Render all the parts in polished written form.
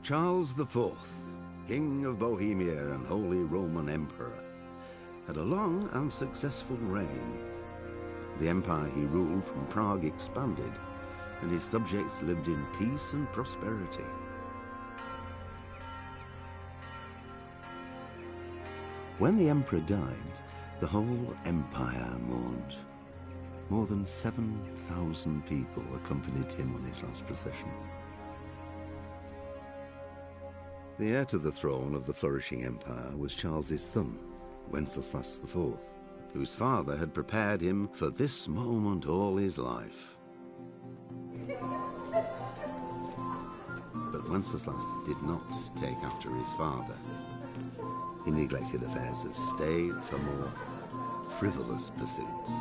Charles IV, King of Bohemia and Holy Roman Emperor, had a long and successful reign. The empire he ruled from Prague expanded, and his subjects lived in peace and prosperity. When the emperor died, the whole empire mourned. More than 7,000 people accompanied him on his last procession. The heir to the throne of the flourishing empire was Charles's son, Wenceslas IV, whose father had prepared him for this moment all his life. But Wenceslas did not take after his father. He neglected affairs of state for more frivolous pursuits.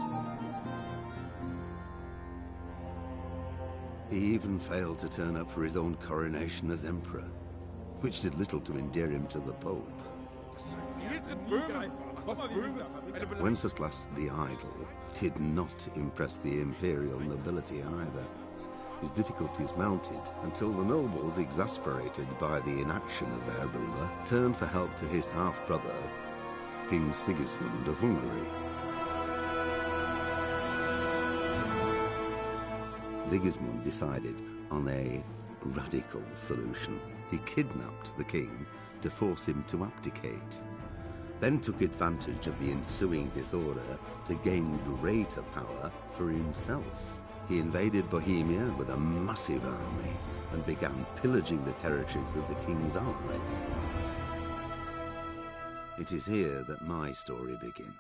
He even failed to turn up for his own coronation as emperor, which did little to endear him to the Pope. Wenceslas the Idle did not impress the imperial nobility either. His difficulties mounted until the nobles, exasperated by the inaction of their ruler, turned for help to his half-brother, King Sigismund of Hungary. Sigismund decided on a radical solution. He kidnapped the king to force him to abdicate, then took advantage of the ensuing disorder to gain greater power for himself. He invaded Bohemia with a massive army and began pillaging the territories of the king's allies. It is here that my story begins.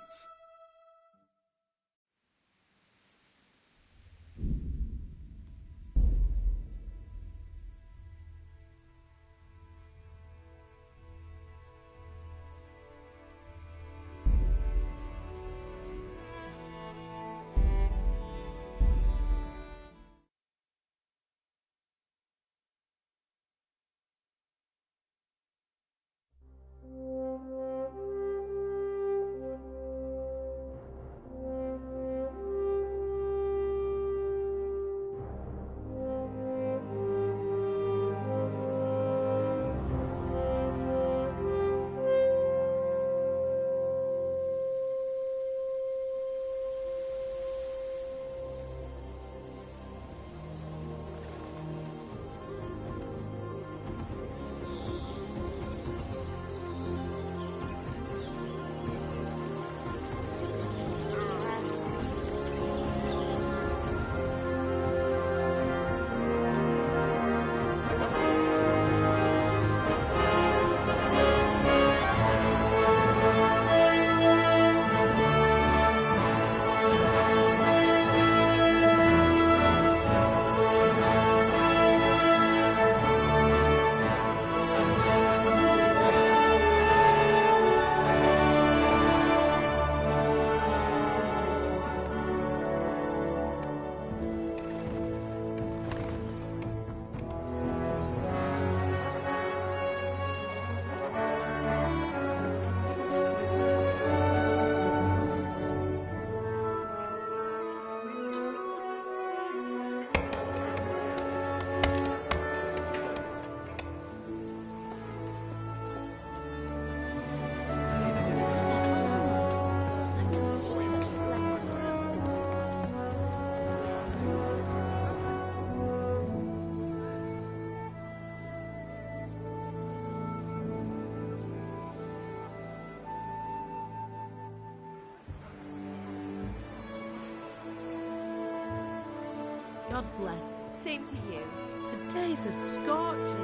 God bless. Same to you. Today's a scorcher.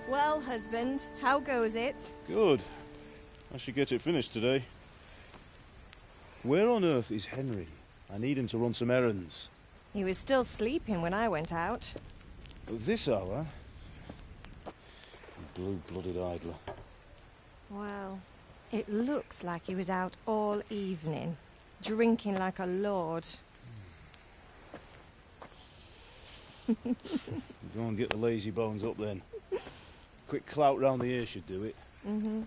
Well, husband, how goes it? Good. I should get it finished today. Where on earth is Henry? I need him to run some errands. He was still sleeping when I went out. At this hour? Blue-blooded idler. Well, it looks like he was out all evening, drinking like a lord. Go and get the lazy bones up then. Quick clout round the ear should do it. Mm-hmm.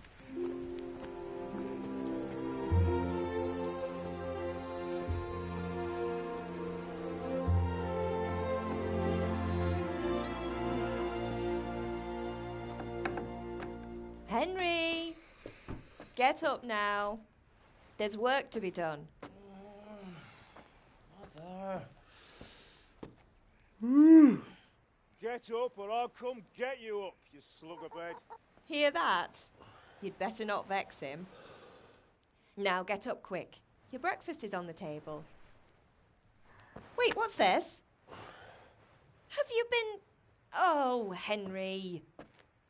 Henry! Get up now. There's work to be done. Mother. Get up or I'll come get you up, you slug of bed. Hear that? You'd better not vex him. Now get up quick. Your breakfast is on the table. Wait, what's this? Have you been... Oh, Henry.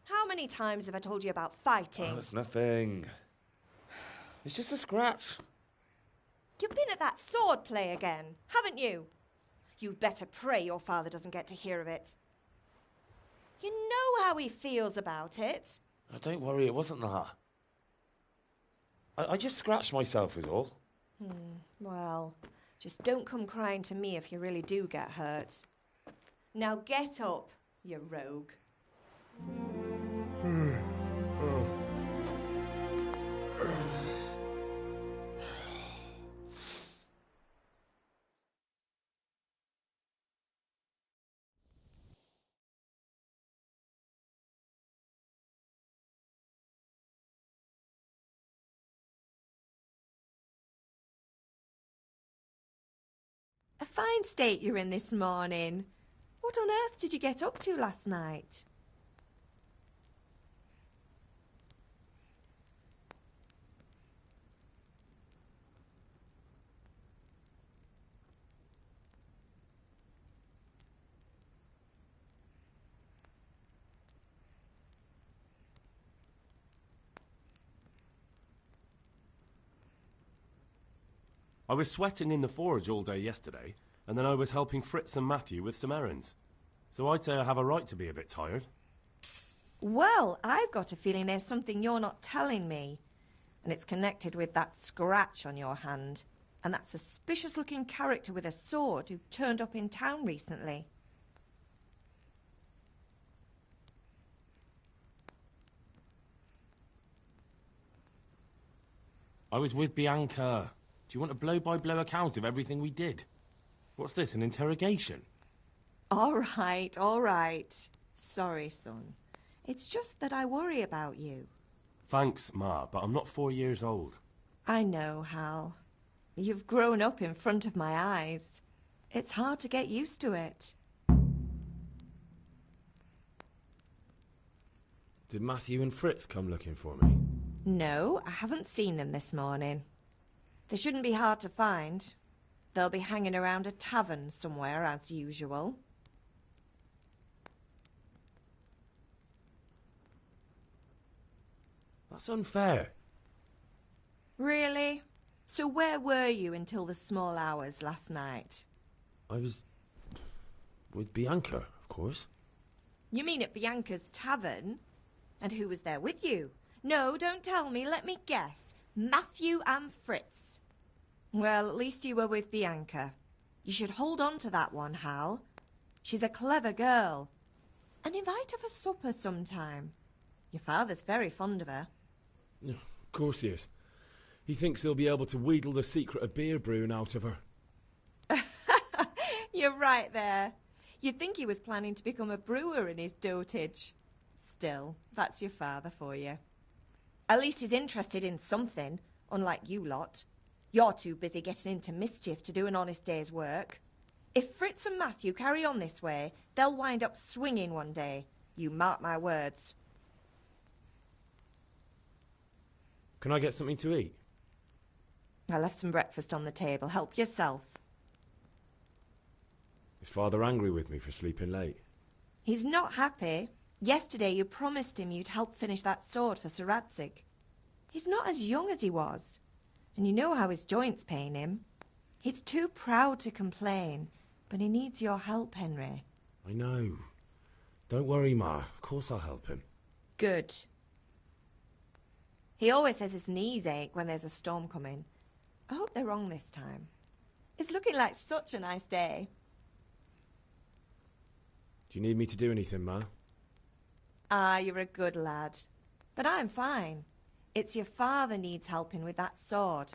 How many times have I told you about fighting? Oh, it's nothing. It's just a scratch. You've been at that sword play again, haven't you? You'd better pray your father doesn't get to hear of it. You know how he feels about it. Oh, don't worry, it wasn't that. I just scratched myself is all. Well, just don't come crying to me if you really do get hurt. Now get up, you rogue. A fine state you're in this morning. What on earth did you get up to last night? I was sweating in the forge all day yesterday, and then I was helping Fritz and Matthew with some errands. So I'd say I have a right to be a bit tired. Well, I've got a feeling there's something you're not telling me. And it's connected with that scratch on your hand. And that suspicious-looking character with a sword who turned up in town recently. I was with Bianca. Do you want a blow-by-blow account of everything we did? What's this, an interrogation? All right. Sorry, son. It's just that I worry about you. Thanks, Ma, but I'm not 4 years old. I know, Hal. You've grown up in front of my eyes. It's hard to get used to it. Did Matthew and Fritz come looking for me? No, I haven't seen them this morning. They shouldn't be hard to find. They'll be hanging around a tavern somewhere, as usual. That's unfair. Really? So where were you until the small hours last night? I was... with Bianca, of course. You mean at Bianca's tavern? And who was there with you? No, don't tell me. Let me guess. Matthew and Fritz. Well, at least you were with Bianca. You should hold on to that one, Hal. She's a clever girl. And invite her for supper sometime. Your father's very fond of her. Of course he is. He thinks he'll be able to wheedle the secret of beer brewing out of her. You're right there. You'd think he was planning to become a brewer in his dotage. Still, that's your father for you. At least he's interested in something, unlike you lot. You're too busy getting into mischief to do an honest day's work. If Fritz and Matthew carry on this way, they'll wind up swinging one day. You mark my words. Can I get something to eat? I left some breakfast on the table. Help yourself. Is Father angry with me for sleeping late? He's not happy. Yesterday you promised him you'd help finish that sword for Sir Radzig. He's not as young as he was. And you know how his joints pain him. He's too proud to complain, but he needs your help, Henry. I know. Don't worry, Ma. Of course I'll help him. Good. He always says his knees ache when there's a storm coming. I hope they're wrong this time. It's looking like such a nice day. Do you need me to do anything, Ma? Ah, you're a good lad. But I'm fine. It's your father needs helping with that sword.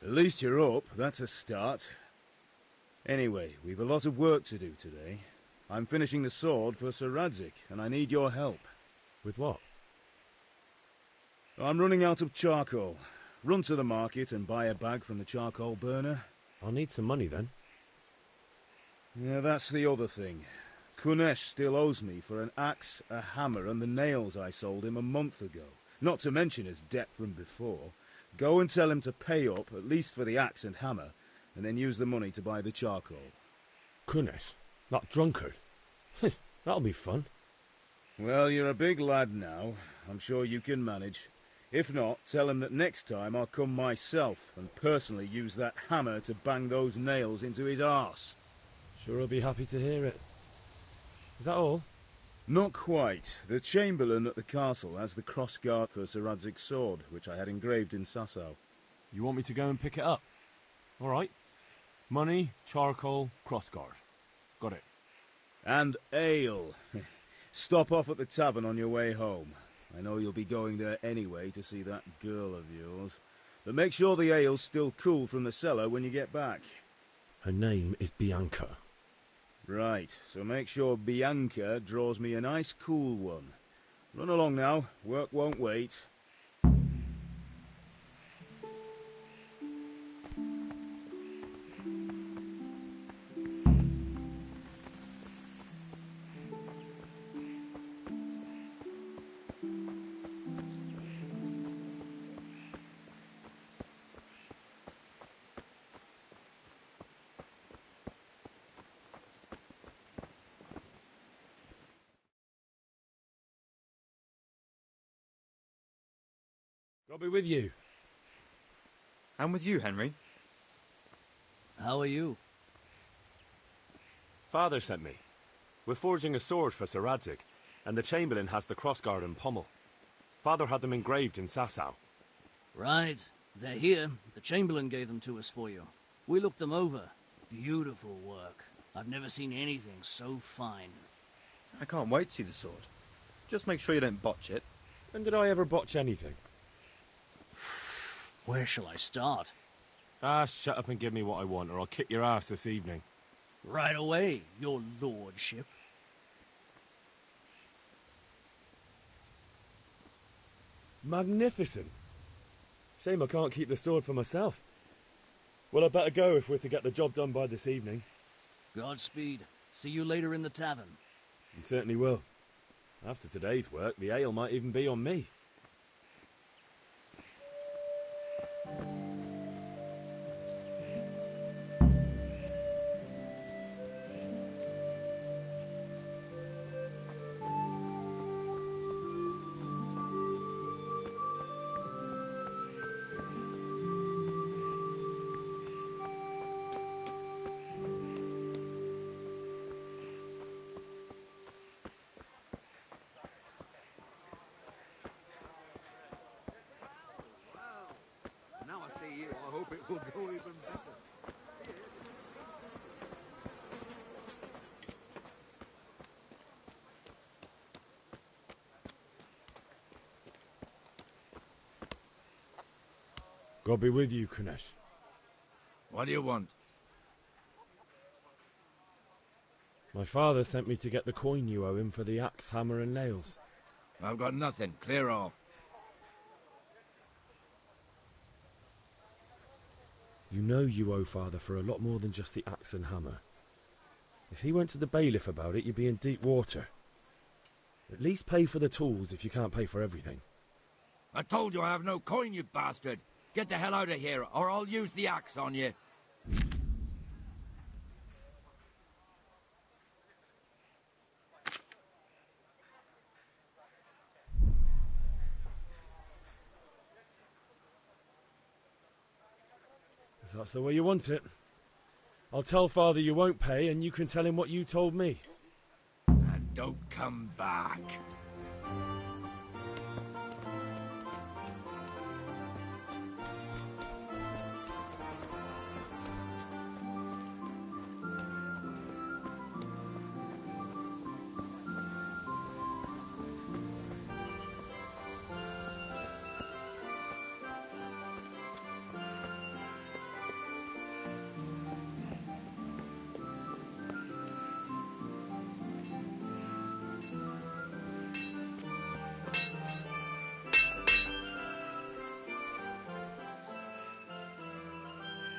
At least you're up, that's a start. Anyway, we've a lot of work to do today. I'm finishing the sword for Sir Radzig, and I need your help. With what? I'm running out of charcoal. Run to the market and buy a bag from the charcoal burner. I'll need some money then. Yeah, that's the other thing. Kunesh still owes me for an axe, a hammer, and the nails I sold him a month ago. Not to mention his debt from before. Go and tell him to pay up, at least for the axe and hammer, and then use the money to buy the charcoal. Kunesh? That drunkard? That'll be fun. Well, you're a big lad now. I'm sure you can manage. If not, tell him that next time I'll come myself and personally use that hammer to bang those nails into his arse. Sure I'll be happy to hear it. Is that all? Not quite. The Chamberlain at the castle has the cross-guard for Sir Radzig's sword, which I had engraved in Sasau. You want me to go and pick it up? All right. Money, charcoal, crossguard. Got it. And ale. Stop off at the tavern on your way home. I know you'll be going there anyway to see that girl of yours. But make sure the ale's still cool from the cellar when you get back. Her name is Bianca. Right, so make sure Bianca draws me a nice cool one. Run along now, work won't wait. I'll be with you. I'm with you, Henry. How are you? Father sent me. We're forging a sword for Sir Radzig, and the Chamberlain has the crossguard and pommel. Father had them engraved in Sasau. Right. They're here. The Chamberlain gave them to us for you. We looked them over. Beautiful work. I've never seen anything so fine. I can't wait to see the sword. Just make sure you don't botch it. When did I ever botch anything? Where shall I start? Ah, shut up and give me what I want, or I'll kick your ass this evening. Right away, your lordship. Magnificent. Shame I can't keep the sword for myself. Well, I better go if we're to get the job done by this evening. Godspeed. See you later in the tavern. You certainly will. After today's work, the ale might even be on me. Now I see you, I hope it will go even better. God be with you, Kunesh. What do you want? My father sent me to get the coin you owe him for the axe, hammer and nails. I've got nothing. Clear off. You know you owe father for a lot more than just the axe and hammer. If he went to the bailiff about it, you'd be in deep water. At least pay for the tools if you can't pay for everything. I told you I have no coin, you bastard. Get the hell out of here, or I'll use the axe on you. If that's the way you want it. I'll tell father you won't pay, and you can tell him what you told me. And don't come back.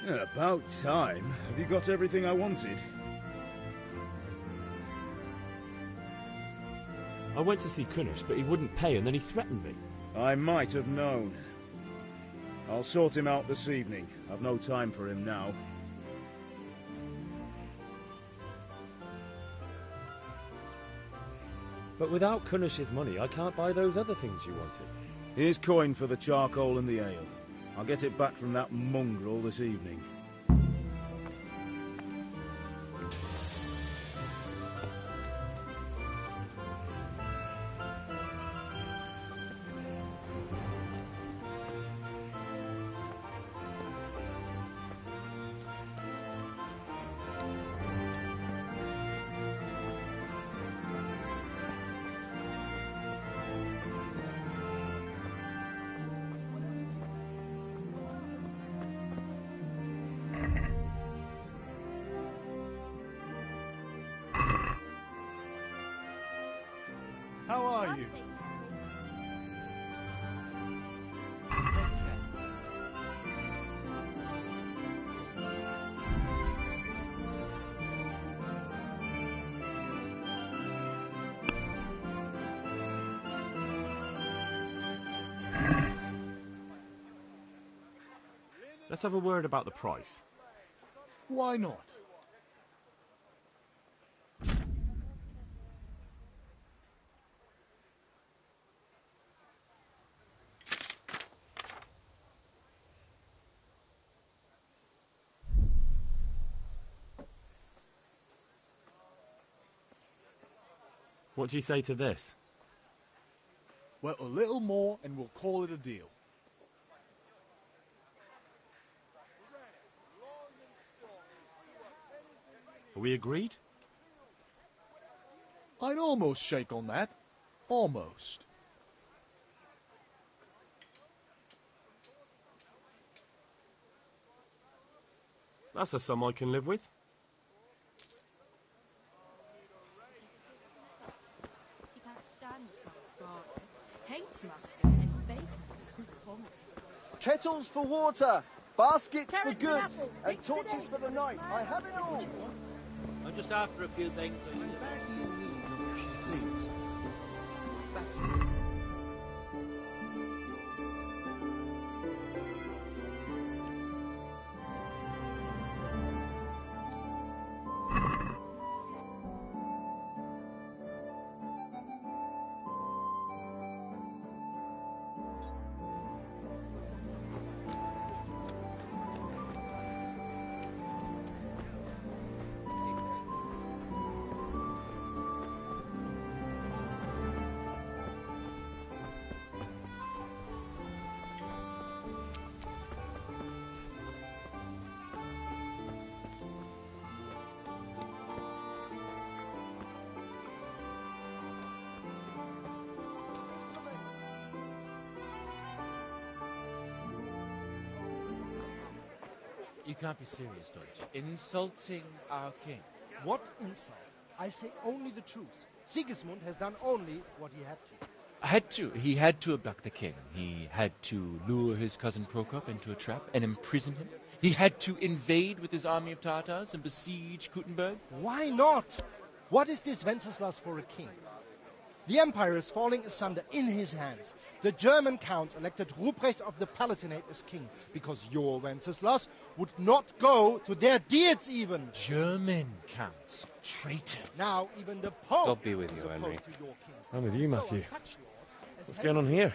Yeah, about time. Have you got everything I wanted? I went to see Kunesh, but he wouldn't pay, and then he threatened me. I might have known. I'll sort him out this evening. I've no time for him now. But without Kunesh's money, I can't buy those other things you wanted. Here's coin for the charcoal and the ale. I'll get it back from that mongrel this evening. you. Let's have a word about the price. Why not? What do you say to this? Well, a little more and we'll call it a deal. Are we agreed? I'd almost shake on that. Almost. That's a sum I can live with. He can't stand smoked garlic, hates mustard and bacon. Kettles for water, baskets Carrot for goods, apple, and mix torches it in. for the night. I have it all. I'm just after a few things. You can't be serious, Deutsch. Insulting our king. What insult? I say only the truth. Sigismund has done only what he had to. He had to abduct the king. He had to lure his cousin Prokop into a trap and imprison him. He had to invade with his army of Tatars and besiege Kuttenberg. Why not? What is this Wenceslas for a king? The empire is falling asunder in his hands. The German counts elected Ruprecht of the Palatinate as king because your Wenceslas would not go to their deeds even. German counts. Traitor. Now even the Pope God be with you, is Henry. opposed to your king. I'm with you, So Matthew. are such lords as What's going on here?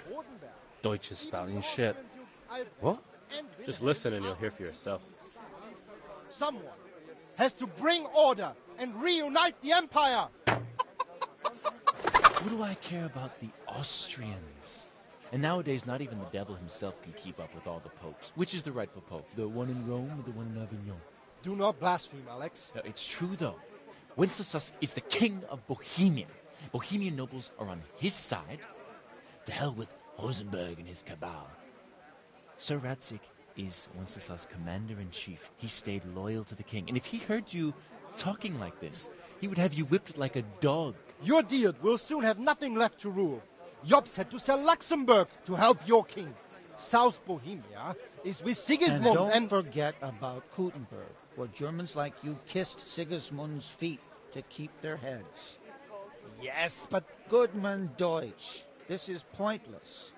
Deutsch is spouting shit. What? Just listen and you'll hear for yourself. Someone has to bring order and reunite the empire. What do I care about the Austrians? And nowadays, not even the devil himself can keep up with all the popes. Which is the rightful pope? The one in Rome or the one in Avignon? Do not blaspheme, Alex. No, it's true, though. Wenceslas is the king of Bohemia. Bohemian nobles are on his side. To hell with Rosenberg and his cabal. Sir Radzik is Wenceslas' commander-in-chief. He stayed loyal to the king. And if he heard you talking like this, he would have you whipped like a dog. Your deed will soon have nothing left to rule. Jobst had to sell Luxembourg to help your king. South Bohemia is with Sigismund and don't forget about Kuttenberg, where Germans like you kissed Sigismund's feet to keep their heads. Yes, but... Goodman Deutsch, this is pointless.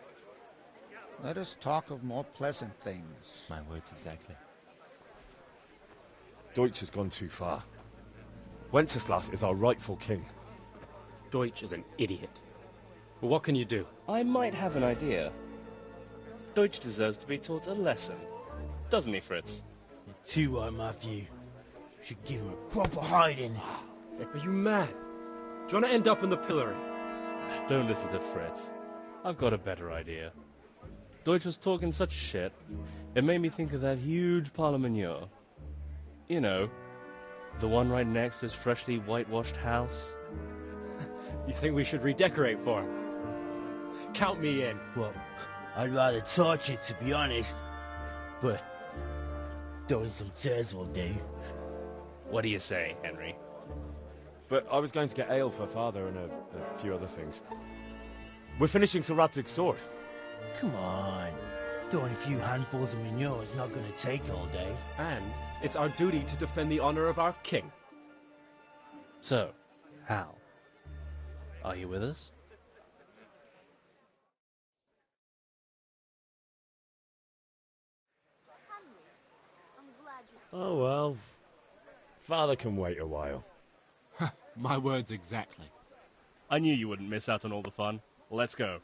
Let us talk of more pleasant things. My words exactly. Deutsch has gone too far. Wenceslas is our rightful king. Deutsch is an idiot. But what can you do? I might have an idea. Deutsch deserves to be taught a lesson. Doesn't he, Fritz? You're too high, Matthew. Should give him a proper hiding. Are you mad? Do you want to end up in the pillory? Don't listen to Fritz. I've got a better idea. Deutsch was talking such shit, it made me think of that huge parliament. You know, the one right next to his freshly whitewashed house. You think we should redecorate for him? Count me in. Well, I'd rather torch it, to be honest. But throwing some chairs will do. What do you say, Henry? But I was going to get ale for Father and a few other things. We're finishing Sir Radzig's sword. Come on. Throwing a few handfuls of manure is not going to take all day. And it's our duty to defend the honor of our king. So, Hal, are you with us? Oh well. Father can wait a while. My words exactly. I knew you wouldn't miss out on all the fun. Let's go.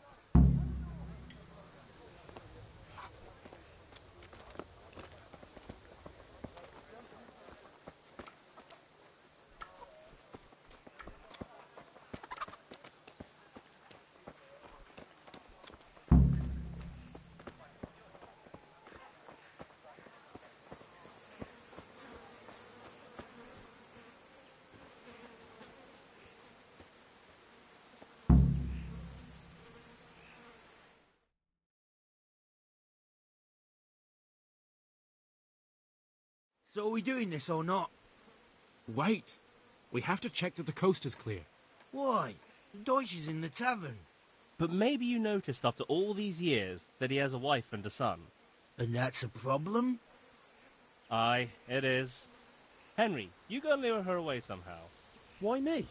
So are we doing this or not? Wait. We have to check that the coast is clear. Why? The Deutsch is in the tavern. But maybe you noticed after all these years that he has a wife and a son. And that's a problem? Aye, it is. Henry, you go and lure her away somehow. Why me?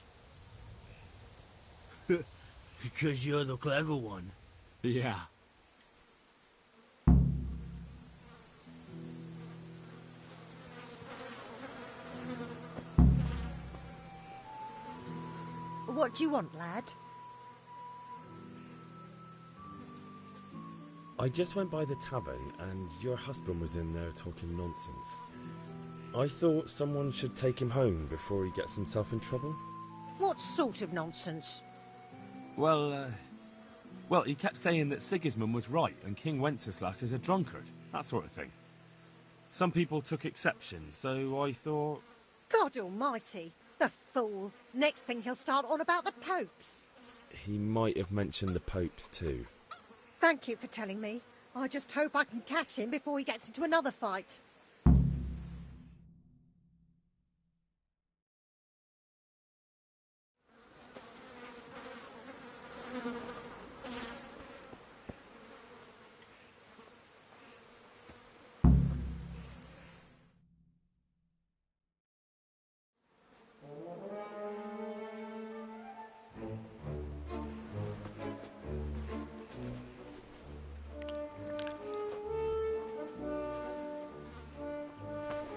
Because you're the clever one. Yeah. What do you want, lad? I just went by the tavern and your husband was in there talking nonsense. I thought someone should take him home before he gets himself in trouble. What sort of nonsense? Well, he kept saying that Sigismund was right and King Wenceslas is a drunkard, that sort of thing. Some people took exception, so I thought... God almighty, the fool. Next thing he'll start on about the popes. He might have mentioned the popes too. Thank you for telling me. I just hope I can catch him before he gets into another fight.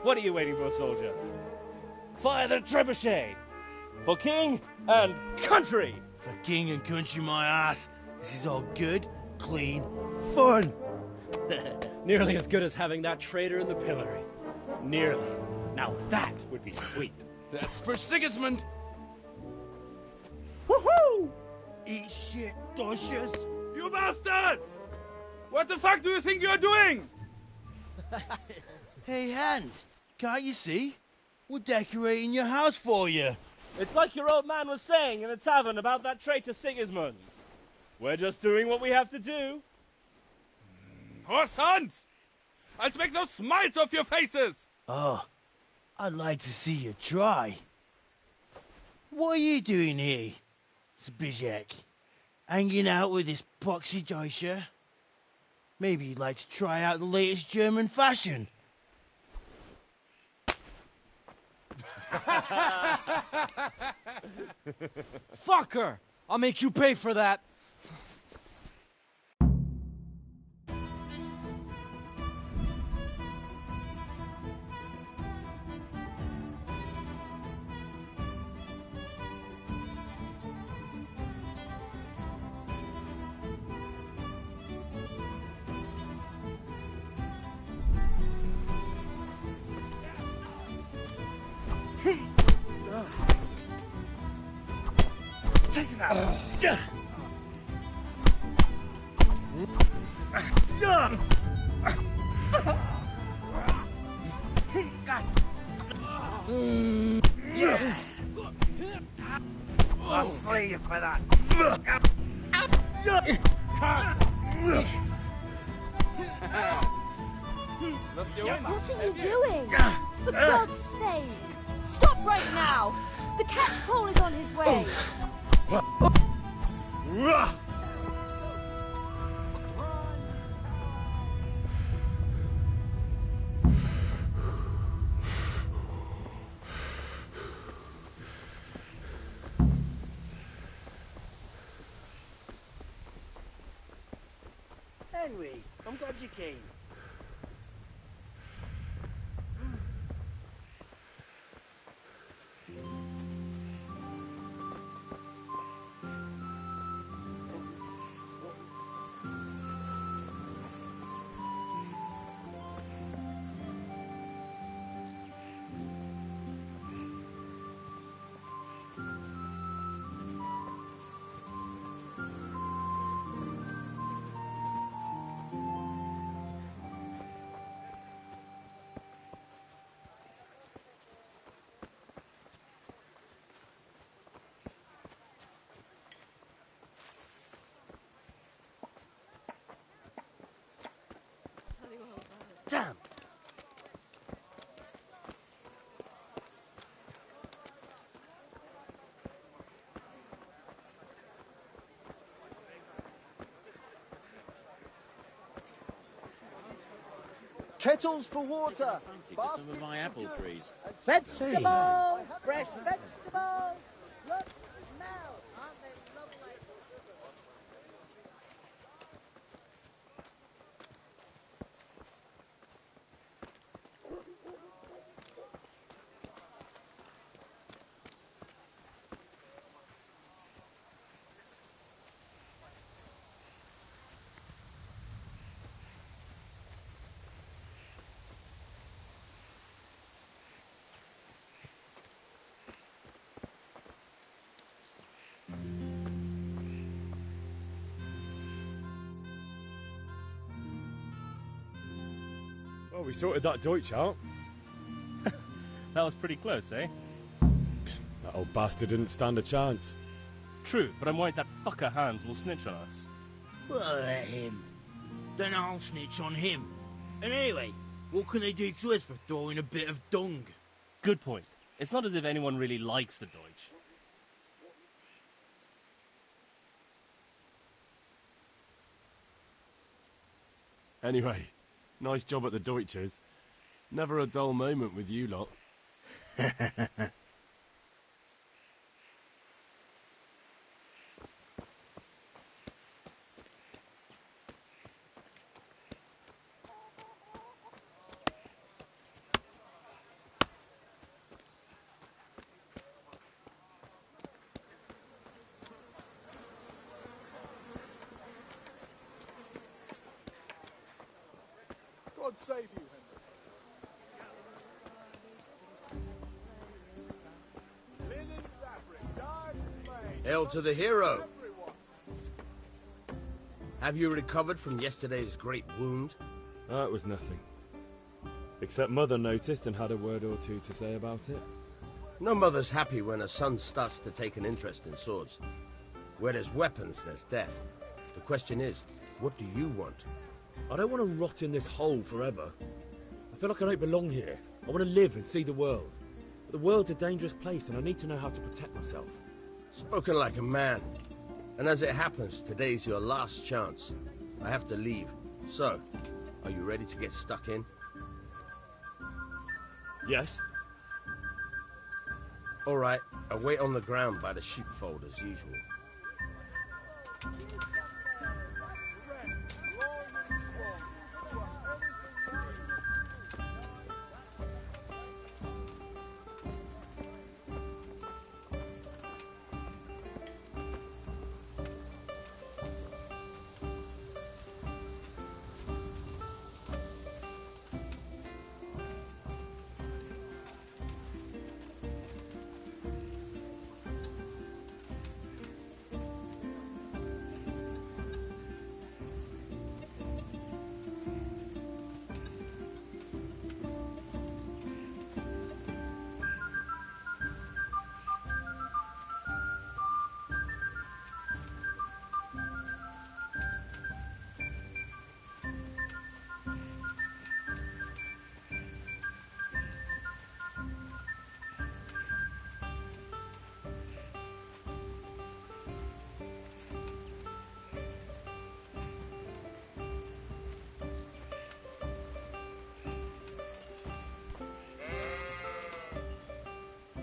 What are you waiting for, soldier? Fire the trebuchet! For king and country! For king and country, my ass. This is all good, clean, fun. Nearly as good as having that traitor in the pillory. Nearly. Now that would be sweet. That's for Sigismund! Woohoo! Eat shit, Deutsches. You bastards! What the fuck do you think you're doing? Hey, Hans, can't you see? We're decorating your house for you. It's like your old man was saying in the tavern about that traitor Sigismund. We're just doing what we have to do. Horse Hans! I'll make those smiles off your faces! Oh, I'd like to see you try. What are you doing here, Zbigniew? Hanging out with this poxy Deutscher? Maybe you'd like to try out the latest German fashion. Fuck her! I'll make you pay for that. Take that! I'll slay you for that. What are you doing? For God's sake! Stop right now! The catch pole is on his way! Henry, I'm glad you came. Damn! Kettles for water. Fancy for some of my apple trees. Vegetables! Fresh vegetables! Look now! Aren't they lovely? Well, we sorted that Deutsch out. That was pretty close, eh? That old bastard didn't stand a chance. True, but I'm worried that fucker Hans will snitch on us. Well, let him. Then I'll snitch on him. And anyway, what can they do to us for throwing a bit of dung? Good point. It's not as if anyone really likes the Deutsch. Anyway, nice job at the Deutsches. Never a dull moment with you lot. God save you, Henry. Linen fabric, dyed and made. Hail to the hero! Have you recovered from yesterday's great wound? That was nothing. Except Mother noticed and had a word or two to say about it. No mother's happy when a son starts to take an interest in swords. Where there's weapons, there's death. The question is, what do you want? I don't want to rot in this hole forever. I feel like I don't belong here. I want to live and see the world. But the world's a dangerous place and I need to know how to protect myself. Spoken like a man. And as it happens, today's your last chance. I have to leave. So, are you ready to get stuck in? Yes. All right, I'll wait on the ground by the sheepfold as usual.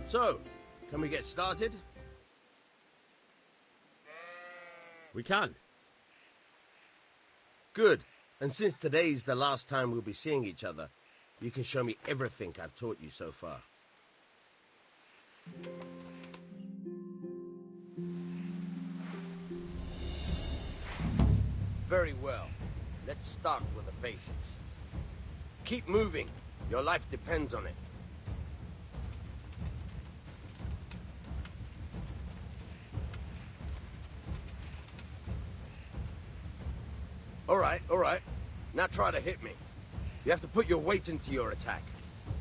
So, can we get started? We can. Good. And since today's the last time we'll be seeing each other, you can show me everything I've taught you so far. Very well. Let's start with the basics. Keep moving. Your life depends on it. All right. Now try to hit me. You have to put your weight into your attack.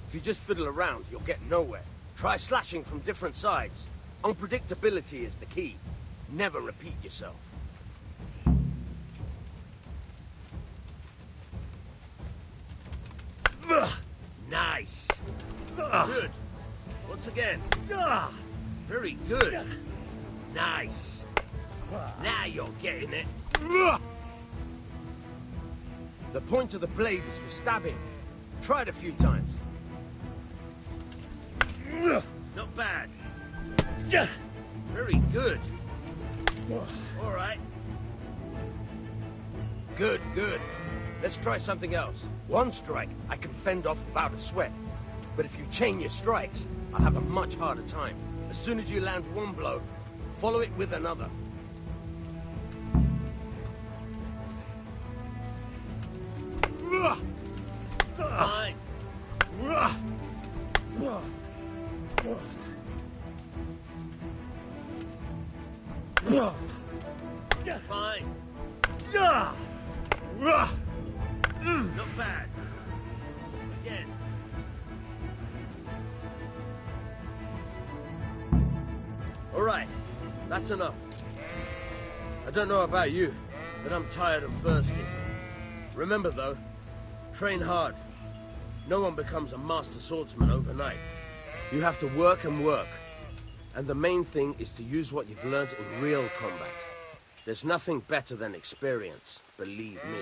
If you just fiddle around, you'll get nowhere. Try slashing from different sides. Unpredictability is the key. Never repeat yourself. Nice. Good. Once again. Very good. Nice. Now you're getting it. The point of the blade is for stabbing. Try it a few times. Not bad. Very good. All right. Good. Let's try something else. One strike, I can fend off without a sweat. But if you chain your strikes, I'll have a much harder time. As soon as you land one blow, follow it with another. Fine. Fine. Not bad. Again. All right. That's enough. I don't know about you, but I'm tired and thirsty. Remember, though, train hard. No one becomes a master swordsman overnight. You have to work and work. And the main thing is to use what you've learned in real combat. There's nothing better than experience, believe me.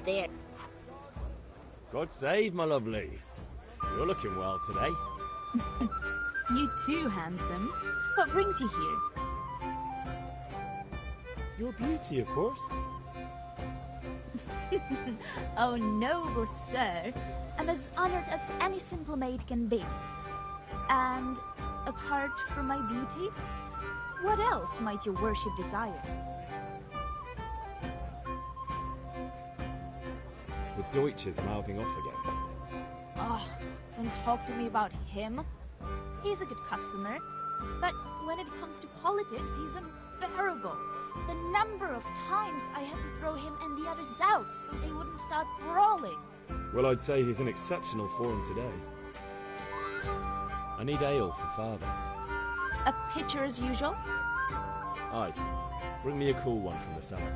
There. God save, my lovely. You're looking well today. You too, handsome. What brings you here? Your beauty, of course. Oh, noble sir. I'm as honored as any simple maid can be. And apart from my beauty, what else might your worship desire? The Deutsch is mouthing off again. Oh, don't talk to me about him. He's a good customer, but when it comes to politics, he's unbearable. The number of times I had to throw him and the others out so they wouldn't start brawling. Well, I'd say he's in exceptional form today. I need ale for father. A pitcher as usual? Aye. Bring me a cool one from the cellar.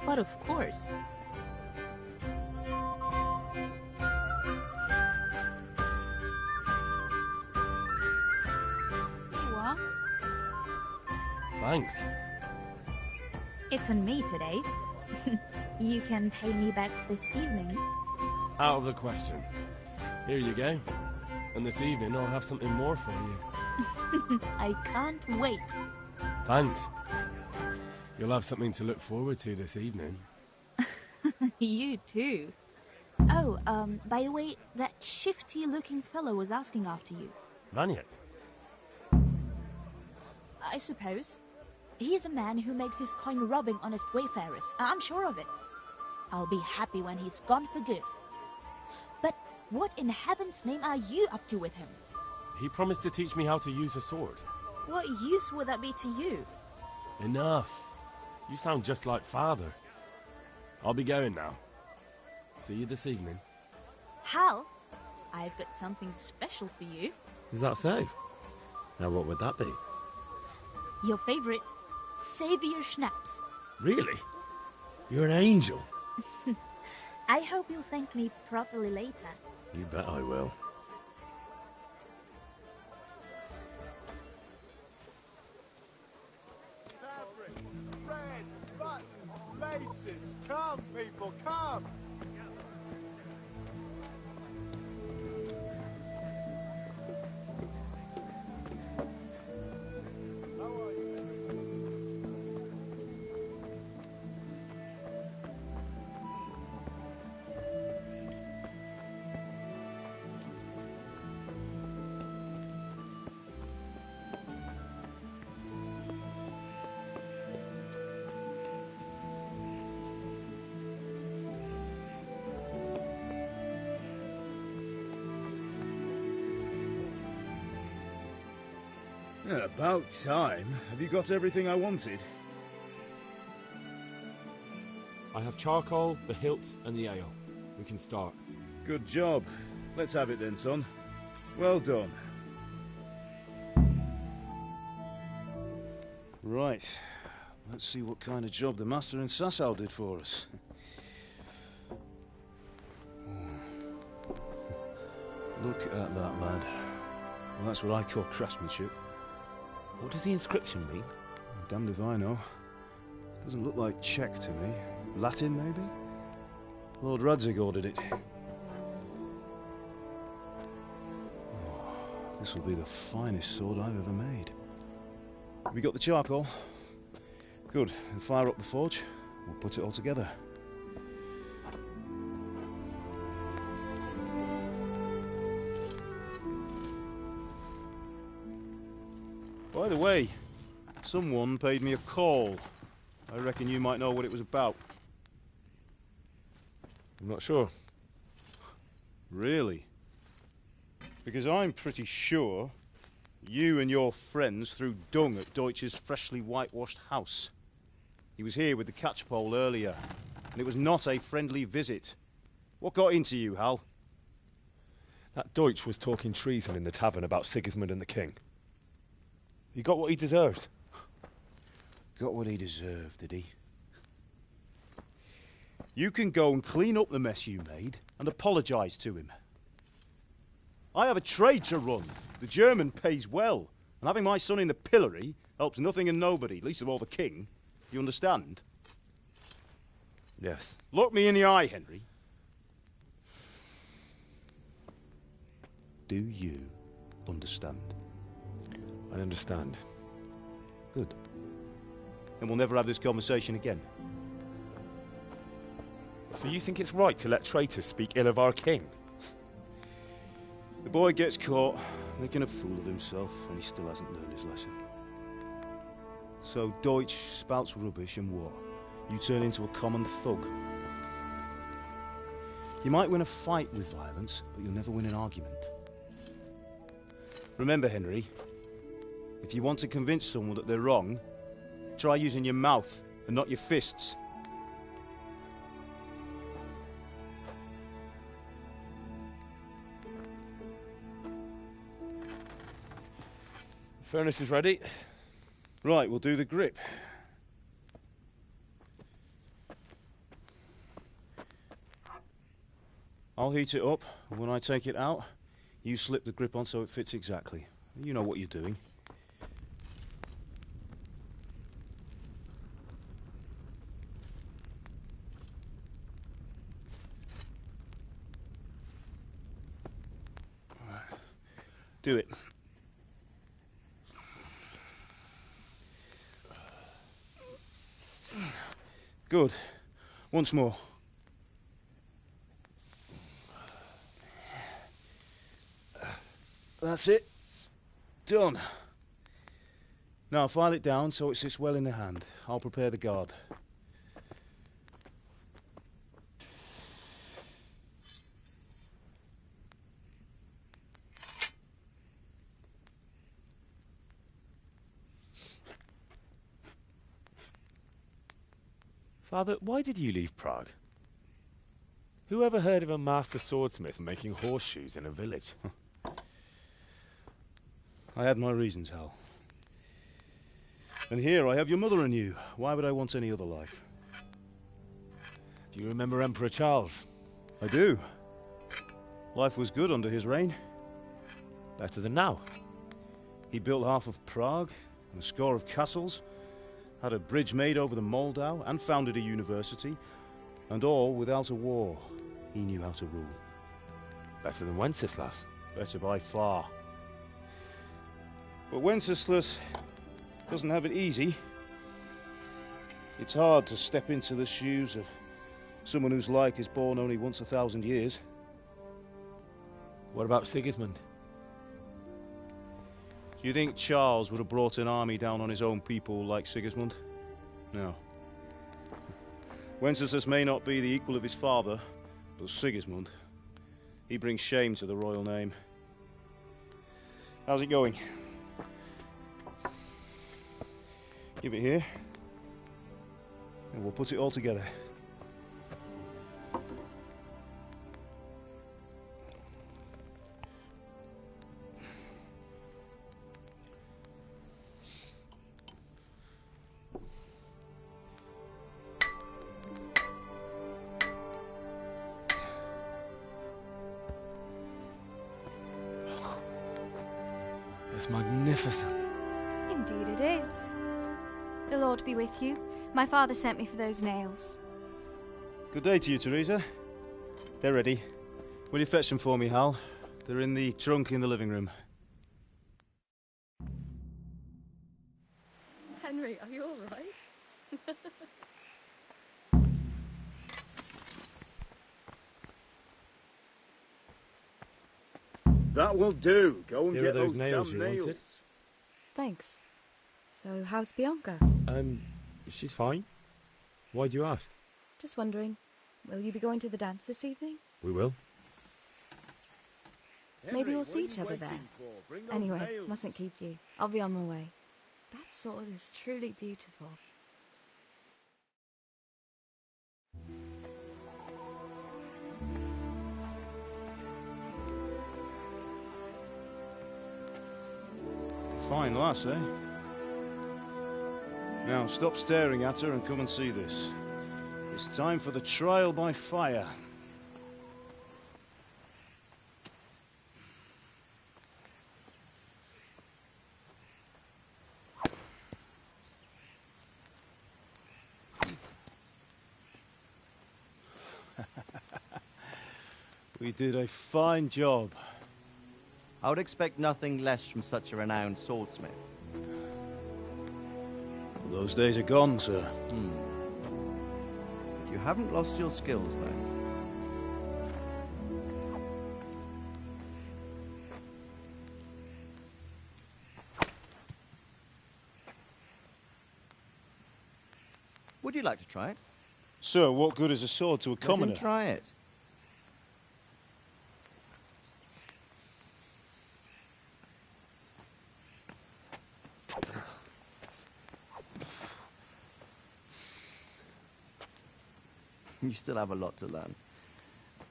But of course. Thanks. It's on me today. You can pay me back this evening. Out of the question. Here you go. And this evening I'll have something more for you. I can't wait. Thanks. You'll have something to look forward to this evening. You too. Oh, by the way, that shifty-looking fellow was asking after you. Vanya? I suppose. He's a man who makes his coin robbing honest wayfarers. I'm sure of it. I'll be happy when he's gone for good. But what in heaven's name are you up to with him? He promised to teach me how to use a sword. What use would that be to you? Enough. You sound just like father. I'll be going now. See you this evening. Hal, I've got something special for you. Is that so? Now what would that be? Your favorite Savior Schnapps. Really? You're an angel. I hope you'll thank me properly later. You bet I will. Red, buttons, laces. Come, people, come. Yeah, about time. Have you got everything I wanted? I have charcoal, the hilt, and the ale. We can start. Good job. Let's have it then, son. Well done. Right. Let's see what kind of job the master in Sasau did for us. Look at that, lad. Well, that's what I call craftsmanship. What does the inscription mean? Damned if I know. Doesn't look like Czech to me. Latin, maybe? Lord Radzig ordered it. Oh, this will be the finest sword I've ever made. Have you got the charcoal? Good. Then fire up the forge. We'll put it all together. By the way, someone paid me a call. I reckon you might know what it was about. I'm not sure. Really? Because I'm pretty sure you and your friends threw dung at Deutsch's freshly whitewashed house. He was here with the catchpole earlier, and it was not a friendly visit. What got into you, Hal? That Deutsch was talking treason in the tavern about Sigismund and the king. He got what he deserved. Got what he deserved, did he? You can go and clean up the mess you made and apologise to him. I have a trade to run. The German pays well, and having my son in the pillory helps nothing and nobody, least of all the king. You understand? Yes. Look me in the eye, Henry. Do you understand? I understand. Good. And we'll never have this conversation again. So you think it's right to let traitors speak ill of our king? The boy gets caught making a fool of himself, and he still hasn't learned his lesson. So Deutsch spouts rubbish and what? You turn into a common thug. You might win a fight with violence, but you'll never win an argument. Remember, Henry, if you want to convince someone that they're wrong, try using your mouth and not your fists. The furnace is ready. Right, we'll do the grip. I'll heat it up, and when I take it out, you slip the grip on so it fits exactly. You know what you're doing. Do it. Good. Once more. That's it. Done. Now file it down so it sits well in the hand. I'll prepare the guard. Father, why did you leave Prague? Who ever heard of a master swordsmith making horseshoes in a village? I had my reasons, Hal. And here I have your mother and you. Why would I want any other life? Do you remember Emperor Charles? I do. Life was good under his reign. Better than now. He built half of Prague and a score of castles, had a bridge made over the Moldau, and founded a university, and all without a war. He knew how to rule. Better than Wenceslas. Better by far. But Wenceslas doesn't have it easy. It's hard to step into the shoes of someone whose like is born only once 1,000 years. What about Sigismund? Do you think Charles would have brought an army down on his own people like Sigismund? No. Wenceslas may not be the equal of his father, but Sigismund, he brings shame to the royal name. How's it going? Give it here, and we'll put it all together. It's magnificent. Indeed it is. The Lord be with you. My father sent me for those nails. Good day to you, Teresa. They're ready. Will you fetch them for me, Hal? They're in the trunk in the living room. Henry, are you all right? That will do. Go and Here get are those nails you nails. wanted. Thanks. So, how's Bianca? She's fine. Why do you ask? Just wondering, will you be going to the dance this evening? We will. Maybe we'll see each other there. Anyway, mustn't keep you. I'll be on my way. That sword is truly beautiful. Fine lass, eh? Now, stop staring at her and come and see this. It's time for the trial by fire. We did a fine job. I would expect nothing less from such a renowned swordsmith. Well, those days are gone, sir. You haven't lost your skills, though. Would you like to try it? Sir, what good is a sword to a commoner? Let him try it. You still have a lot to learn.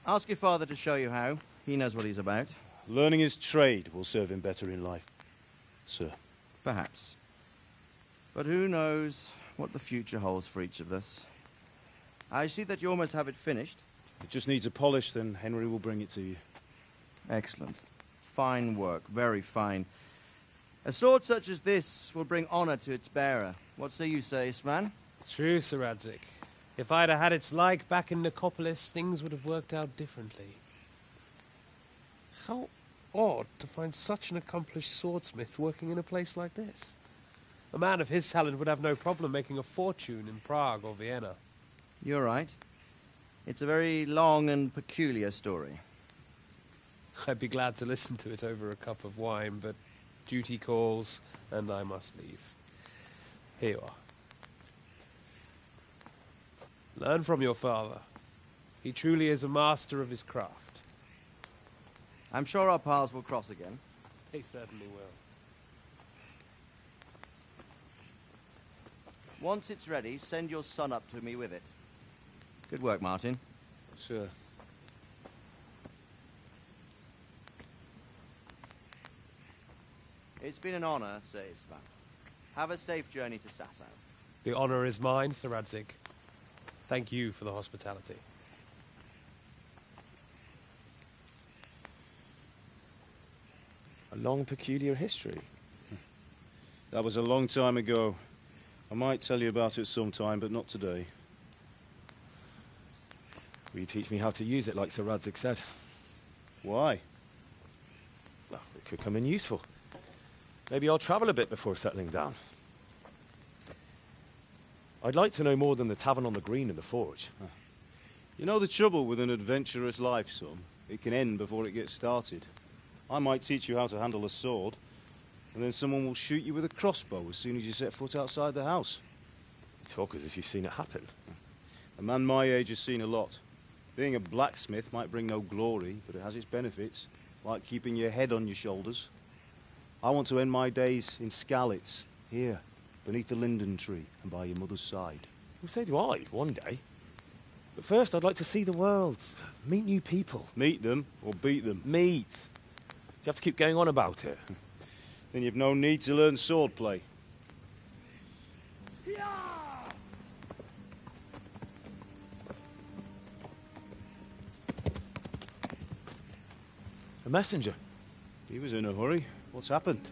Ask your father to show you how. He knows what he's about. Learning his trade will serve him better in life, sir. Perhaps. But who knows what the future holds for each of us. I see that you almost have it finished. It just needs a polish, then Henry will bring it to you. Excellent. Fine work, very fine. A sword such as this will bring honor to its bearer. What say you, Svan? True, Sir Radzik. If I'd have had its like back in Nicopolis, things would have worked out differently. How odd to find such an accomplished swordsmith working in a place like this. A man of his talent would have no problem making a fortune in Prague or Vienna. You're right. It's a very long and peculiar story. I'd be glad to listen to it over a cup of wine, but duty calls, and I must leave. Here you are. Learn from your father. He truly is a master of his craft. I'm sure our paths will cross again. They certainly will. Once it's ready, send your son up to me with it. Good work, Martin. Sure. It's been an honor, says Svan. Have a safe journey to Sasau. The honor is mine, Sir Radzig. Thank you for the hospitality. A long, peculiar history. That was a long time ago. I might tell you about it sometime, but not today. Will you teach me how to use it like Sir Radzig said? Why? Well, it could come in useful. Maybe I'll travel a bit before settling down. I'd like to know more than the tavern on the green and the forge. You know the trouble with an adventurous life, son? It can end before it gets started. I might teach you how to handle a sword, and then someone will shoot you with a crossbow as soon as you set foot outside the house. You talk as if you've seen it happen. A man my age has seen a lot. Being a blacksmith might bring no glory, but it has its benefits, like keeping your head on your shoulders. I want to end my days in Skalitz, here, beneath the linden tree and by your mother's side. Well, so do I, one day. But first, I'd like to see the world, meet new people. Meet them or beat them? Meet. You have to keep going on about it. Then you've no need to learn swordplay. A messenger. He was in a hurry. What's happened?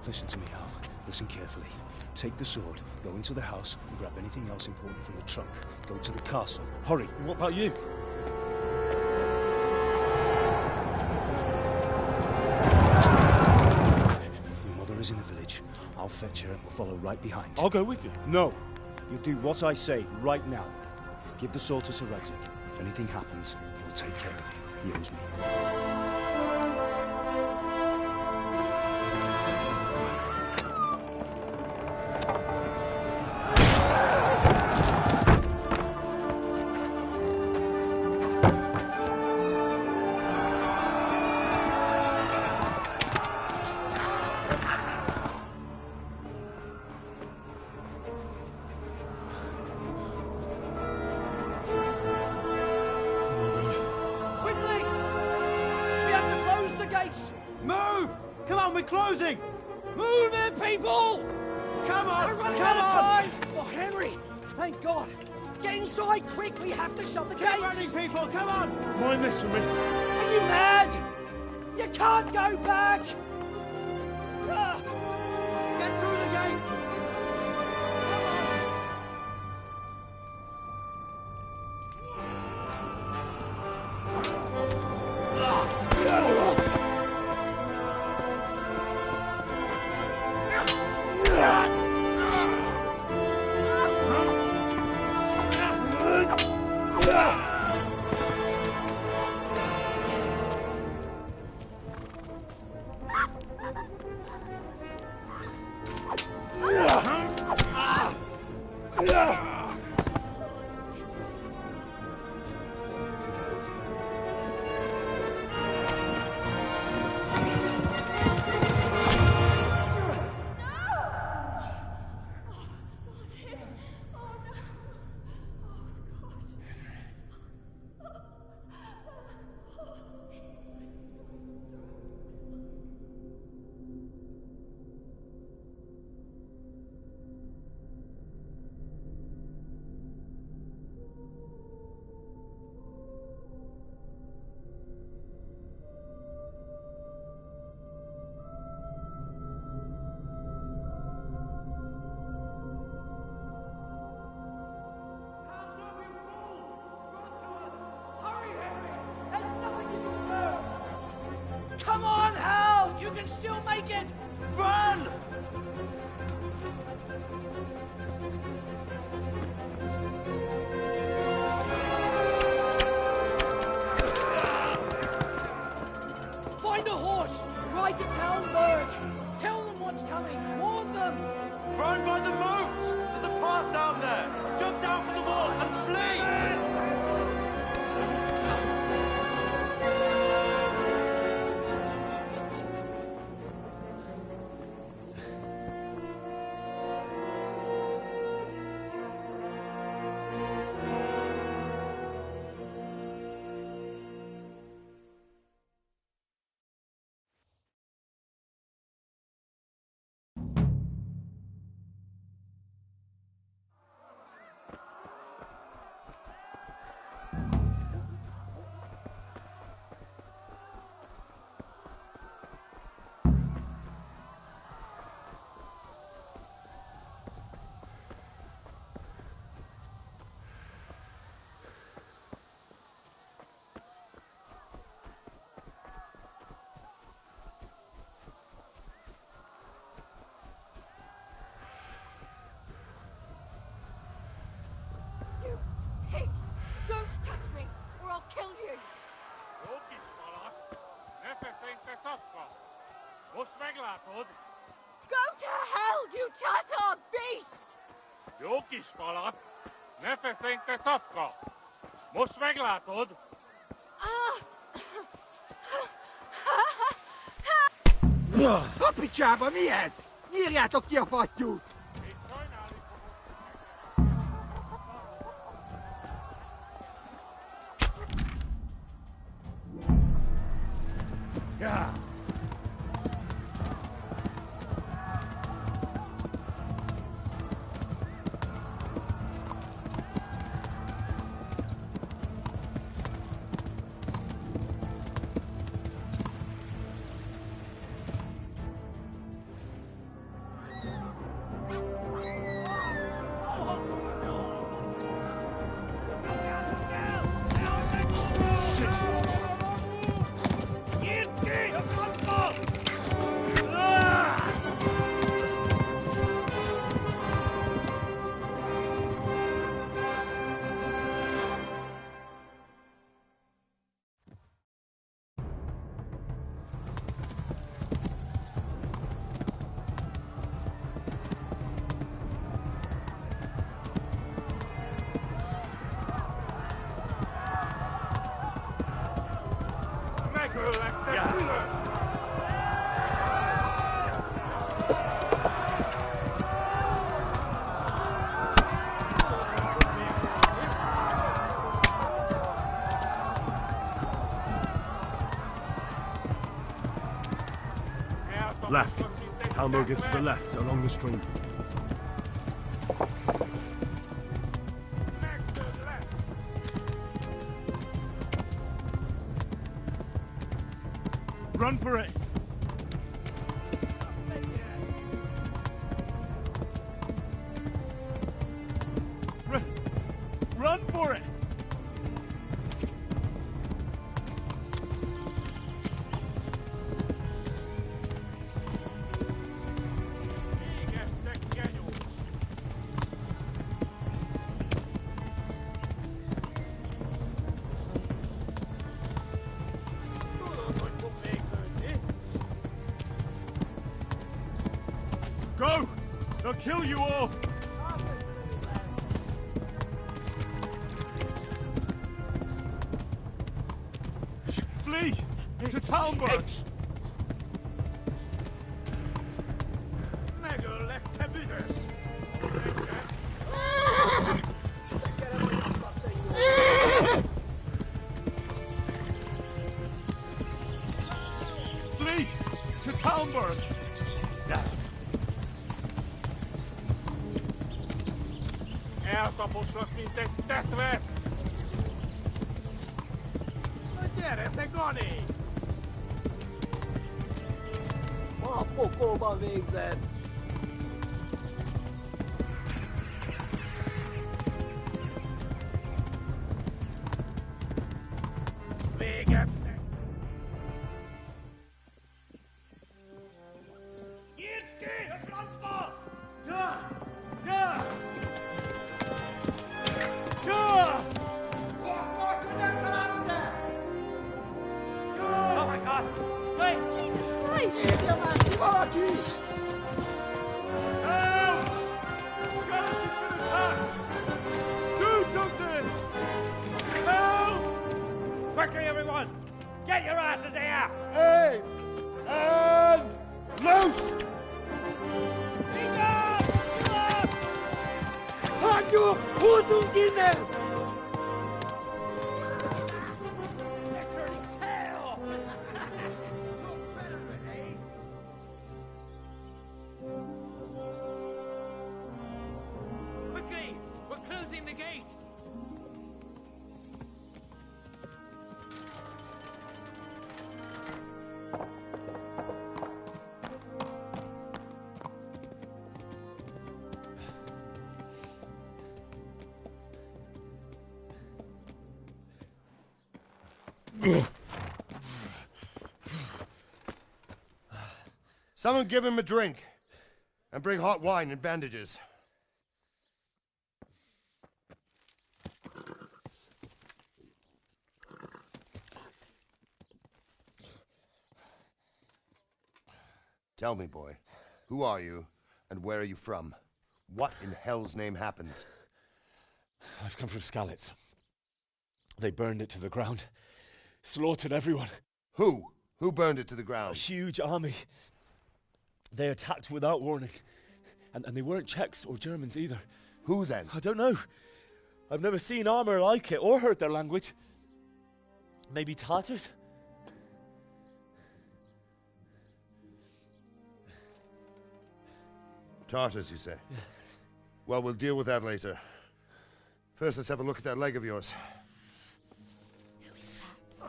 Listen to me, Hal. Listen carefully. Take the sword, go into the house, and grab anything else important from the trunk. Go to the castle. Hurry. What about you? Your mother is in the village. I'll fetch her and we'll follow right behind. I'll go with you. No. You'll do what I say right now. Give the sword to Sir Radzig. If anything happens, he'll take care of you. He owes me. Closing! Move it, people! Come on! We're running out of time! Oh, Henry! Thank God! Get inside, quick! We have to shut the gates! Keep running, people! Come on! Mind this for me. Are you mad? You can't go back! Get through the gates! Run! Find a horse! Ride to Talmberg! Tell them what's coming! Warn them! Run by the moat! There's a path down there! Jump down from the wall and flee! Pigs! Don't touch me, or I'll kill you! Go to hell, you Tatar beast! A picsába, mi ez? Nyírjátok ki a fattyút! Yeah. Left. Talmberg is to the left, along the stream. Run for it! Run for it! Go! They'll kill you all! Flee! To Talmberg! Flee! To Talmberg! Eltaposnak, mint egy tetve! Na gyere, te Gani! A pokolban végzed! Véget! Help! Skeleton's been attacked! Do something! Help! Quickly, everyone! Get your asses here! Hey! And loose! Hanyo! Who's in there? They're turning tail! Quickly! We're closing the gate! Someone give him a drink. And bring hot wine and bandages. Tell me, boy, who are you and where are you from? What in hell's name happened? I've come from Skalitz. They burned it to the ground. Slaughtered everyone. Who? Who burned it to the ground? A huge army. They attacked without warning. And they weren't Czechs or Germans either. Who then? I don't know. I've never seen armor like it or heard their language. Maybe Tatars? Tartars, you say? Yeah. Well, we'll deal with that later. First, let's have a look at that leg of yours. I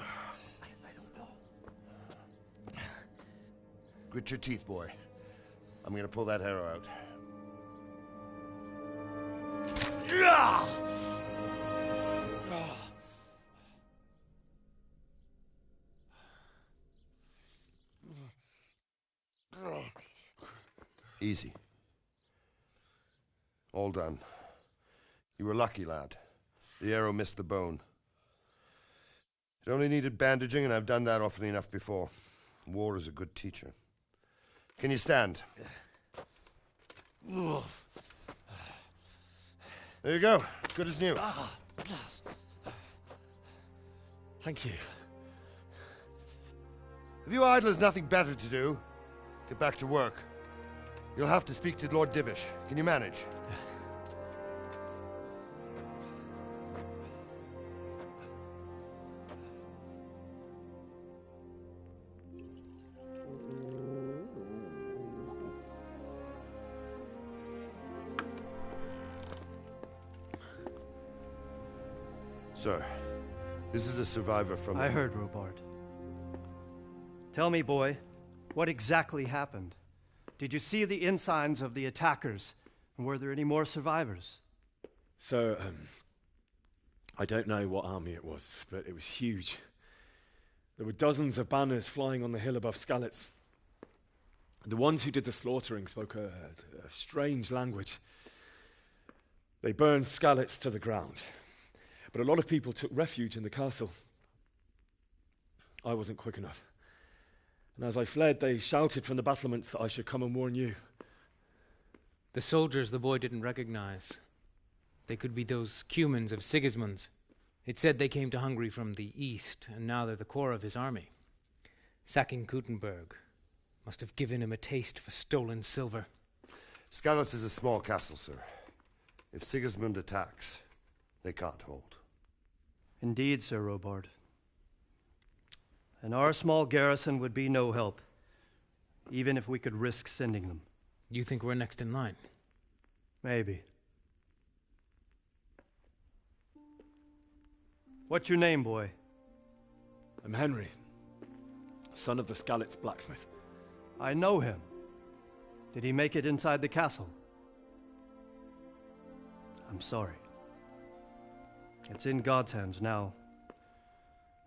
don't know. Grit your teeth, boy. I'm gonna pull that arrow out. Easy. All done. You were lucky, lad. The arrow missed the bone. It only needed bandaging, and I've done that often enough before. War is a good teacher. Can you stand? There you go. Good as new. Thank you. Have you idlers nothing better to do? Get back to work. You'll have to speak to Lord Divish. Can you manage? Sir, this is a survivor from... I heard, Robard. Tell me, boy, what exactly happened? Did you see the ensigns of the attackers? And were there any more survivors? So, I don't know what army it was, but it was huge. There were dozens of banners flying on the hill above Skalitz. The ones who did the slaughtering spoke a strange language. They burned Skalitz to the ground. But a lot of people took refuge in the castle. I wasn't quick enough. And as I fled, they shouted from the battlements that I should come and warn you. The soldiers the boy didn't recognize. They could be those Cumans of Sigismund's. It said they came to Hungary from the east, and now they're the core of his army. Sacking Gutenberg must have given him a taste for stolen silver. Skalitz is a small castle, sir. If Sigismund attacks, they can't hold. Indeed, Sir Robard. And our small garrison would be no help, even if we could risk sending them. You think we're next in line? Maybe. What's your name, boy? I'm Henry, son of the Skalitz blacksmith. I know him. Did he make it inside the castle? I'm sorry. It's in God's hands now.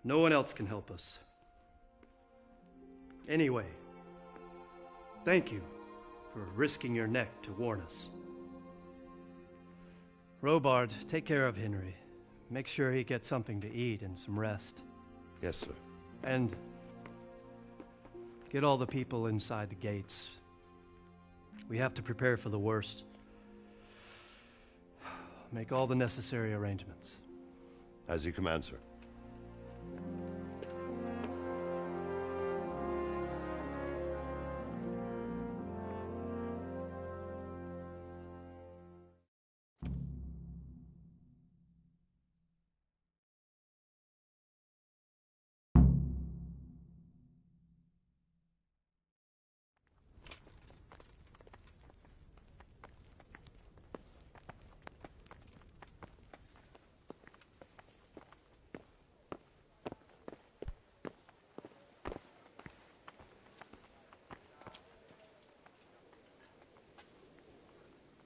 No one else can help us. Anyway, thank you for risking your neck to warn us. Robard, take care of Henry. Make sure he gets something to eat and some rest. Yes, sir. And get all the people inside the gates We have to prepare for the worst. Make all the necessary arrangements. As you command, sir.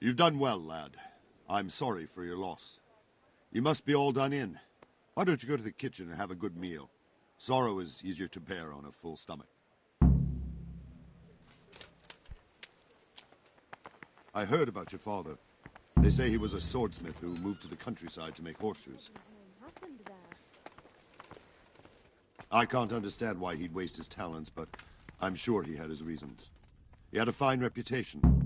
You've done well, lad. I'm sorry for your loss. You must be all done in. Why don't you go to the kitchen and have a good meal? Sorrow is easier to bear on a full stomach. I heard about your father. They say he was a swordsmith who moved to the countryside to make horseshoes. I can't understand why he'd waste his talents, but I'm sure he had his reasons. He had a fine reputation.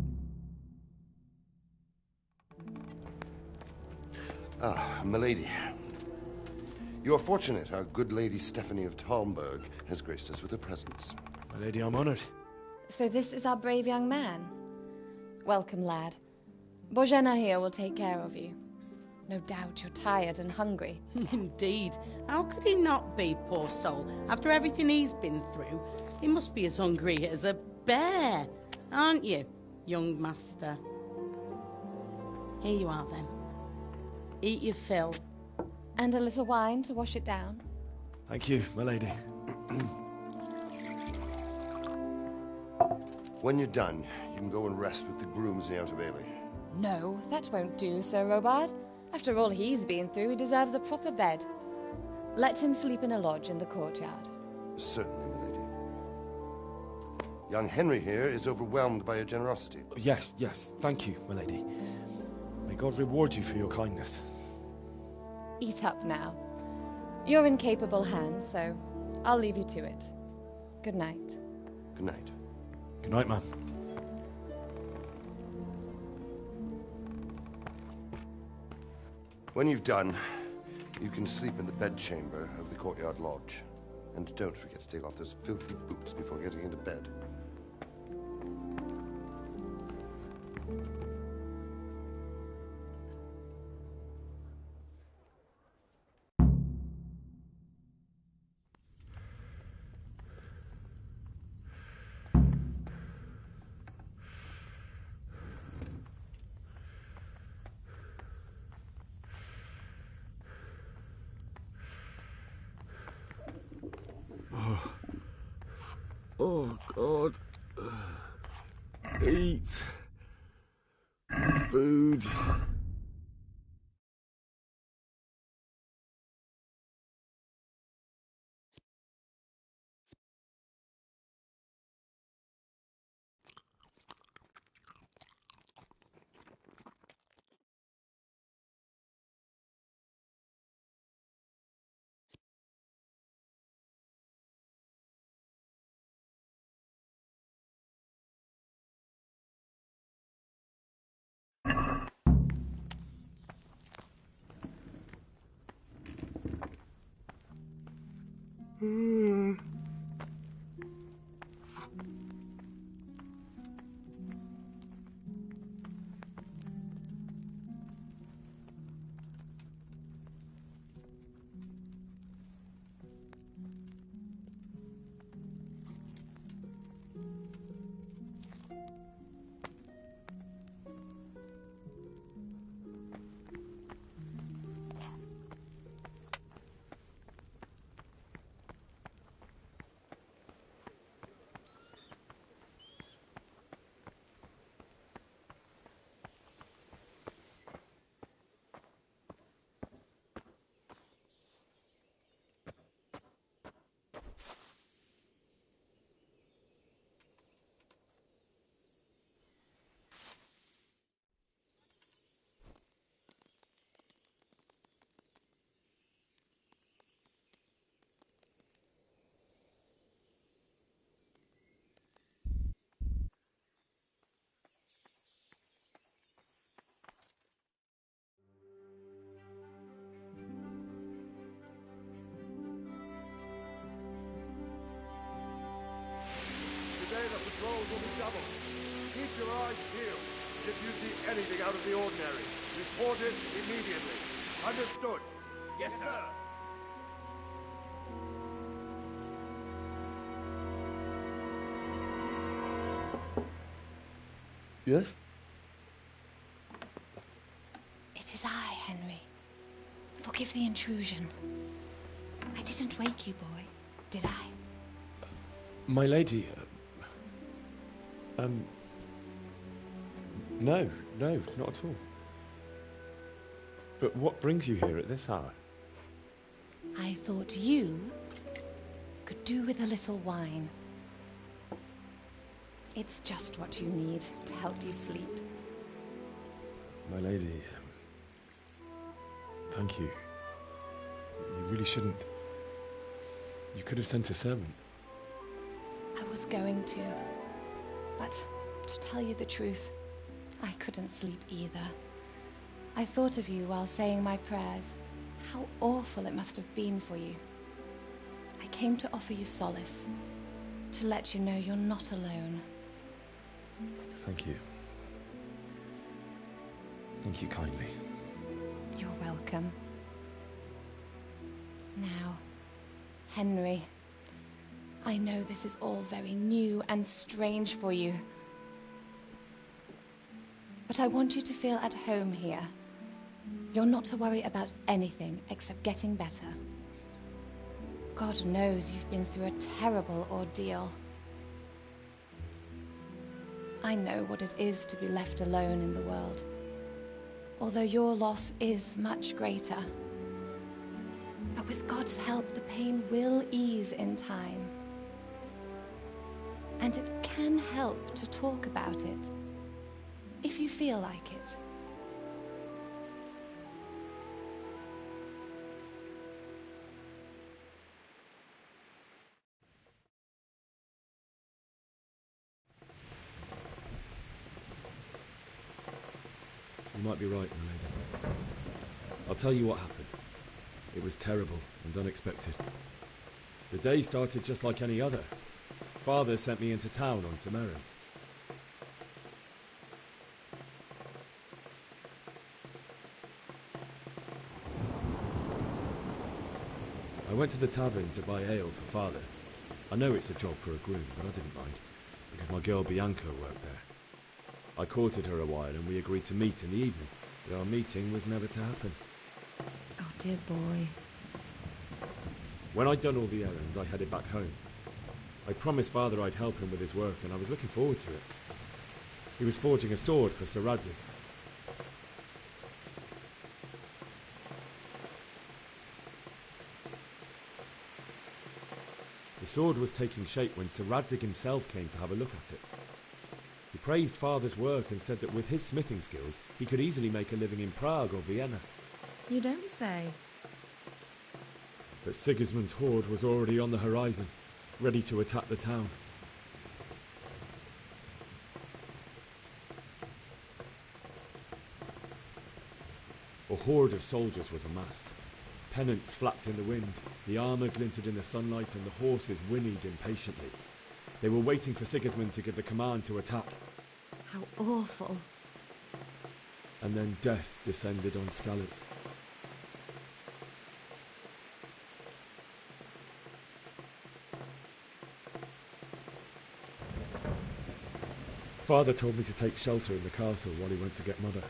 Ah, milady. You are fortunate our good lady Stephanie of Talmberg has graced us with her presence. My lady, I'm honored. So this is our brave young man. Welcome, lad. Bozhena here will take care of you. No doubt you're tired and hungry. Indeed. How could he not be, poor soul? After everything he's been through, he must be as hungry as a bear, aren't you, young master? Here you are, then. Eat your fill. And a little wine to wash it down. Thank you, my lady. When you're done, you can go and rest with the grooms in the Outer Bailey. No, that won't do, Sir Robard. After all he's been through, he deserves a proper bed. Let him sleep in a lodge in the courtyard. Certainly, my lady. Young Henry here is overwhelmed by your generosity. Yes, yes. Thank you, my lady. May God reward you for your kindness. Eat up now. You're in capable hands, so I'll leave you to it. Good night. Good night. Good night, ma'am. When you've done, you can sleep in the bedchamber of the courtyard lodge. And don't forget to take off those filthy boots before getting into bed. Oh, God. Eat. Food. double. Keep your eyes peeled. If you see anything out of the ordinary, report it immediately. Understood? Yes, sir. Yes? It is I, Henry. Forgive the intrusion. I didn't wake you, boy, did I? My lady, no, not at all. But what brings you here at this hour? I thought you could do with a little wine. It's just what you need to help you sleep. My lady, thank you. You really shouldn't. You could have sent a servant. I was going to, but to tell you the truth, I couldn't sleep either. I thought of you while saying my prayers. How awful it must have been for you. I came to offer you solace, to let you know you're not alone. Thank you. Thank you kindly. You're welcome. Now, Henry, I know this is all very new and strange for you. But I want you to feel at home here. You're not to worry about anything except getting better. God knows you've been through a terrible ordeal. I know what it is to be left alone in the world, although your loss is much greater. But with God's help, the pain will ease in time. And it can help to talk about it, if you feel like it. You might be right, my lady. I'll tell you what happened. It was terrible and unexpected. The day started just like any other. Father sent me into town on some errands. I went to the tavern to buy ale for Father. I know it's a job for a groom, but I didn't mind, because my girl Bianca worked there. I courted her a while and we agreed to meet in the evening, but our meeting was never to happen. Oh, dear boy. When I'd done all the errands, I headed back home. I promised Father I'd help him with his work, and I was looking forward to it. He was forging a sword for Sir Radzig. The sword was taking shape when Sir Radzig himself came to have a look at it. He praised Father's work and said that with his smithing skills, he could easily make a living in Prague or Vienna. You don't say. But Sigismund's horde was already on the horizon, ready to attack the town. A horde of soldiers was amassed. Pennants flapped in the wind, the armour glinted in the sunlight, and the horses whinnied impatiently. They were waiting for Sigismund to give the command to attack. How awful. And then death descended on Skalitz. Father told me to take shelter in the castle while he went to get Mother.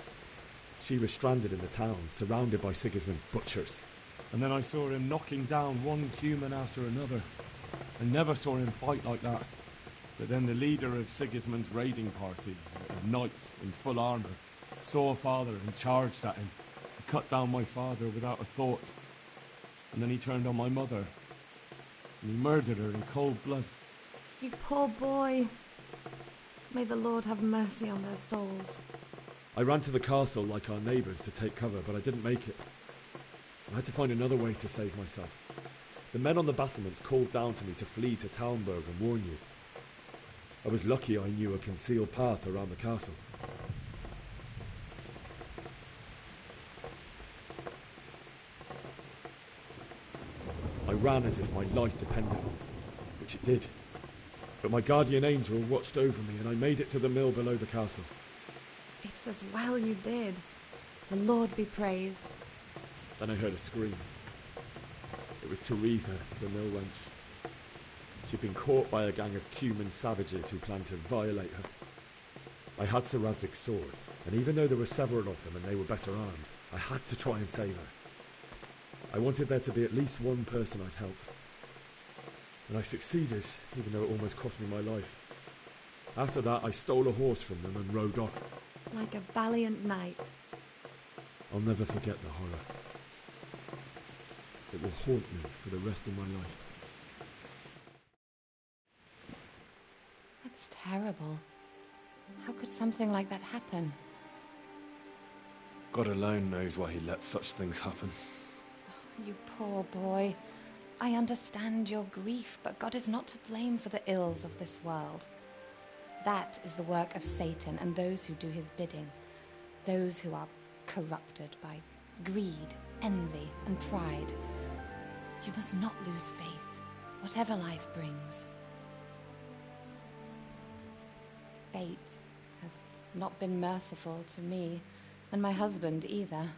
She was stranded in the town, surrounded by Sigismund's butchers. And then I saw him knocking down one human after another. I never saw him fight like that. But then the leader of Sigismund's raiding party, a knight in full armour, saw Father and charged at him. He cut down my father without a thought. And then he turned on my mother. And he murdered her in cold blood. You poor boy. May the Lord have mercy on their souls. I ran to the castle like our neighbours to take cover, but I didn't make it. I had to find another way to save myself. The men on the battlements called down to me to flee to Talmberg and warn you. I was lucky I knew a concealed path around the castle. I ran as if my life depended on it, which it did. But my guardian angel watched over me and I made it to the mill below the castle. It's as well you did. The Lord be praised. Then I heard a scream. It was Teresa, the mill wench. She'd been caught by a gang of Cuman savages who planned to violate her. I had Sir Radzig's sword, and even though there were several of them and they were better armed, I had to try and save her. I wanted there to be at least one person I'd helped. And I succeeded, even though it almost cost me my life. After that, I stole a horse from them and rode off. Like a valiant knight. I'll never forget the horror. It will haunt me for the rest of my life. That's terrible. How could something like that happen? God alone knows why he lets such things happen. You poor boy. I understand your grief, but God is not to blame for the ills of this world. That is the work of Satan and those who do his bidding. Those who are corrupted by greed, envy, and pride. You must not lose faith, whatever life brings. Fate has not been merciful to me, and my husband either.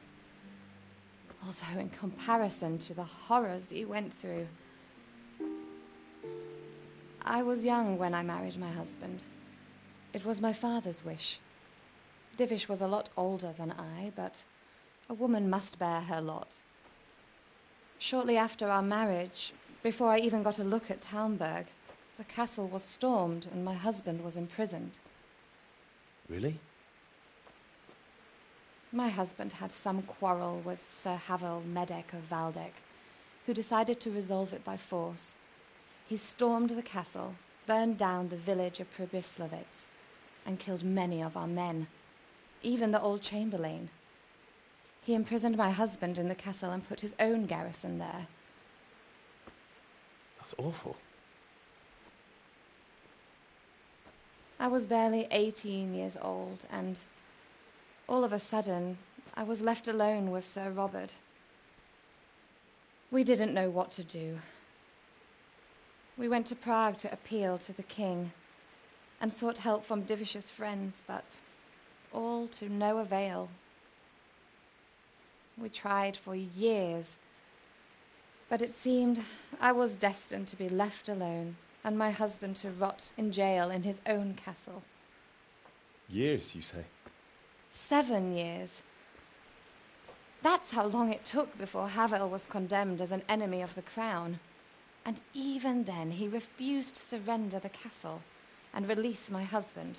Although in comparison to the horrors you went through. I was young when I married my husband. It was my father's wish. Divish was a lot older than I, but a woman must bear her lot. Shortly after our marriage, before I even got a look at Talmberg, the castle was stormed and my husband was imprisoned. Really? My husband had some quarrel with Sir Havel Medek of Valdek, who decided to resolve it by force. He stormed the castle, burned down the village of Pribyslavitz, and killed many of our men, even the old chamberlain. He imprisoned my husband in the castle and put his own garrison there. That's awful. I was barely 18 years old, and all of a sudden, I was left alone with Sir Robert. We didn't know what to do. We went to Prague to appeal to the king and sought help from Divish's friends, but all to no avail. We tried for years, but it seemed I was destined to be left alone and my husband to rot in jail in his own castle. Years, you say? 7 years. That's how long it took before Havel was condemned as an enemy of the crown. And even then, he refused to surrender the castle and release my husband.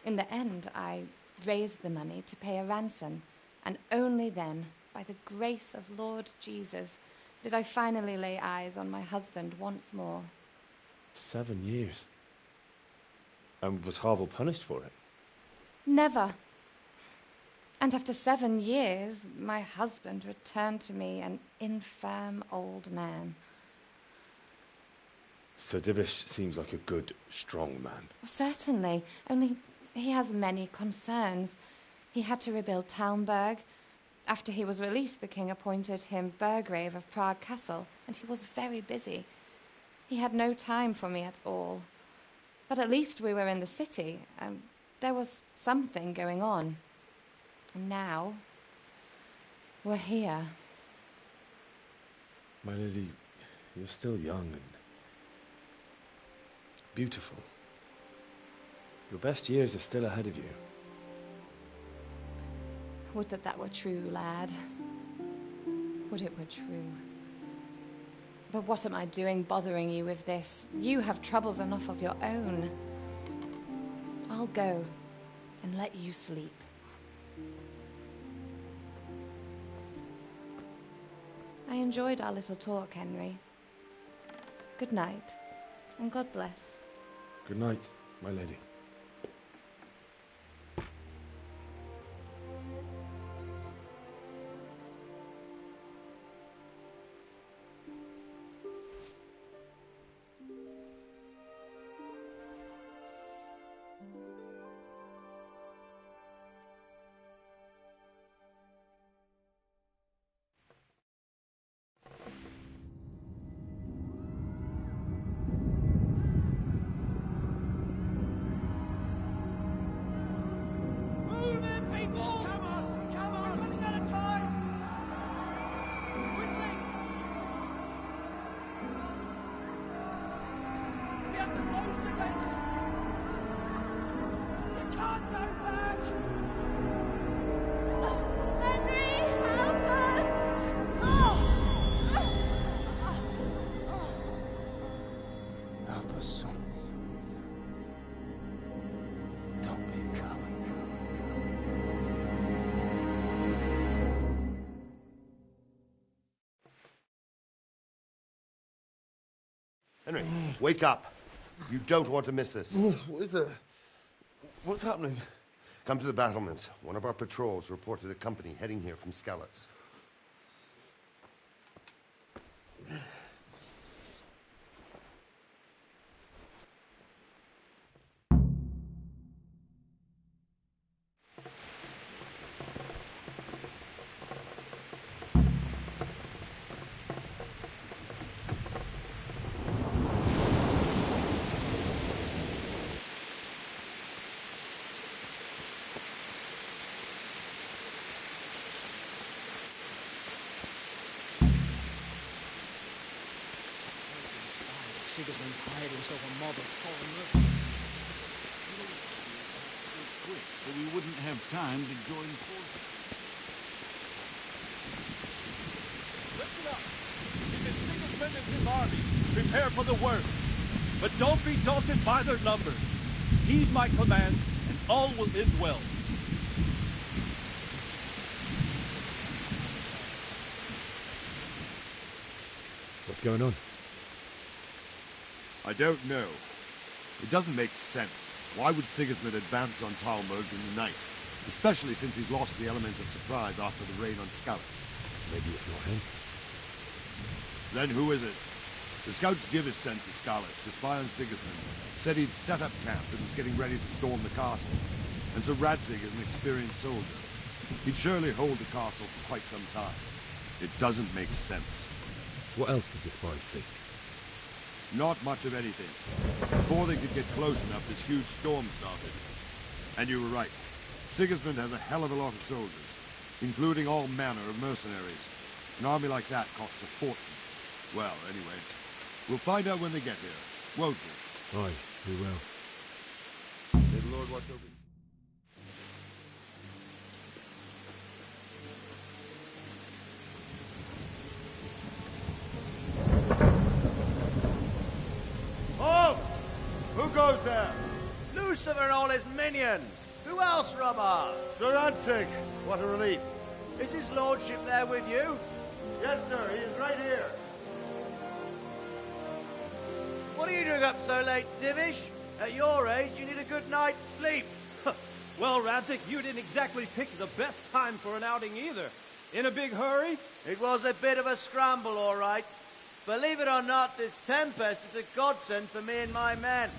In the end, I raised the money to pay a ransom, and only then, by the grace of Lord Jesus, did I finally lay eyes on my husband once more. 7 years? And was Havel punished for it? Never. And after 7 years, my husband returned to me an infirm old man. Sir Divish seems like a good, strong man. Certainly, only he has many concerns. He had to rebuild Talmberg. After he was released, the king appointed him Burgrave of Prague Castle, and he was very busy. He had no time for me at all. But at least we were in the city, and there was something going on. And now, we're here. My lady, you're still young and beautiful. Your best years are still ahead of you. Would that were true, lad. Would it were true. But what am I doing bothering you with this? You have troubles enough of your own. I'll go and let you sleep. I enjoyed our little talk, Henry. Good night, and God bless. Good night, my lady. your son. Don't be a coward. Henry, wake up. You don't want to miss this. What is it? What's happening? Come to the battlements. One of our patrols reported a company heading here from Skalitz. Sigismund's hired himself a mob of foreign mercenaries. Quick, so we wouldn't have time to join forces. Listen up! If it's Sigismund and his army, prepare for the worst. But don't be daunted by their numbers. Heed my commands, and all will end well. What's going on? I don't know. It doesn't make sense. Why would Sigismund advance on Talmud in the night? Especially since he's lost the element of surprise after the raid on Skalitz. Maybe it's not him. Then who is it? The scouts Divish sent to Skalitz to spy on Sigismund said he'd set up camp and was getting ready to storm the castle. And so Radzig is an experienced soldier. He'd surely hold the castle for quite some time. It doesn't make sense. What else did the spies see? Not much of anything. Before they could get close enough, this huge storm started. And you were right. Sigismund has a hell of a lot of soldiers, including all manner of mercenaries. An army like that costs a fortune. Well, anyway, we'll find out when they get here, won't we? Aye, we will. May the Lord watch over you. Halt! Who goes there? Lucifer and all his minions. Who else, Robber? Sir Radzig, what a relief. Is his lordship there with you? Yes, sir, he is right here. What are you doing up so late, Divish? At your age, you need a good night's sleep. Well, Radzig, you didn't exactly pick the best time for an outing either. In a big hurry? It was a bit of a scramble, all right. Believe it or not, this tempest is a godsend for me and my men.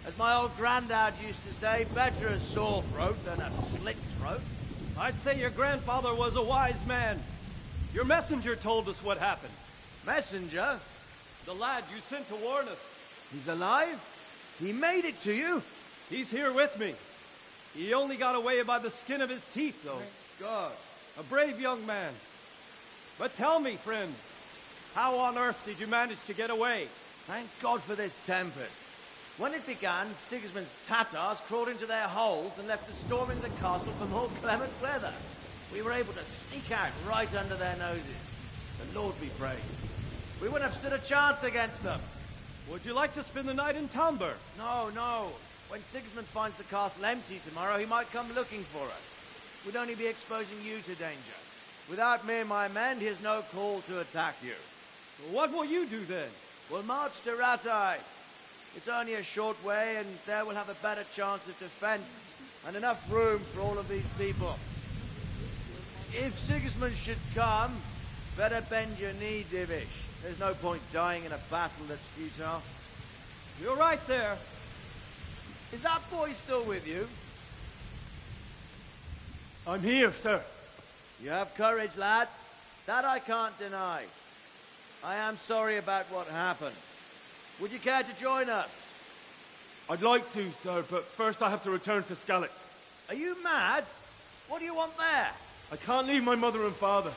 As my old granddad used to say, better a sore throat than a slit throat. I'd say your grandfather was a wise man. Your messenger told us what happened. Messenger? The lad you sent to warn us. He's alive? He made it to you? He's here with me. He only got away by the skin of his teeth, though. Thank God. A brave young man. But tell me, friend, how on earth did you manage to get away? Thank God for this tempest. When it began, Sigismund's Tatars crawled into their holes and left us storming the castle for more clement weather. We were able to sneak out right under their noses. The Lord be praised. We wouldn't have stood a chance against them. Would you like to spend the night in Talmud? No, no. When Sigismund finds the castle empty tomorrow, he might come looking for us. We'd only be exposing you to danger. Without me and my men, he has no call to attack you. What will you do then? We'll march to Ratai. It's only a short way, and there we'll have a better chance of defense and enough room for all of these people. If Sigismund should come, better bend your knee, Divish. There's no point dying in a battle that's futile. You're right there. Is that boy still with you? I'm here, sir. You have courage, lad. That I can't deny. I am sorry about what happened. Would you care to join us? I'd like to, sir, but first I have to return to Skalitz. Are you mad? What do you want there? I can't leave my mother and father.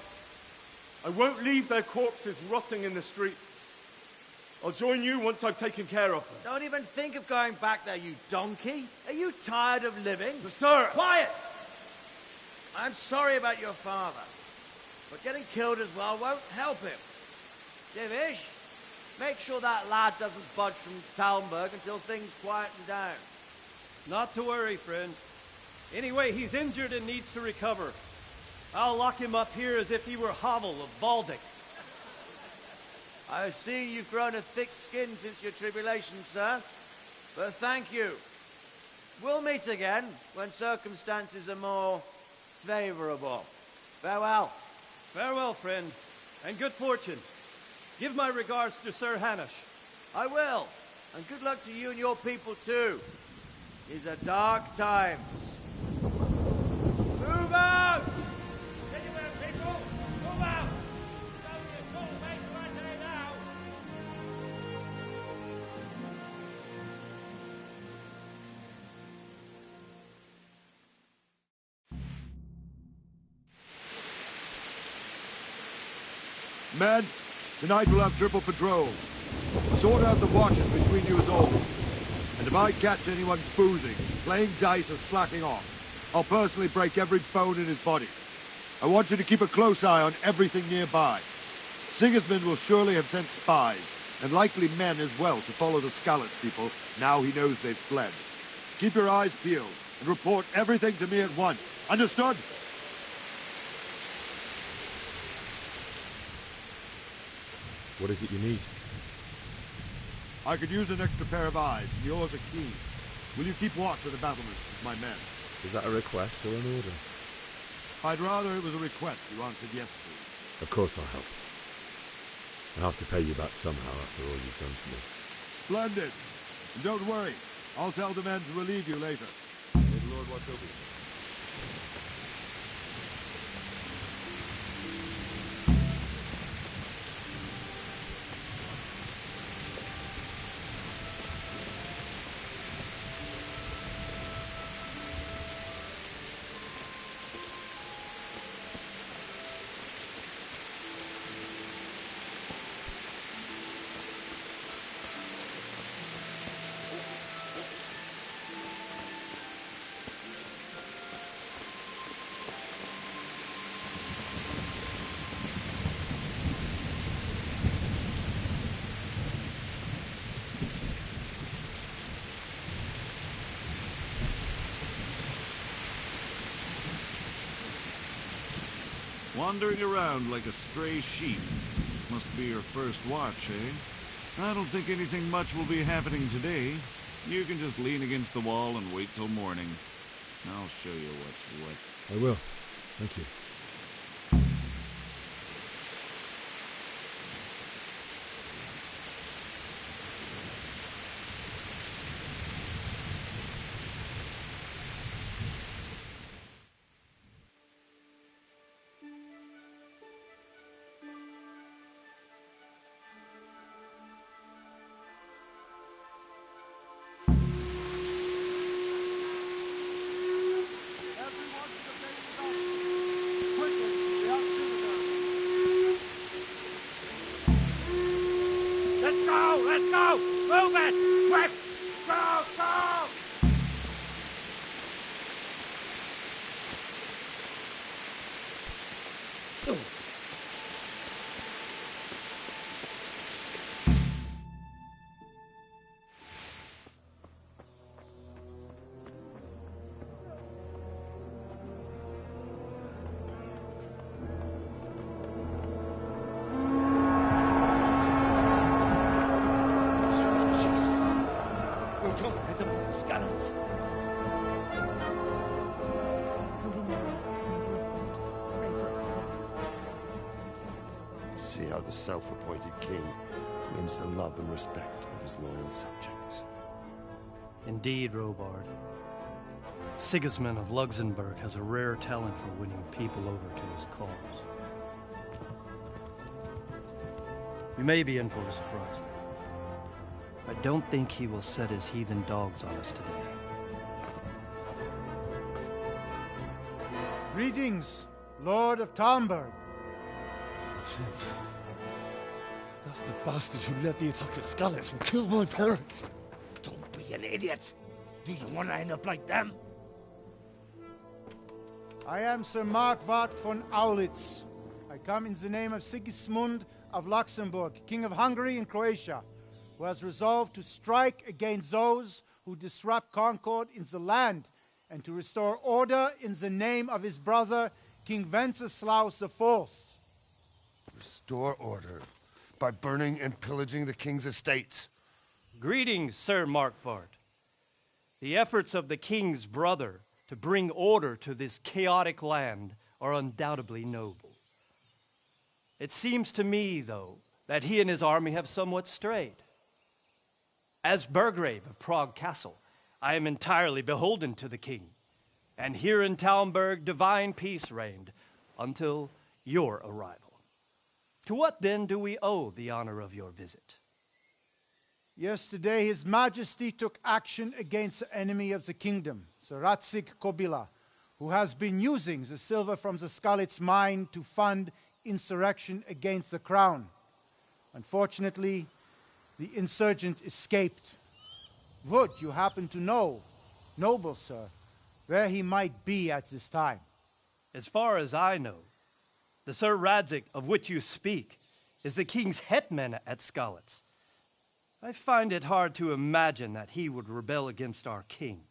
I won't leave their corpses rotting in the street. I'll join you once I've taken care of them. Don't even think of going back there, you donkey. Are you tired of living? But sir! Quiet! I'm sorry about your father, but getting killed as well won't help him. Divish, Make sure that lad doesn't budge from Talmberg until things quieten down. Not to worry, friend. Anyway, he's injured and needs to recover. I'll lock him up here as if he were Havel of Baldic. I see you've grown a thick skin since your tribulation, sir. But thank you. We'll meet again when circumstances are more favorable. Farewell. Farewell, friend, and good fortune. Give my regards to Sir Hanush. I will. And good luck to you and your people, too. These are dark times. Move out! Anywhere, people! Move out! Don't be a soul mate right there now! Men, tonight we'll have triple patrol. Sort out the watches between you as always. And if I catch anyone boozing, playing dice or slacking off, I'll personally break every bone in his body. I want you to keep a close eye on everything nearby. Sigismund will surely have sent spies, and likely men as well, to follow the Skalitz people now he knows they've fled. Keep your eyes peeled, and report everything to me at once. Understood? What is it you need? I could use an extra pair of eyes, and yours are keen. Will you keep watch of the battlements with my men? Is that a request or an order? I'd rather it was a request you answered yes to. Of course I'll help. I'll have to pay you back somehow after all you've done for me. Splendid. And don't worry, I'll tell the men to relieve you later. May the Lord watch over you. Wandering around like a stray sheep. Must be your first watch, eh? I don't think anything much will be happening today. You can just lean against the wall and wait till morning. I'll show you what's what. I will. Thank you. Let's go! Move it! Quick! Go! Go! See how the self-appointed king wins the love and respect of his loyal subjects. Indeed, Robard. Sigismund of Luxembourg has a rare talent for winning people over to his cause. We may be in for a surprise, though. I don't think he will set his heathen dogs on us today. Greetings, Lord of Talmberg. That's the bastard who led the attack at Skalitz and killed my parents. Don't be an idiot. Do you want to end up like them? I am Sir Markwart von Aulitz. I come in the name of Sigismund, of Luxembourg, King of Hungary and Croatia, who has resolved to strike against those who disrupt concord in the land and to restore order in the name of his brother, King Wenceslaus IV. Restore order by burning and pillaging the king's estates. Greetings, Sir Markvard. The efforts of the king's brother to bring order to this chaotic land are undoubtedly noble. It seems to me, though, that he and his army have somewhat strayed. As Burgrave of Prague Castle, I am entirely beholden to the king, and here in Talmberg divine peace reigned until your arrival. To what then do we owe the honor of your visit? Yesterday, His Majesty took action against the enemy of the kingdom, Sir Radzig Kobyla, who has been using the silver from the Skalitz mine to fund insurrection against the crown. Unfortunately, the insurgent escaped. Would you happen to know, noble sir, where he might be at this time? As far as I know, the Sir Radzig of which you speak is the king's hetman at Skalitz. I find it hard to imagine that he would rebel against our king.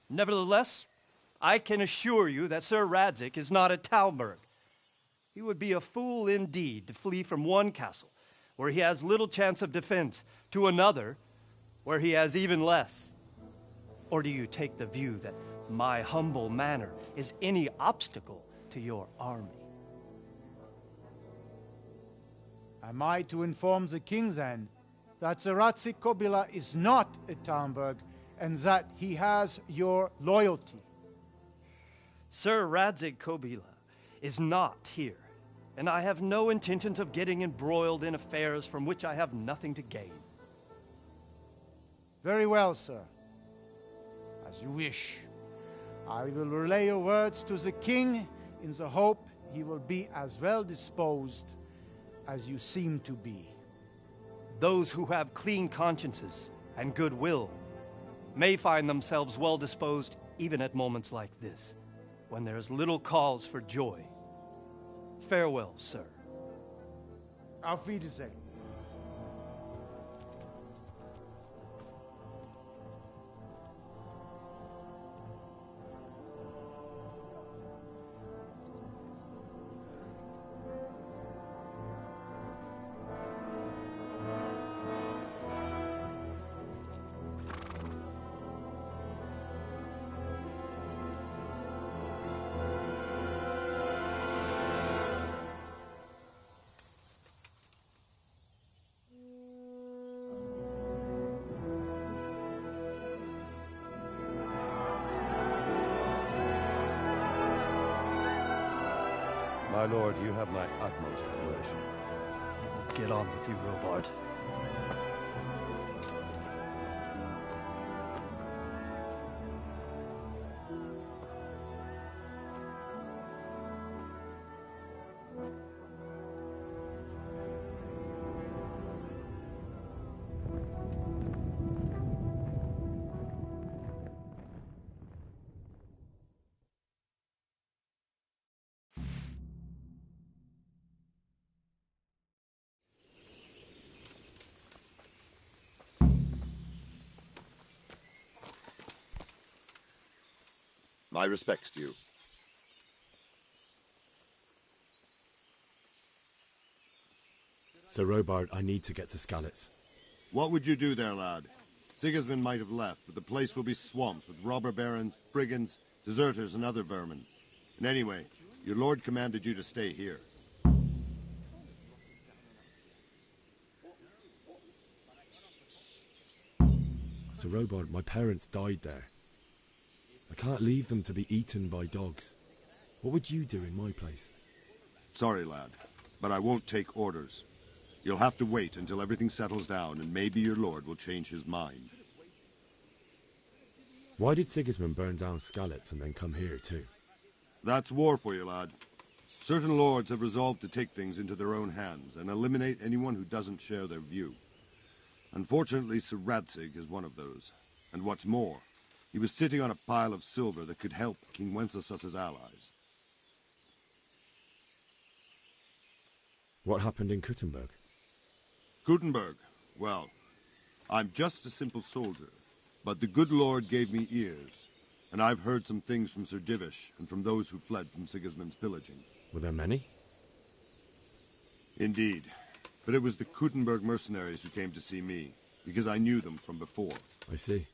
Nevertheless, I can assure you that Sir Radzig is not at Talmberg. He would be a fool indeed to flee from one castle, where he has little chance of defense, to another, where he has even less. Or do you take the view that my humble manner is any obstacle to your army? Am I to inform the king, then, that Sir Radzig Kobyla is not at Talmberg, and that he has your loyalty? Sir Radzig Kobyla is not here, and I have no intentions of getting embroiled in affairs from which I have nothing to gain. Very well, sir. As you wish. I will relay your words to the king in the hope he will be as well disposed as you seem to be. Those who have clean consciences and goodwill may find themselves well disposed even at moments like this, when there is little cause for joy. Farewell, sir. Auf Wiedersehen. My lord, you have my utmost admiration. Get on with you, Robard. My respects to you. Sir Robard, I need to get to Skalitz. What would you do there, lad? Sigismund might have left, but the place will be swamped with robber barons, brigands, deserters, and other vermin. And anyway, your lord commanded you to stay here. Sir Robard, my parents died there. I can't leave them to be eaten by dogs. What would you do in my place? Sorry, lad, but I won't take orders. You'll have to wait until everything settles down, and maybe your lord will change his mind. Why did Sigismund burn down Skalitz and then come here too? That's war for you, lad. Certain lords have resolved to take things into their own hands and eliminate anyone who doesn't share their view. Unfortunately, Sir Radzig is one of those. And what's more, he was sitting on a pile of silver that could help King Wenceslaus's allies. What happened in Kuttenberg? Gutenberg, well, I'm just a simple soldier, but the good Lord gave me ears, and I've heard some things from Sir Divish and from those who fled from Sigismund's pillaging. Were there many? Indeed, but it was the Kuttenberg mercenaries who came to see me, because I knew them from before. I see.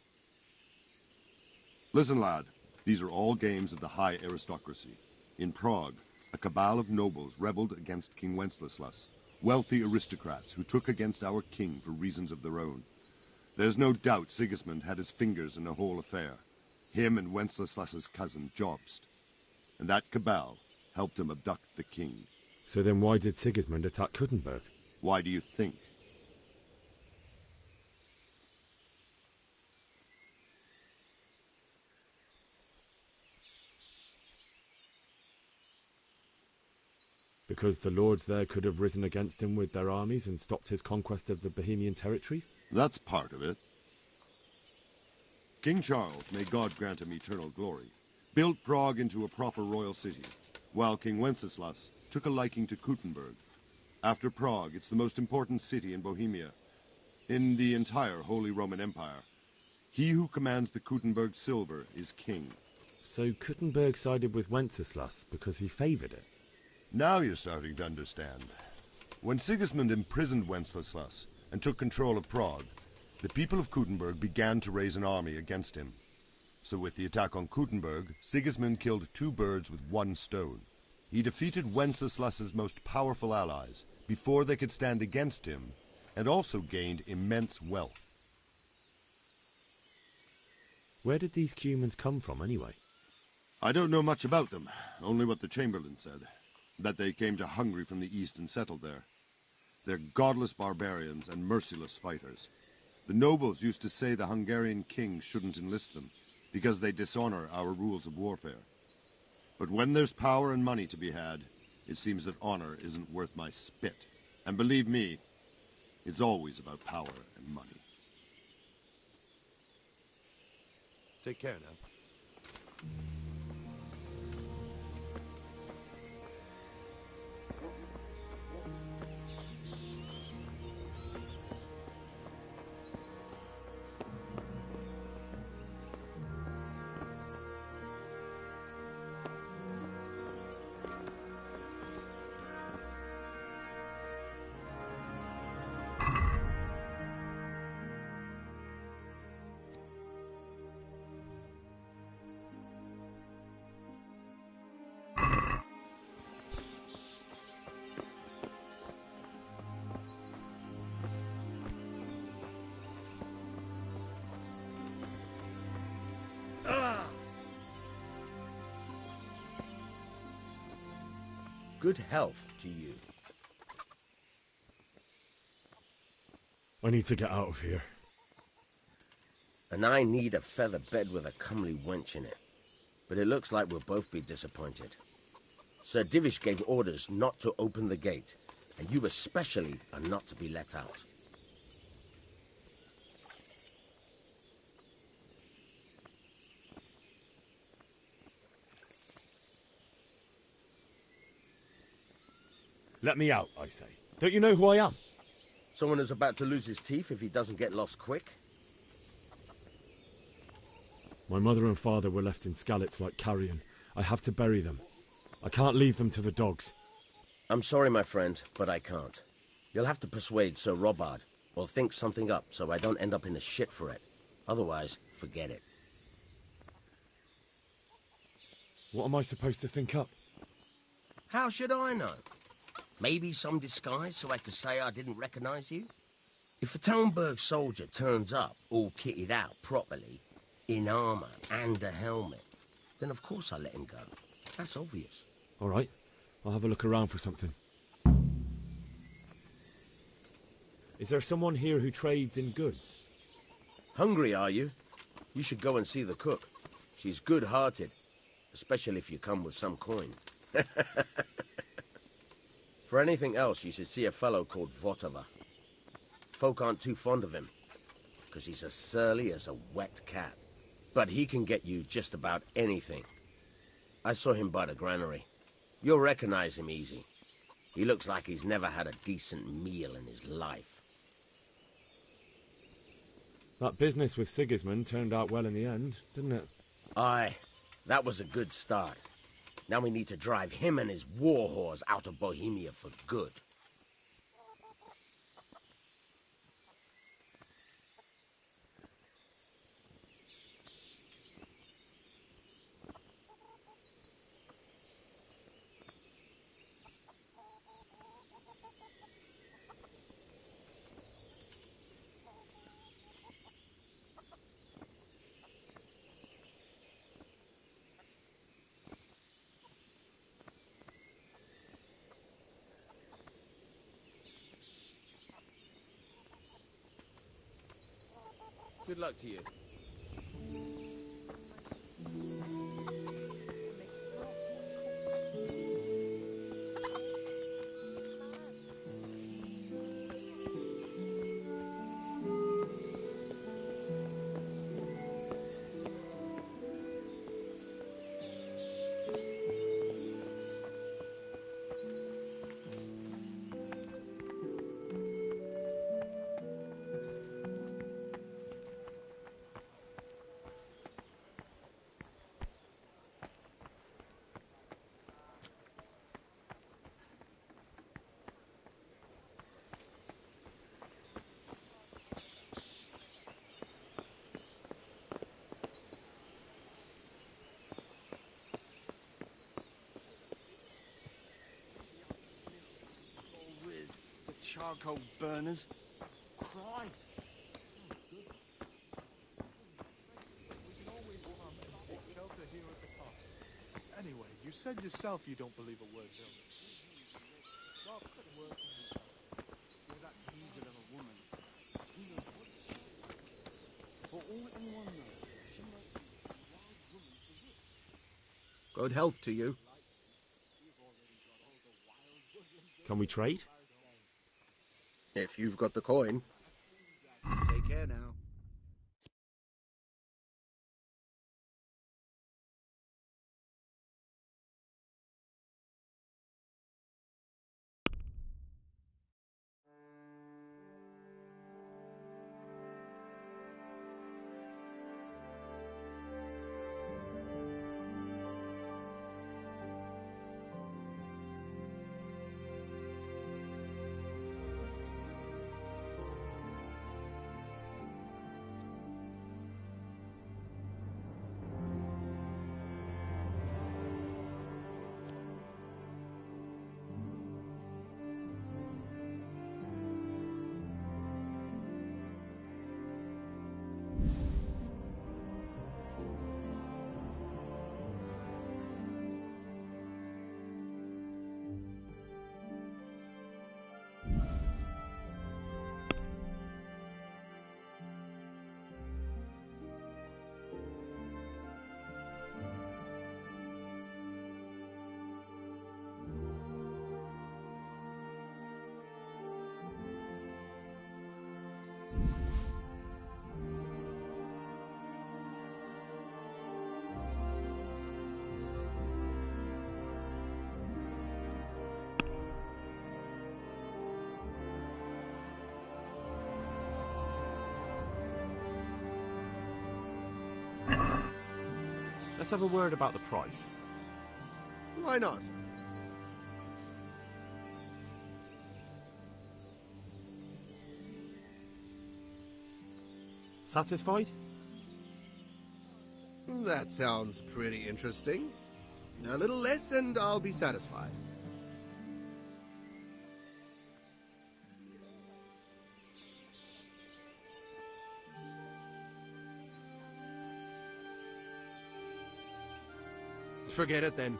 Listen, lad, these are all games of the high aristocracy. In Prague, a cabal of nobles rebelled against King Wenceslas, wealthy aristocrats who took against our king for reasons of their own. There's no doubt Sigismund had his fingers in the whole affair, him and Wenceslas's cousin, Jobst. And that cabal helped him abduct the king. So then why did Sigismund attack Kuttenberg? Why do you think? Because the lords there could have risen against him with their armies and stopped his conquest of the Bohemian territories? That's part of it. King Charles, may God grant him eternal glory, built Prague into a proper royal city, while King Wenceslas took a liking to Kuttenberg. After Prague, it's the most important city in Bohemia, in the entire Holy Roman Empire. He who commands the Kuttenberg silver is king. So Kuttenberg sided with Wenceslas because he favoured it? Now you're starting to understand. When Sigismund imprisoned Wenceslas and took control of Prague, the people of Kuttenberg began to raise an army against him. So with the attack on Kuttenberg, Sigismund killed 2 birds with 1 stone. He defeated Wenceslas's most powerful allies before they could stand against him, and also gained immense wealth. Where did these Cumans come from, anyway? I don't know much about them, only what the Chamberlain said, that they came to Hungary from the east and settled there. They're godless barbarians and merciless fighters. The nobles used to say the Hungarian king shouldn't enlist them, because they dishonor our rules of warfare. But when there's power and money to be had, it seems that honor isn't worth my spit. And believe me, it's always about power and money. Take care now. Good health to you. I need to get out of here. And I need a feather bed with a comely wench in it. But it looks like we'll both be disappointed. Sir Divish gave orders not to open the gate, and you especially are not to be let out. Let me out, I say. Don't you know who I am? Someone who's about to lose his teeth if he doesn't get lost quick? My mother and father were left in Skalitz like carrion. I have to bury them. I can't leave them to the dogs. I'm sorry, my friend, but I can't. You'll have to persuade Sir Robard, or think something up so I don't end up in the shit for it. Otherwise, forget it. What am I supposed to think up? How should I know? Maybe some disguise so I can say I didn't recognize you? If a Talmberg soldier turns up, all kitted out properly, in armor and a helmet, then of course I let him go. That's obvious. All right, I'll have a look around for something. Is there someone here who trades in goods? Hungry, are you? You should go and see the cook. She's good-hearted, especially if you come with some coin. For anything else, you should see a fellow called Votava. Folk aren't too fond of him, because he's as surly as a wet cat. But he can get you just about anything. I saw him by the granary. You'll recognize him easy. He looks like he's never had a decent meal in his life. That business with Sigismund turned out well in the end, didn't it? Aye, that was a good start. Now we need to drive him and his war whores out of Bohemia for good. Good luck to you. Charcoal burners. Christ! Shelter here at the castle. Anyway, you said yourself you don't believe a word, Jonas. Stop working with You're that geezer of a woman. Who knows what she is? For all anyone knows, she might be a wild woman for wit. Good health to you. Can we trade? If you've got the coin. Take care now. Let's have a word about the price. Why not? Satisfied? That sounds pretty interesting. A little less and I'll be satisfied. Forget it then.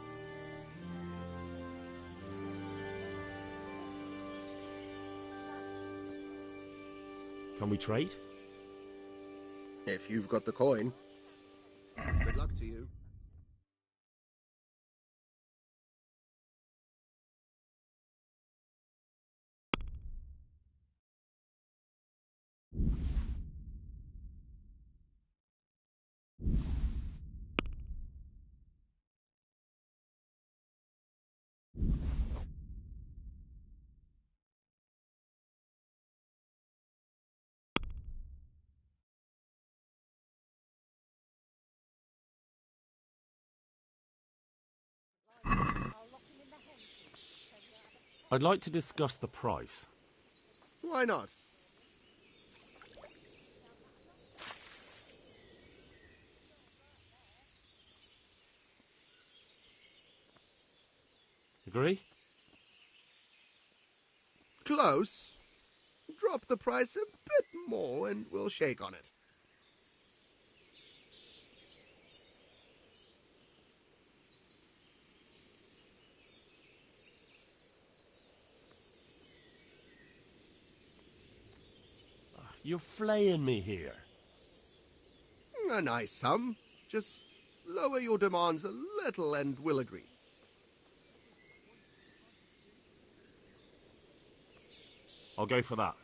Can we trade? If you've got the coin. Good luck to you. I'd like to discuss the price. Why not? Agree? Close. Drop the price a bit more and we'll shake on it. You're flaying me here. A nice sum. Just lower your demands a little and we'll agree. I'll go for that.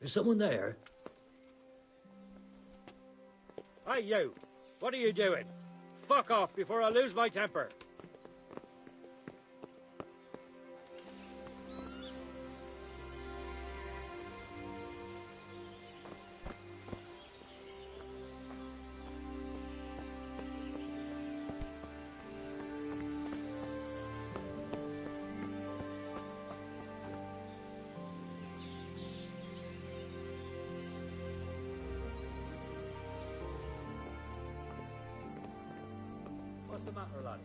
Is someone there? Hey, you! What are you doing? Fuck off before I lose my temper! What's the matter, lad?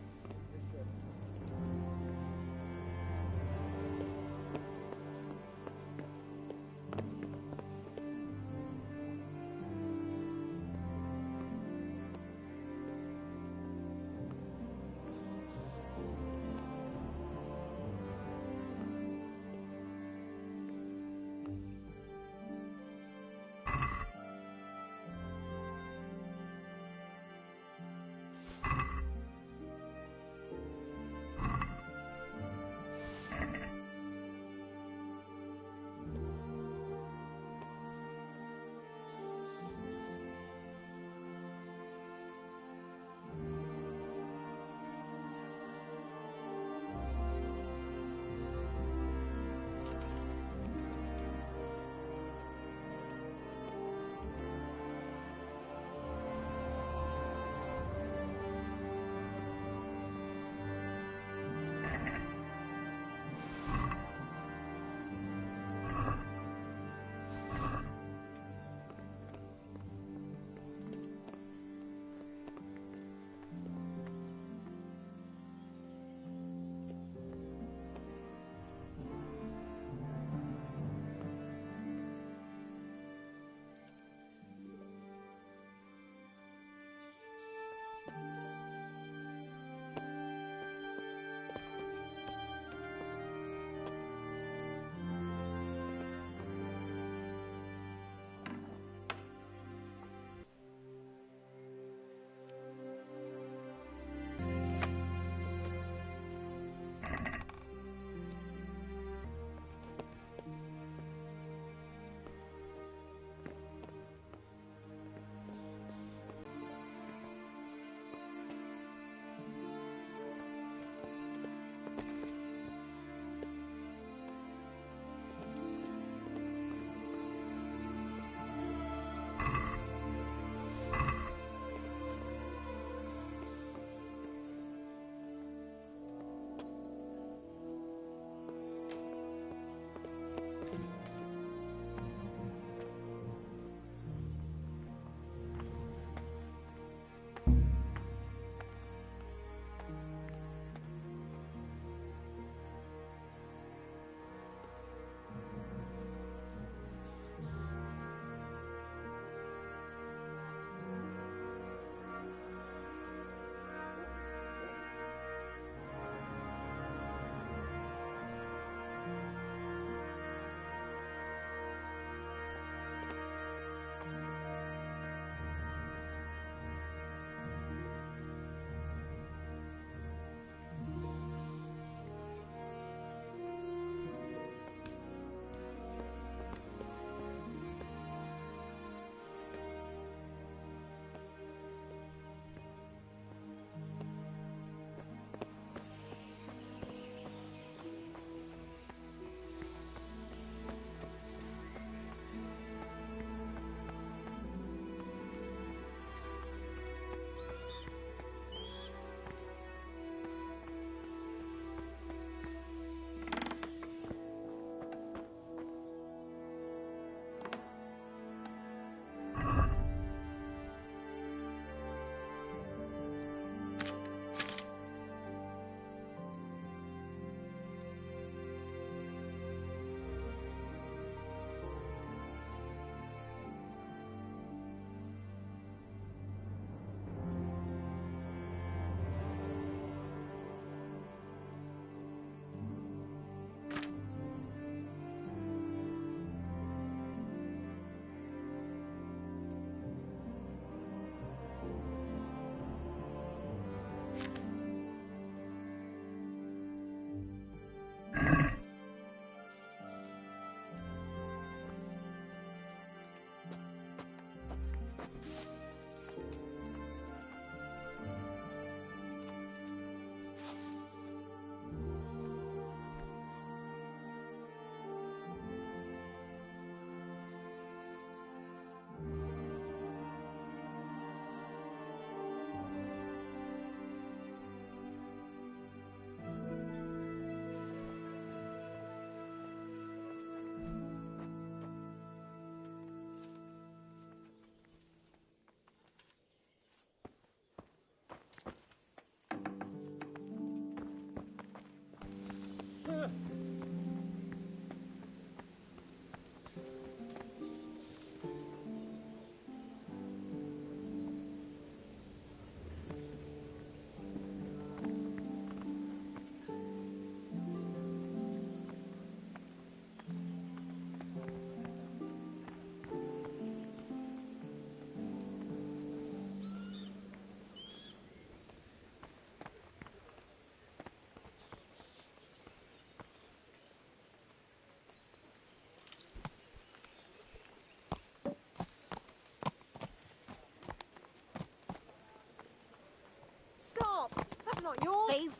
not yours. Thief!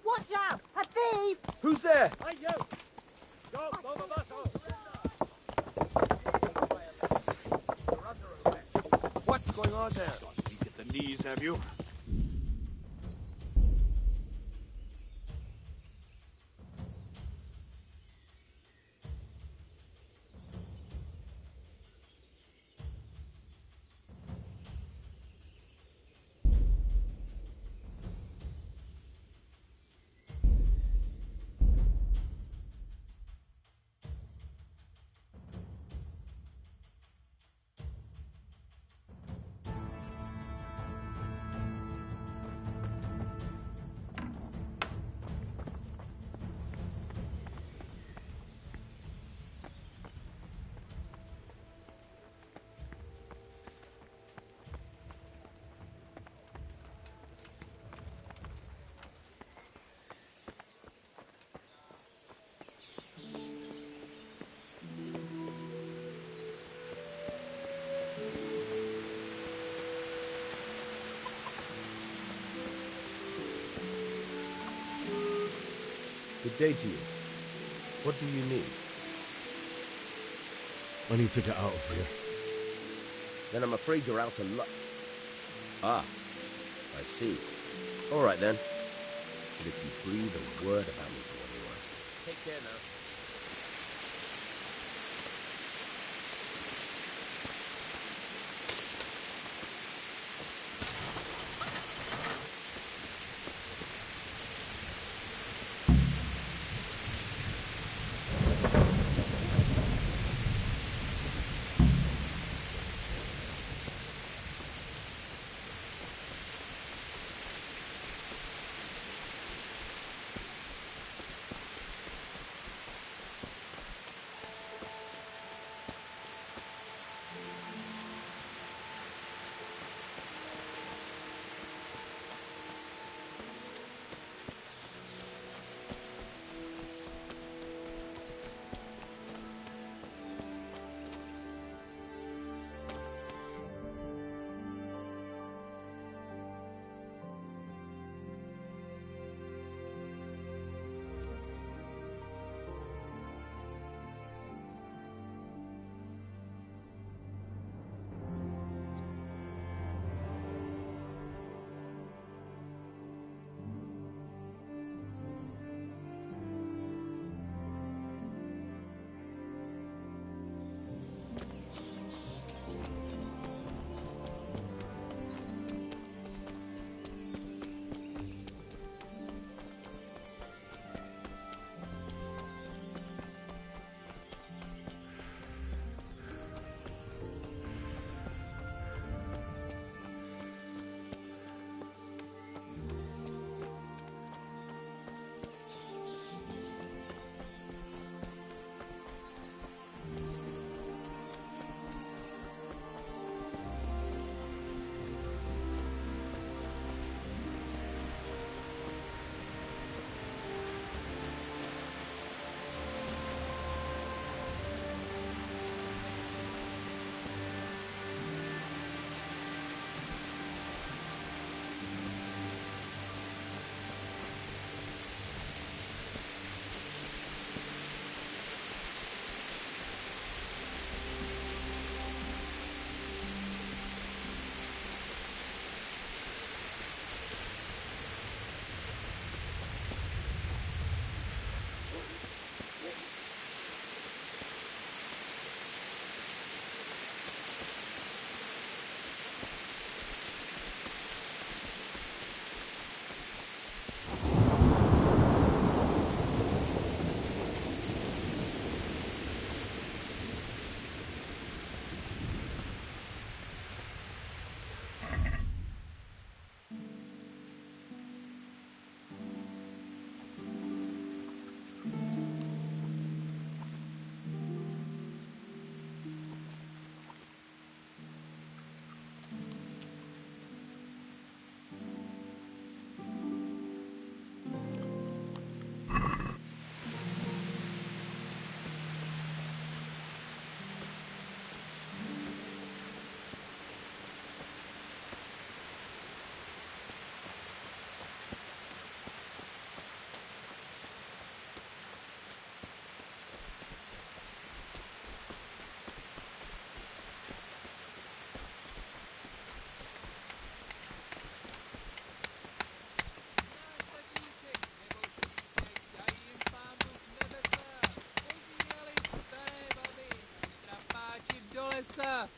Watch out! A thief! Who's there? Hey, you! Stop, both of us! What's going on there? You get the knees, have you? Good day to you. What do you need? I need to get out of here. Then I'm afraid you're out of luck. Ah, I see. All right then. But if you breathe a word about me to anyone, take care now. Looks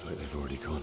like they've already gone.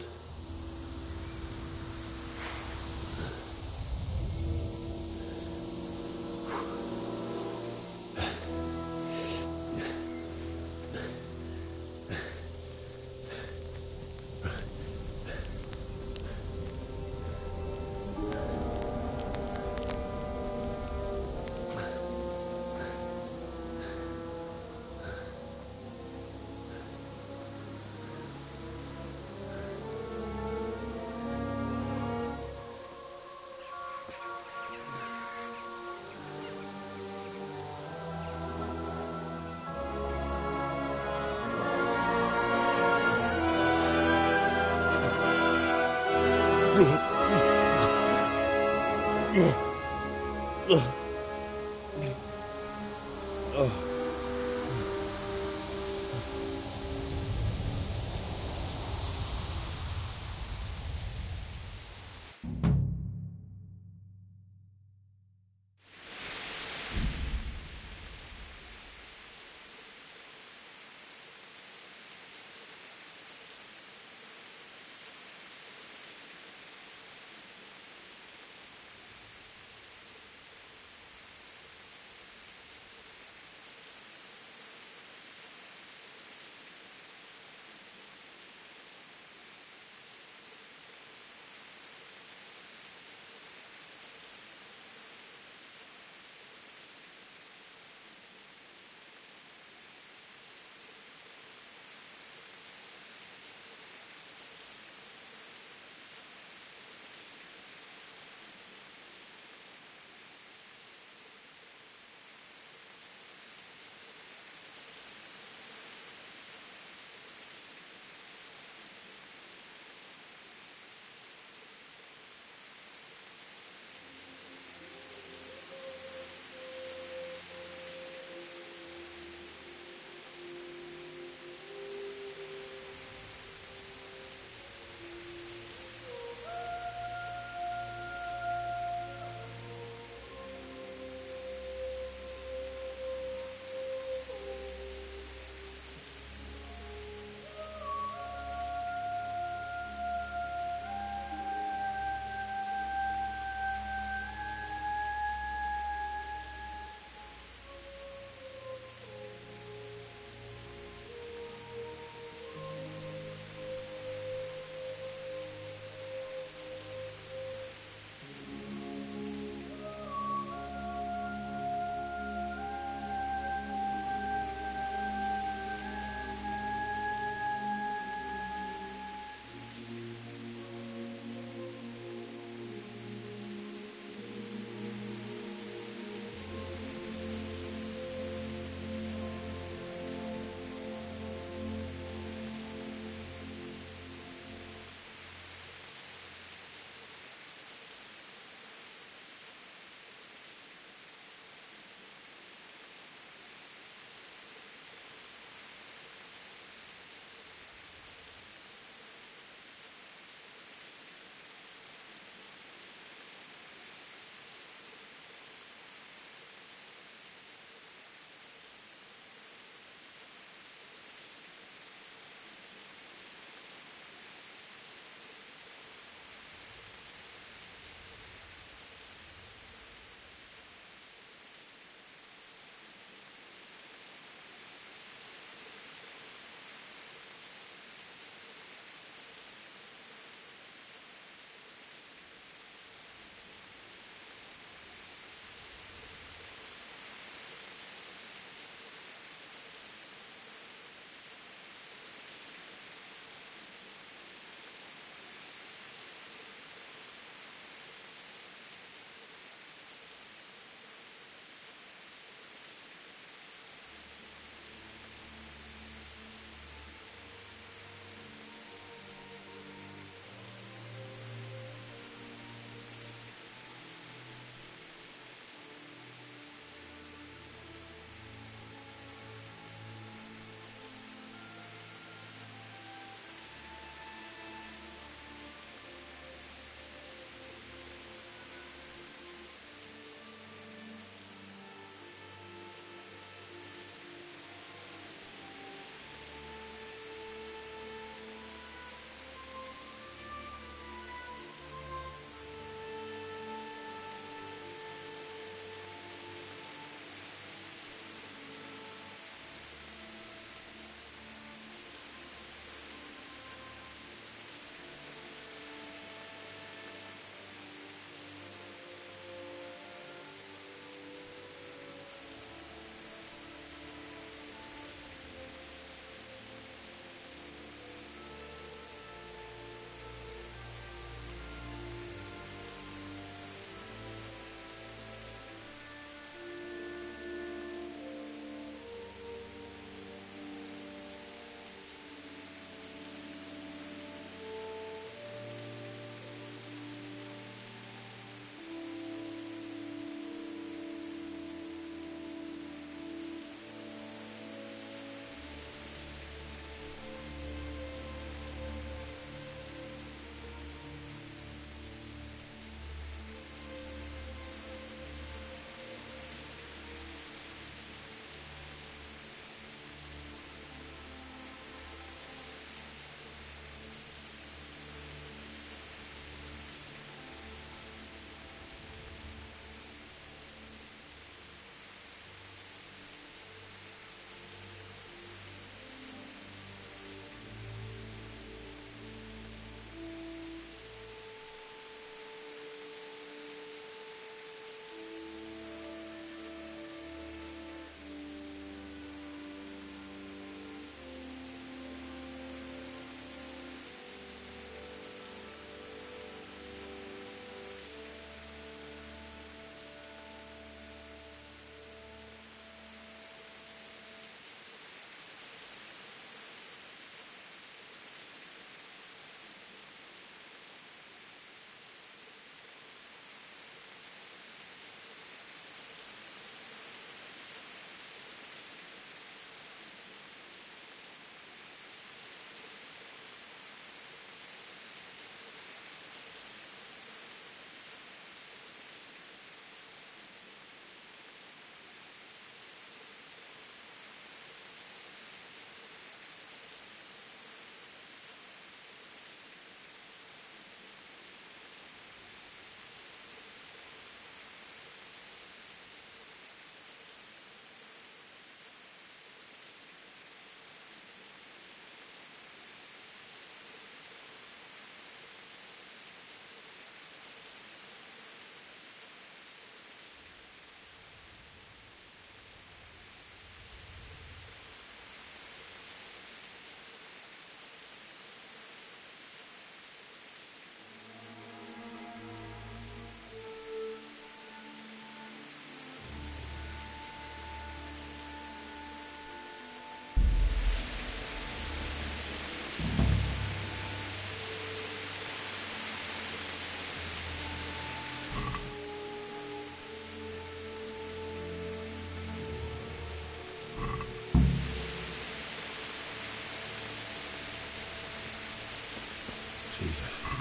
Jesus.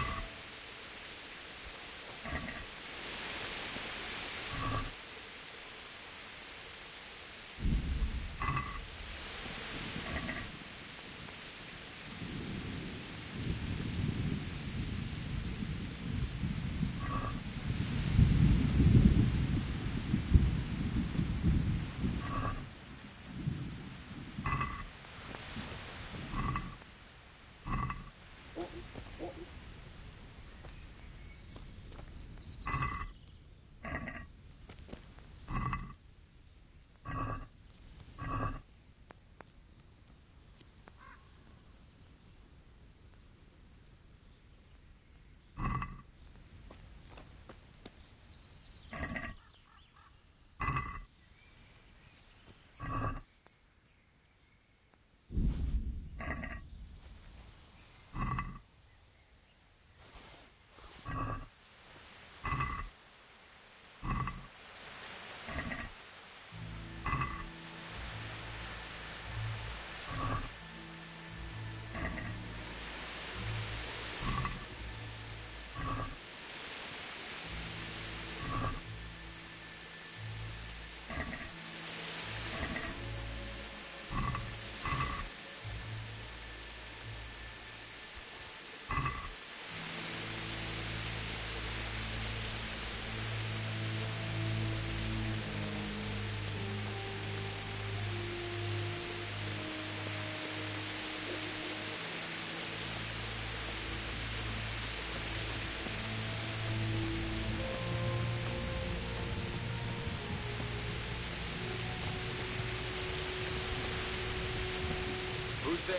Who's there?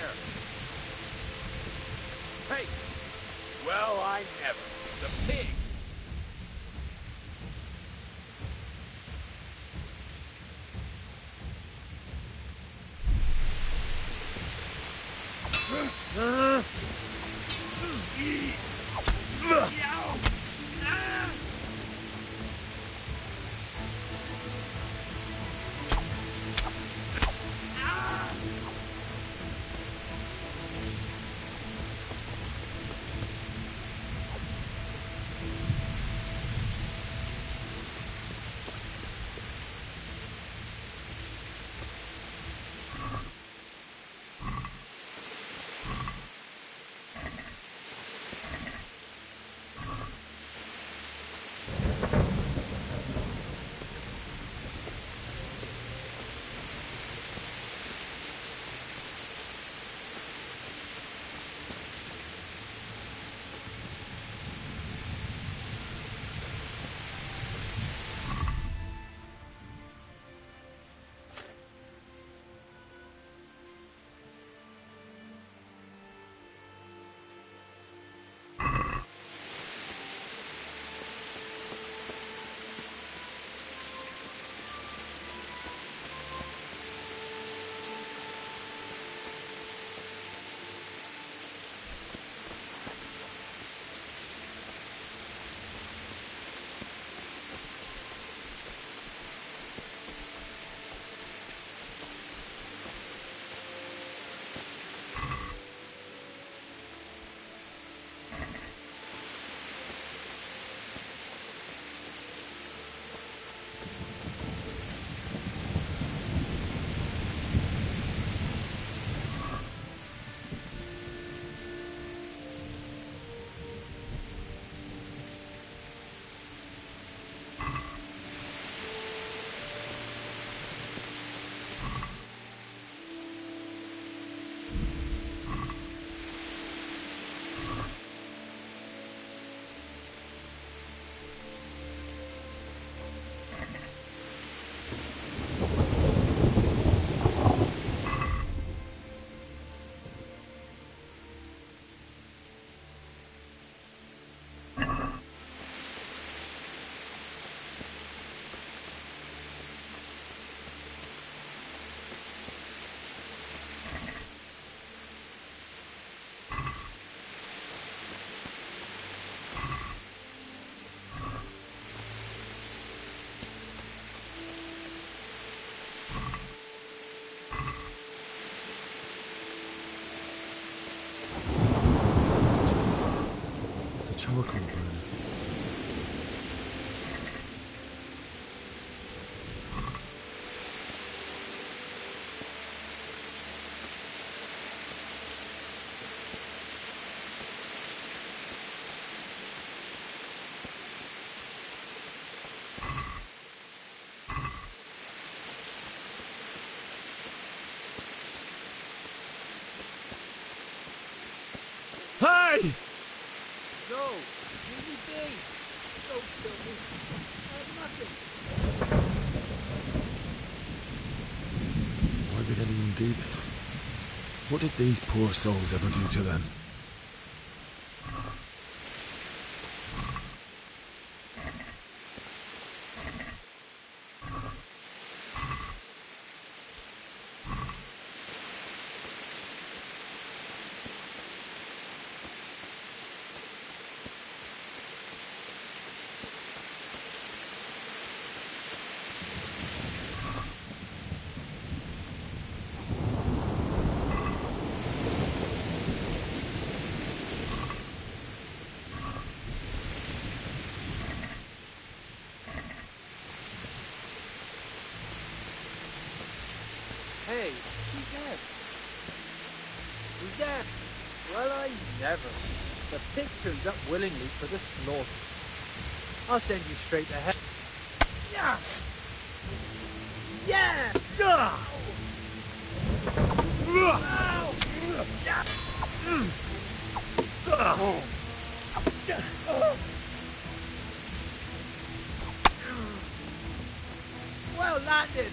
Hey! Well, I never. The pig! charcoal burner. Hey! No, leave me be. Don't kill me. I have nothing. Why would anyone do this? What did these poor souls ever do to them? Hey, who's that? Who's that? Well, I never. The pig turns up willingly for the slaughter. I'll send you straight to hell. Yeah! Yeah! Yeah! Well landed!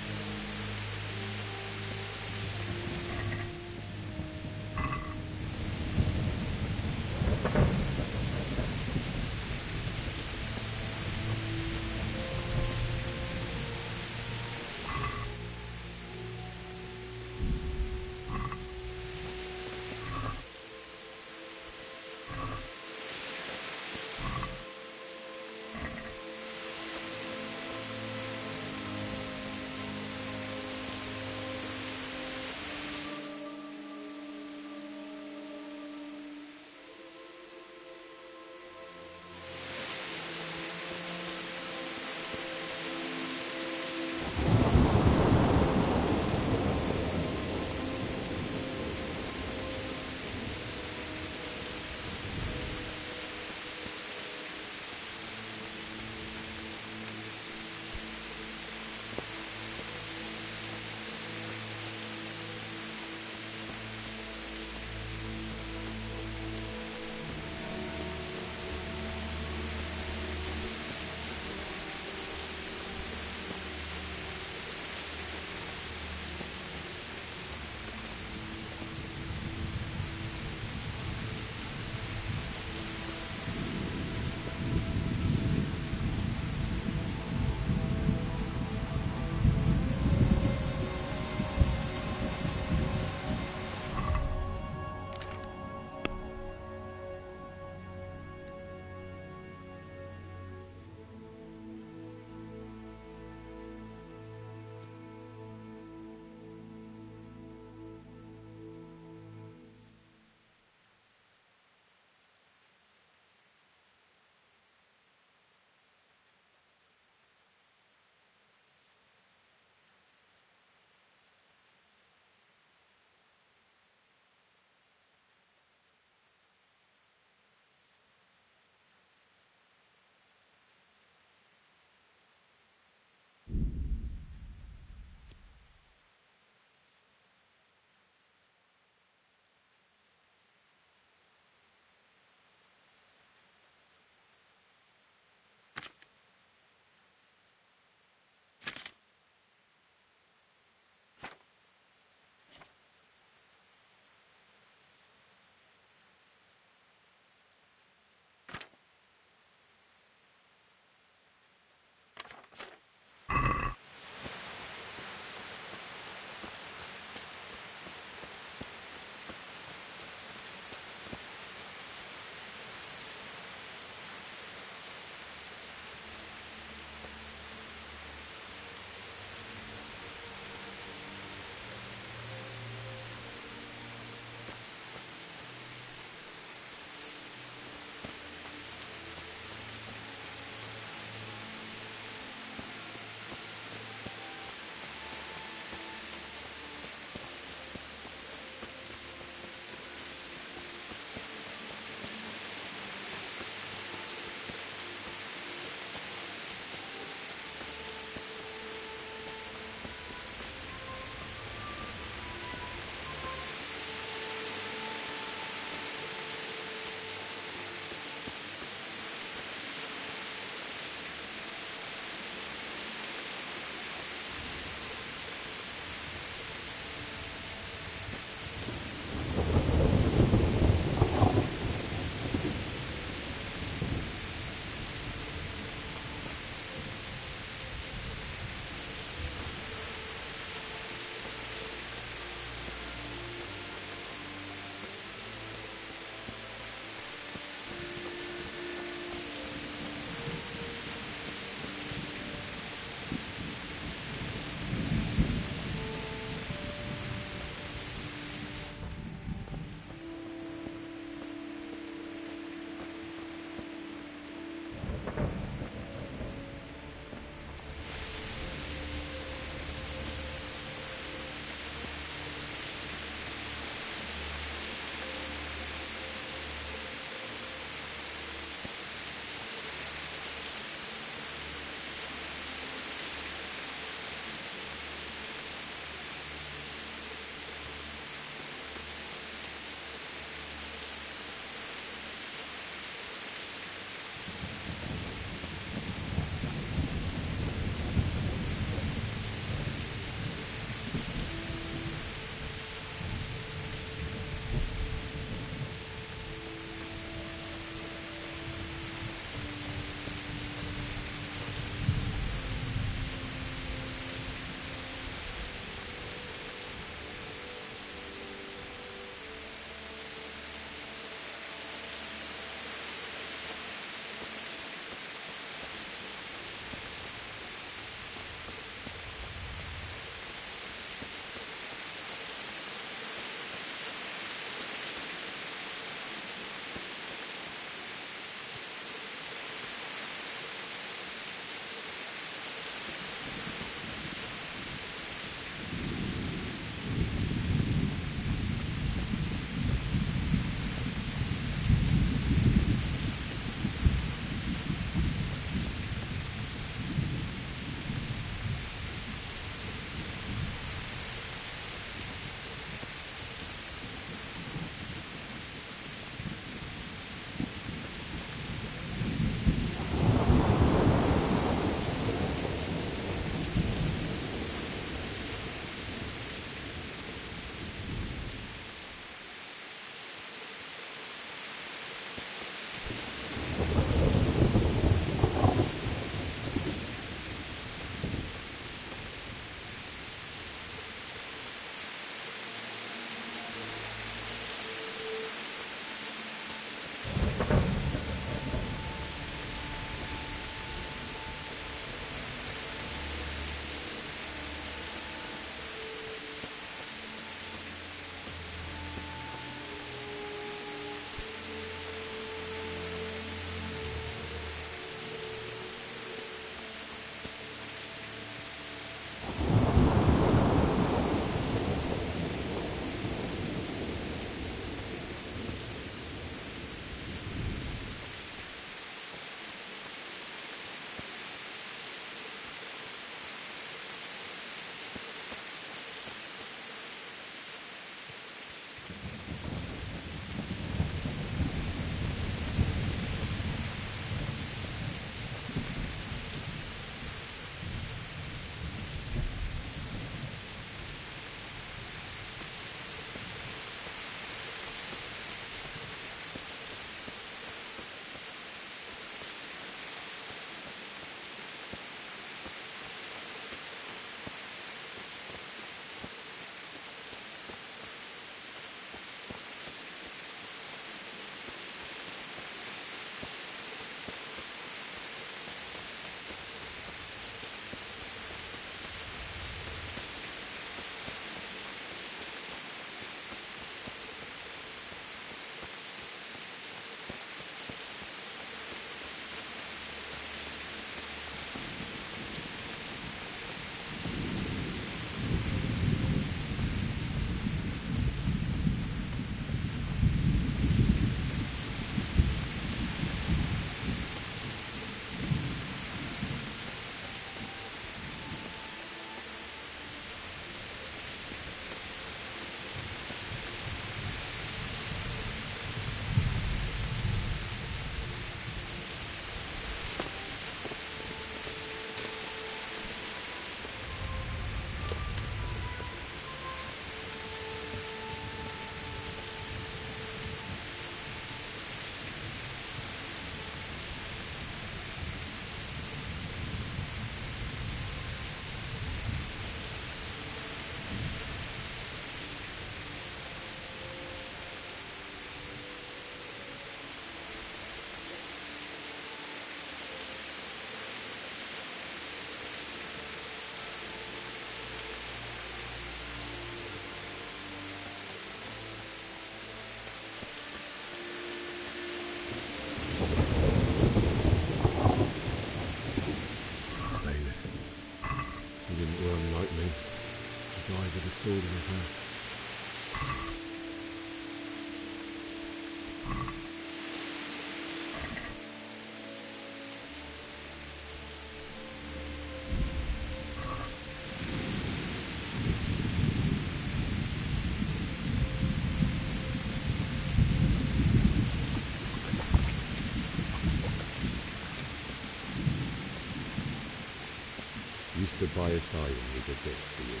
You stood by his side and he did this to you.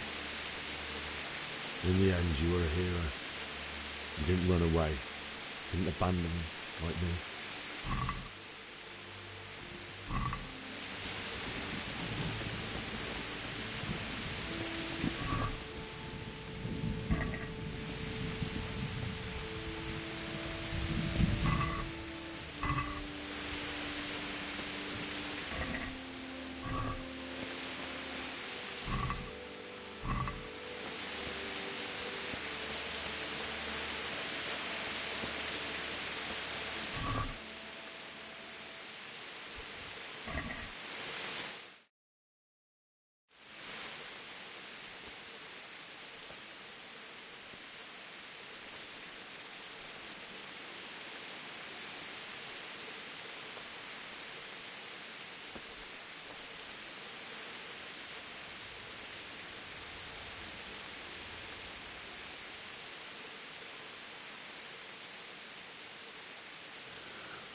In the end, you were a hero. You didn't run away. Didn't abandon me like me.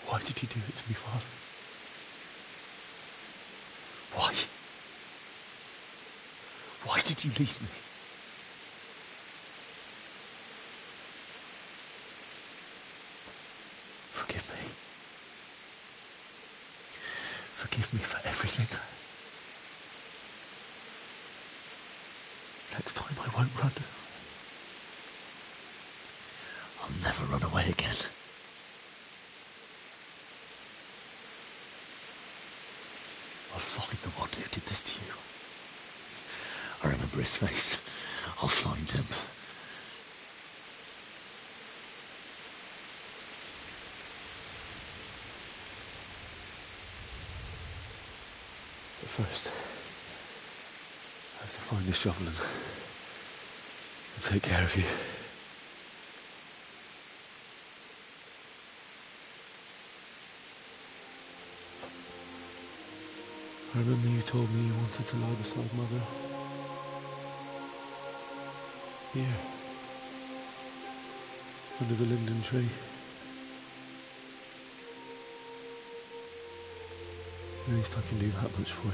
Why did you do it to me, Father? Why? Why did you leave me? Forgive me. Forgive me for everything. Next time I won't run. I'll never run away again. I'll find the one who did this to you. I remember his face. I'll find him. But first, I have to find a shovel and take care of you. I remember you told me you wanted to lie beside Mother. Here. Under the linden tree. At least I can do that much for you.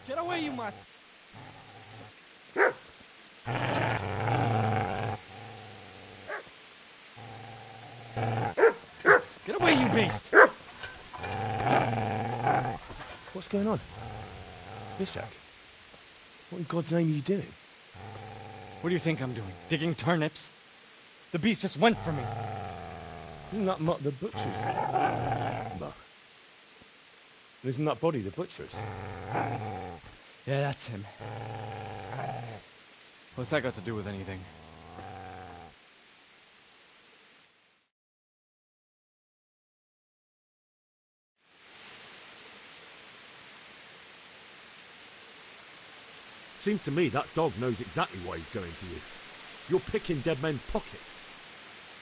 Get away, you mutt! Get away, you beast! What's going on? Bishak? What in God's name are you doing? What do you think I'm doing? Digging turnips? The beast just went for me. Isn't that Mutt the butcher's? Mutt. Isn't that body the butcher's? Yeah, that's him. What's that got to do with anything? Seems to me that dog knows exactly why he's going for you. You're picking dead men's pockets.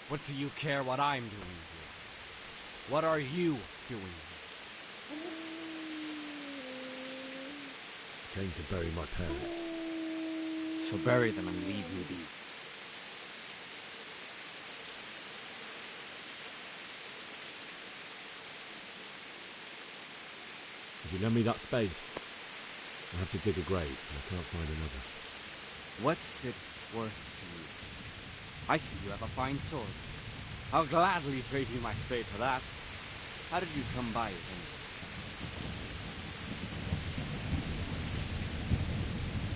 What do you care what I'm doing here? What are you doing here? Came to bury my parents. So bury them and leave me be. Could you lend me that spade? I have to dig a grave, and I can't find another. What's it worth to you? I see you have a fine sword. I'll gladly trade you my spade for that. How did you come by it anyway?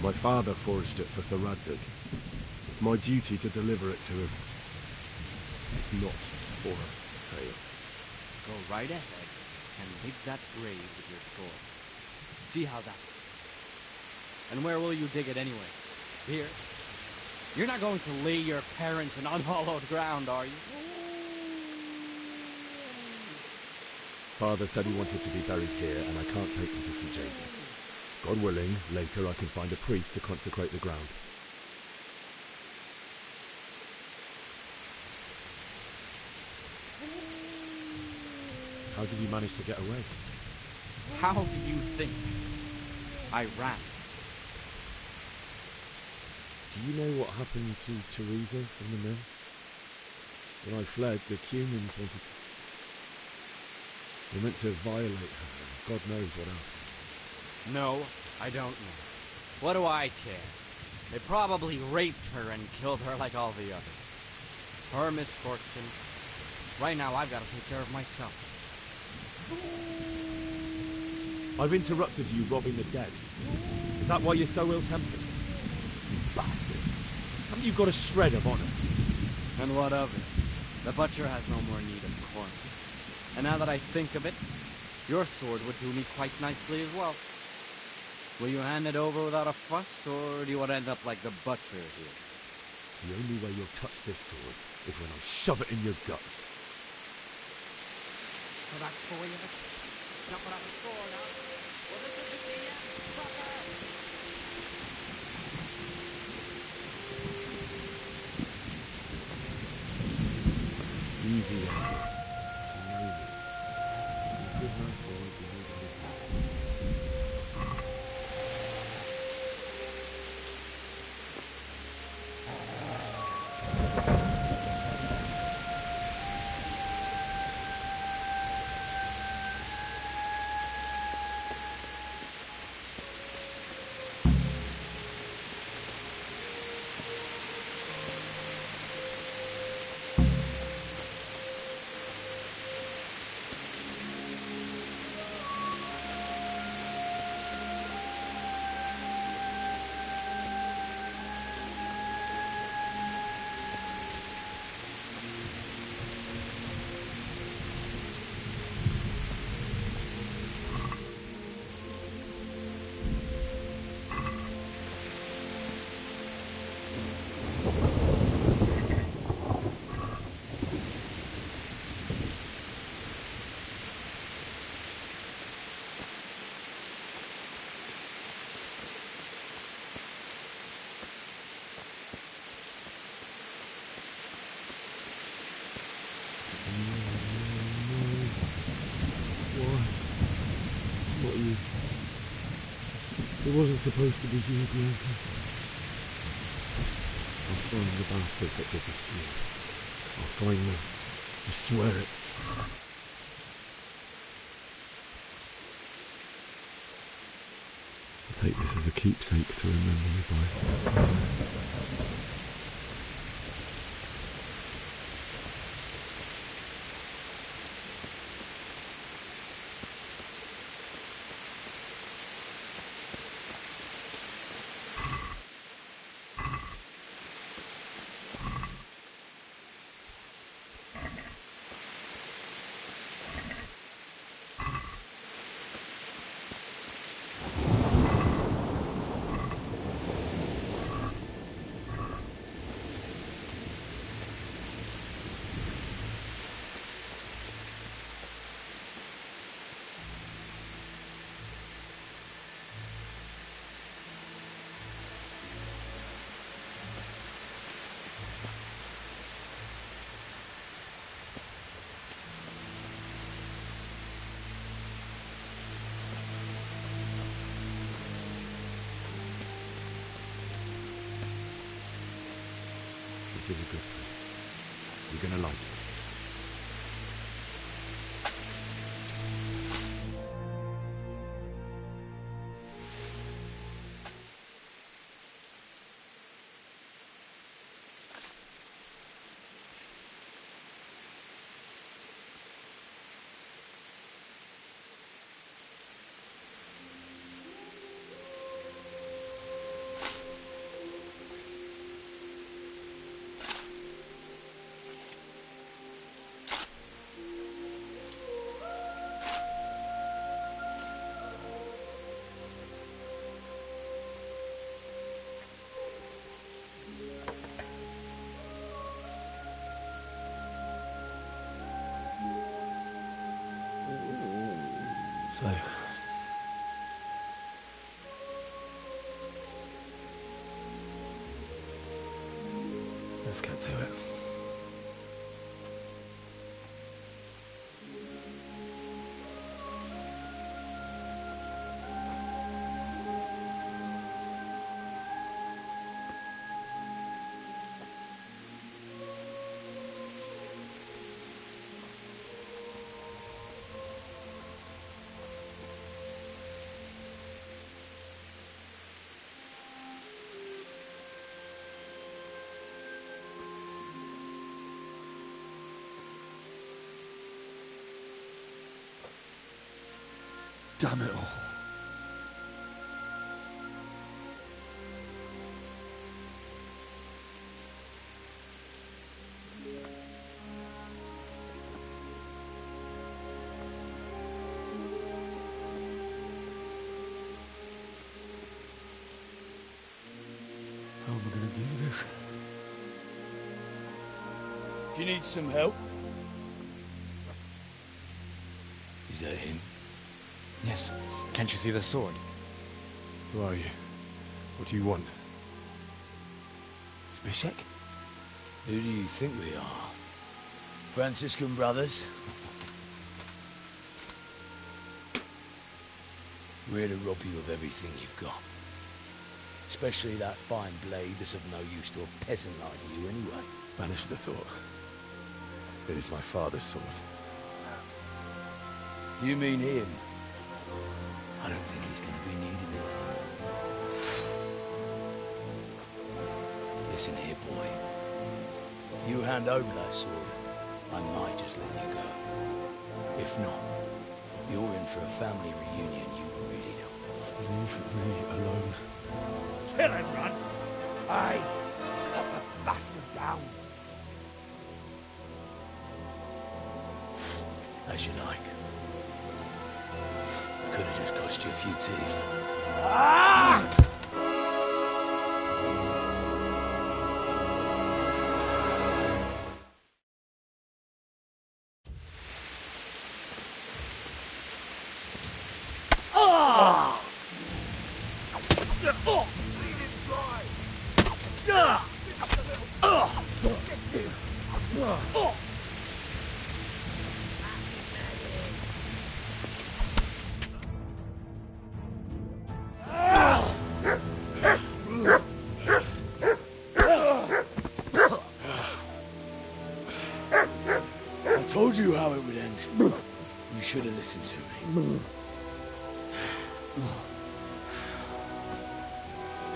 My father forged it for Sir Radzig. It's my duty to deliver it to him. It's not for sale. Go right ahead and dig that grave with your sword. See how that goes. And where will you dig it anyway? Here? You're not going to lay your parents in unhallowed ground, are you? Father said he wanted to be buried here, and I can't take him to St. James's. God willing, later I can find a priest to consecrate the ground. How did you manage to get away? How do you think? I ran. Do you know what happened to Teresa from the mill? When I fled, the Cumans wanted to... They meant to violate her, and God knows what else. No, I don't know. What do I care? They probably raped her and killed her like all the others. Her misfortune. Right now, I've got to take care of myself. I've interrupted you robbing the dead. Is that why you're so ill-tempered? You bastard. Haven't you got a shred of honor? And what of it? The butcher has no more need of corn. And now that I think of it, your sword would do me quite nicely as well. Will you hand it over without a fuss, or do you want to end up like the butcher here? The only way you'll touch this sword is when I shove it in your guts. So that's the way of it? Not without a sword, huh? Well, this isn't the end, fucker! Easy, Andrew. You know me. You're a good man's boy, you know what it's like. Not you. It wasn't supposed to be you, Bianca. I'll find the bastards that did this to you. I'll find them. I swear it. I'll take this as a keepsake to remember me by. This is a good place. You're gonna like it. So, let's get to it. Damn it all. How am I gonna do this? Do you need some help? Is that him? Yes. Can't you see the sword? Who are you? What do you want? Zbyszek? Who do you think we are? Franciscan brothers? We're here to rob you of everything you've got. Especially that fine blade that's of no use to a peasant like you anyway. Banish the thought. It is my father's sword. You mean him? I don't think he's going to be needing it. Listen here, boy. You hand over that sword, I might just let you go. If not, you're in for a family reunion you really don't. Leave me alone. Kill him, Runt! Aye, cut the bastard down. As you like. Could have just cost you a few teeth. Ah! I told you how it would end. You should have listened to me.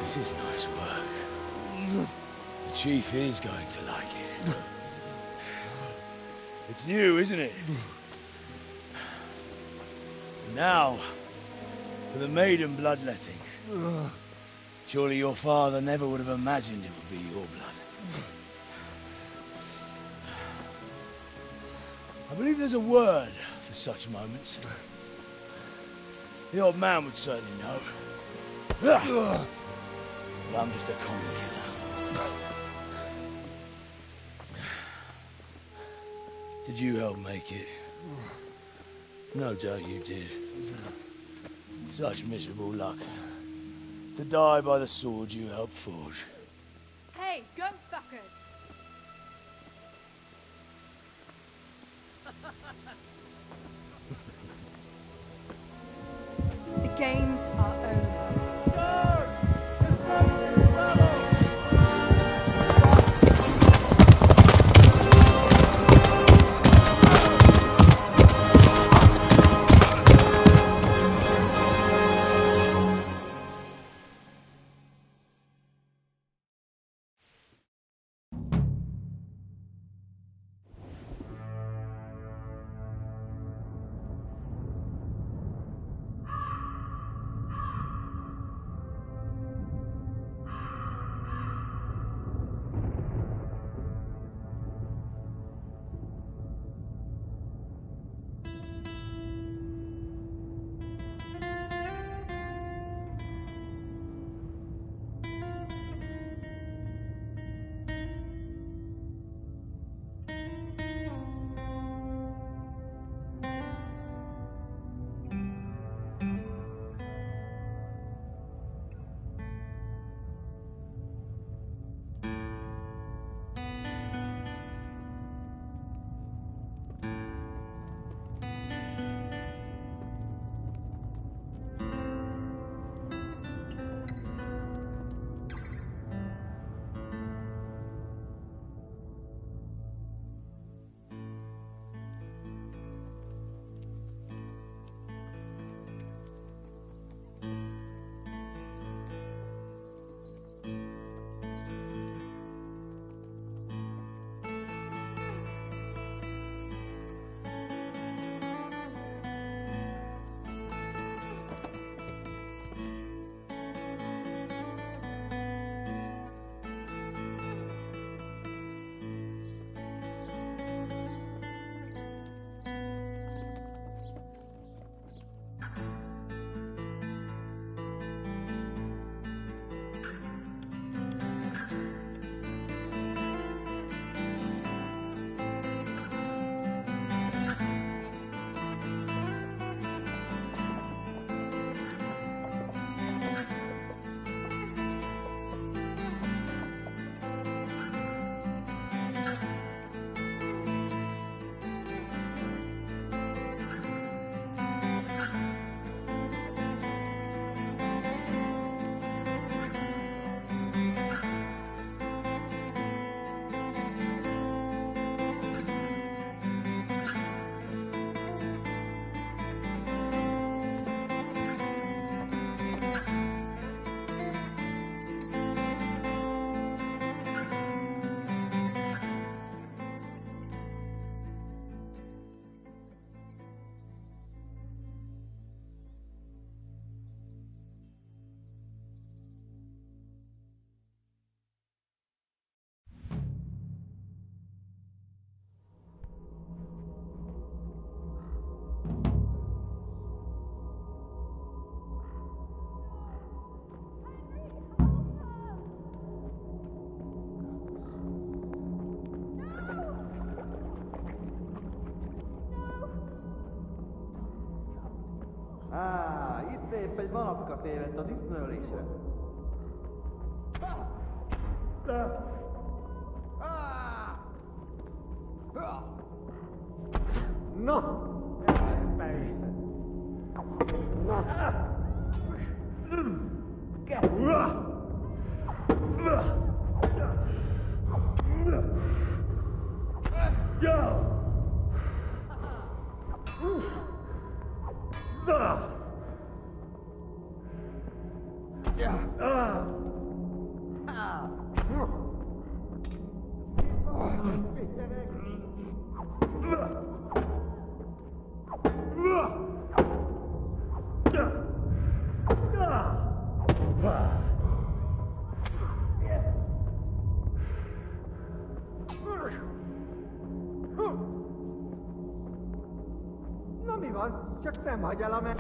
This is nice work. The chief is going to like it. It's new, isn't it? Now, for the maiden bloodletting. Surely your father never would have imagined it would be your blood. I believe there's a word for such moments. The old man would certainly know. But I'm just a common killer. Did you help make it? No doubt you did. Such miserable luck. To die by the sword you helped forge. Hey, go fuckers! The games are over. Itt épp egy malacka tévedt a disznőlésre. No! Na mi van? Csak nem hagy el a meg...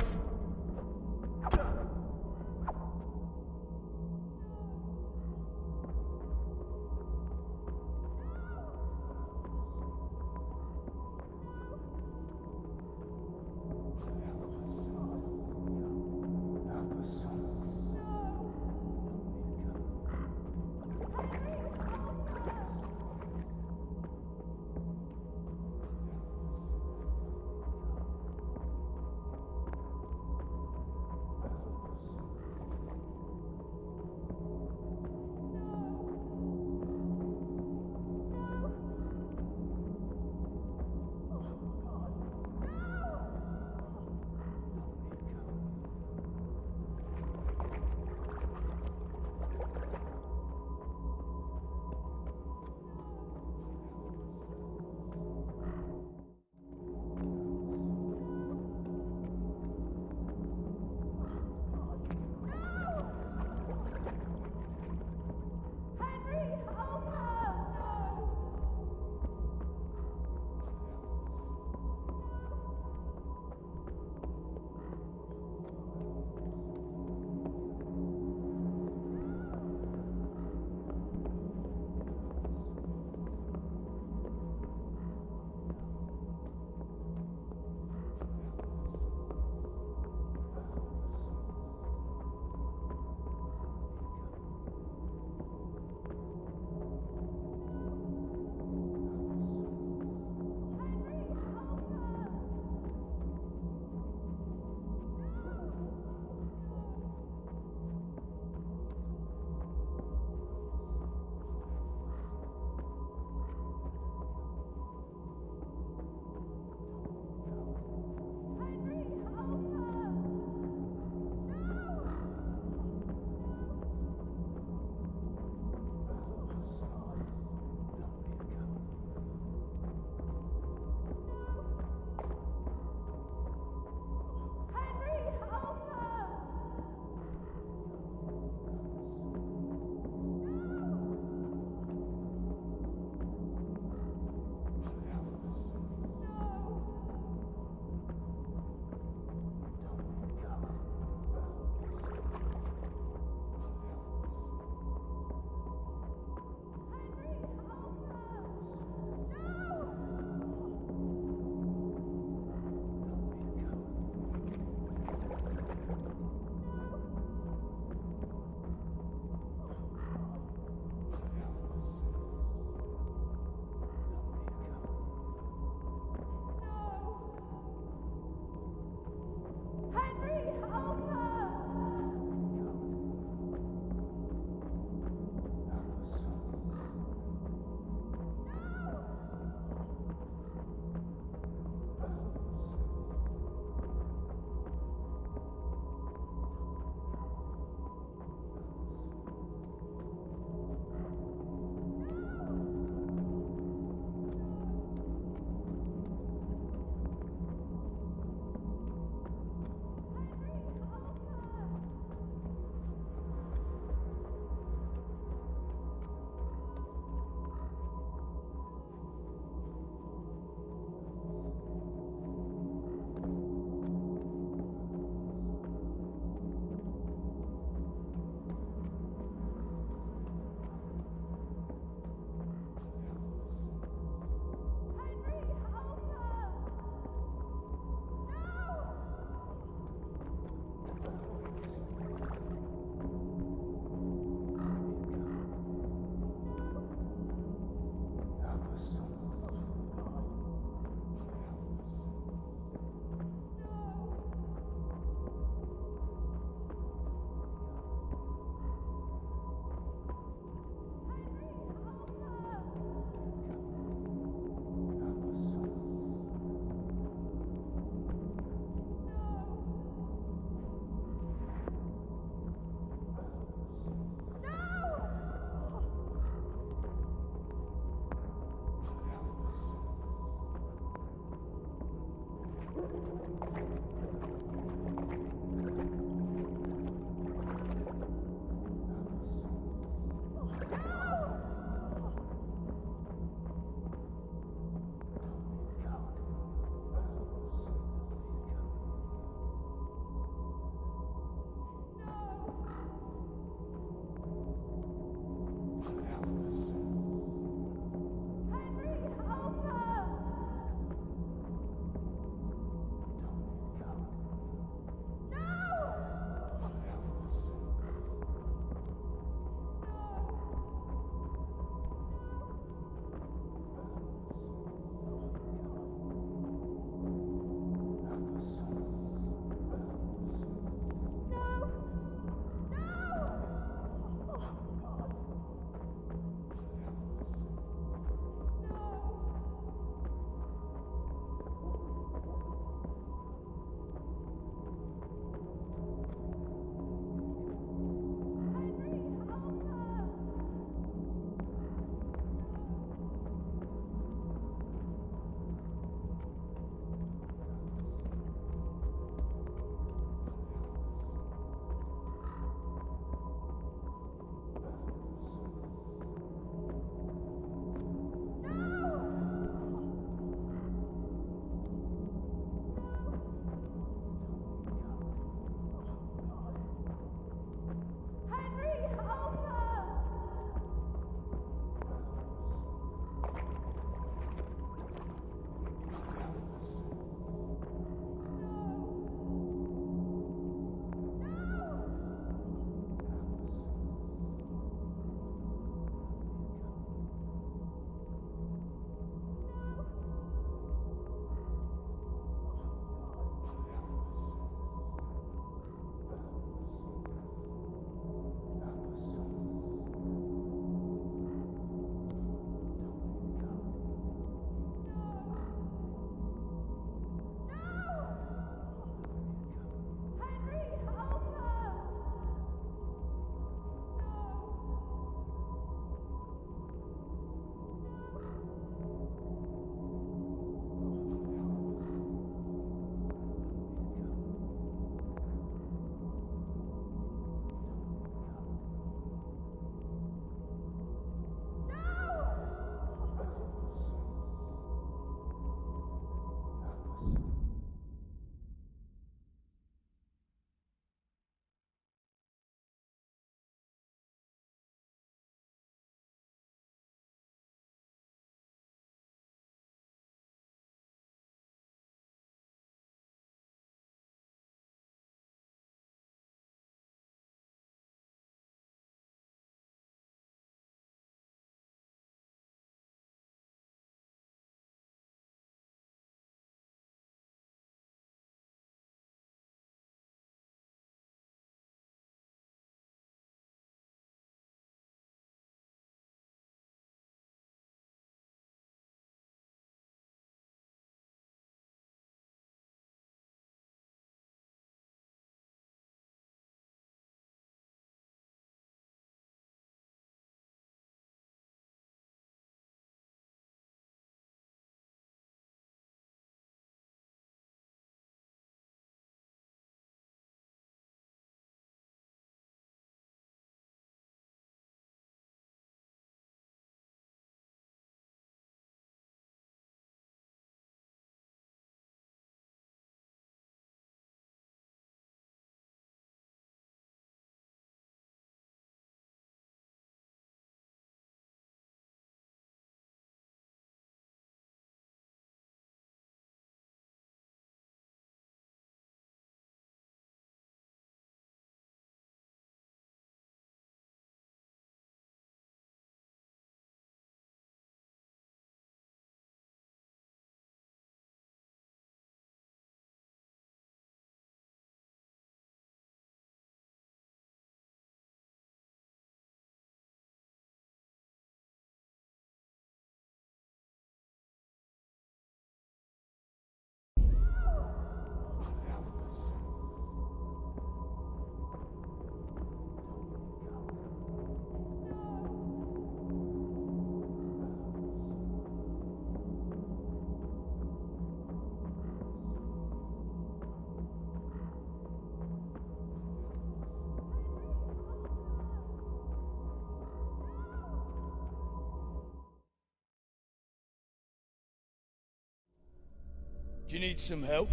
Do you need some help?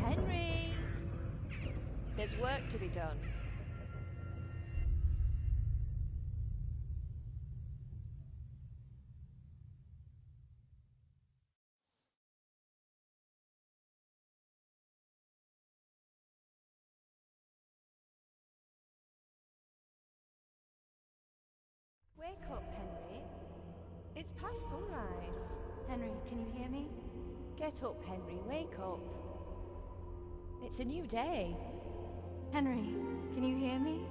Henry! There's work to be done. Wake up, Henry. It's past sunrise. Henry, can you hear me? Get up, Henry. Wake up. It's a new day. Henry, can you hear me?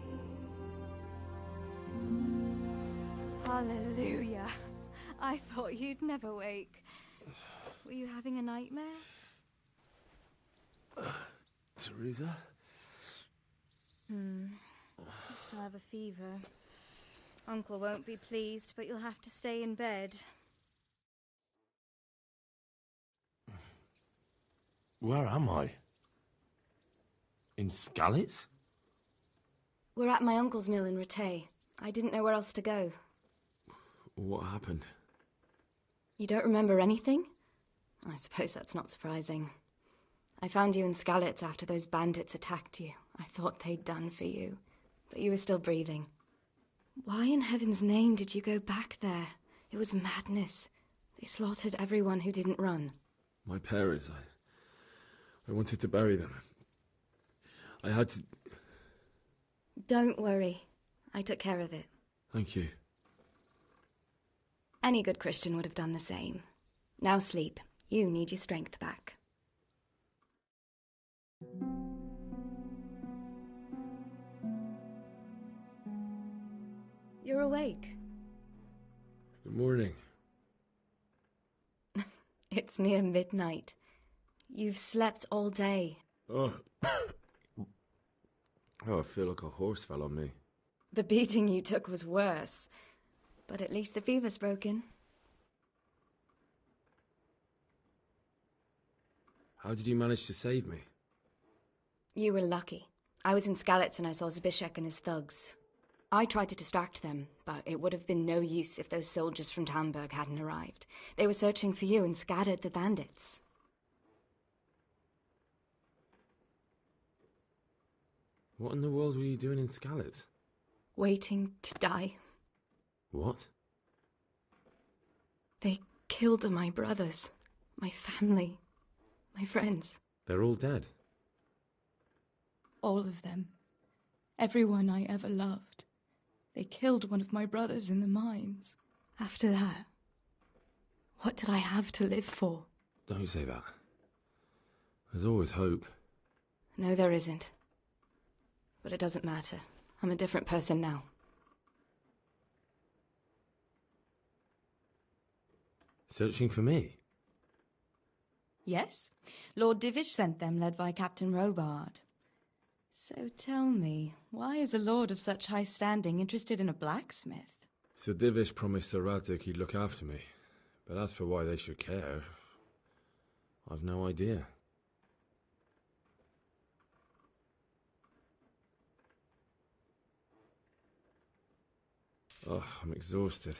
Hallelujah. I thought you'd never wake. Were you having a nightmare? Teresa? You still have a fever. Uncle won't be pleased, but you'll have to stay in bed. Where am I? In Skalitz? We're at my uncle's mill in Rattay. I didn't know where else to go. What happened? You don't remember anything? I suppose that's not surprising. I found you in Skalitz after those bandits attacked you. I thought they'd done for you, but you were still breathing. Why in heaven's name did you go back there? It was madness. They slaughtered everyone who didn't run. My parents, I wanted to bury them. I had to... Don't worry. I took care of it. Thank you. Any good Christian would have done the same. Now sleep. You need your strength back. You're awake. Good morning. It's near midnight. You've slept all day. Oh. Oh, I feel like a horse fell on me. The beating you took was worse. But at least the fever's broken. How did you manage to save me? You were lucky. I was in Skalitz and I saw Zbyszek and his thugs. I tried to distract them, but it would have been no use if those soldiers from Tamburg hadn't arrived. They were searching for you and scattered the bandits. What in the world were you doing in Skalitz? Waiting to die. What? They killed my brothers, my family, my friends. They're all dead. All of them. Everyone I ever loved. They killed one of my brothers in the mines. After that, what did I have to live for? Don't say that. There's always hope. No, there isn't. But it doesn't matter. I'm a different person now. Searching for me? Yes. Lord Divish sent them, led by Captain Robard. So tell me, why is a lord of such high standing interested in a blacksmith? Sir Divish promised Sir Radzig he'd look after me. But as for why they should care, I've no idea. Oh, I'm exhausted.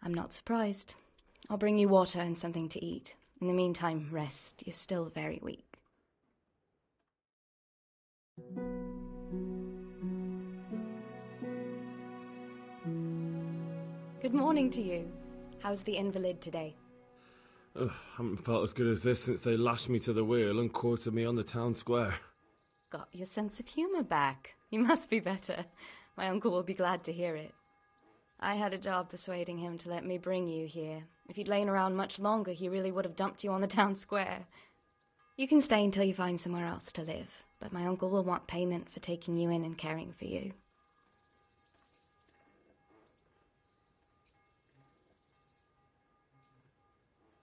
I'm not surprised. I'll bring you water and something to eat. In the meantime, rest. You're still very weak. Good morning to you. How's the invalid today? Ugh, haven't felt as good as this since they lashed me to the wheel and quartered me on the town square. Got your sense of humour back. You must be better. My uncle will be glad to hear it. I had a job persuading him to let me bring you here. If you'd lain around much longer, he really would have dumped you on the town square. You can stay until you find somewhere else to live, but my uncle will want payment for taking you in and caring for you.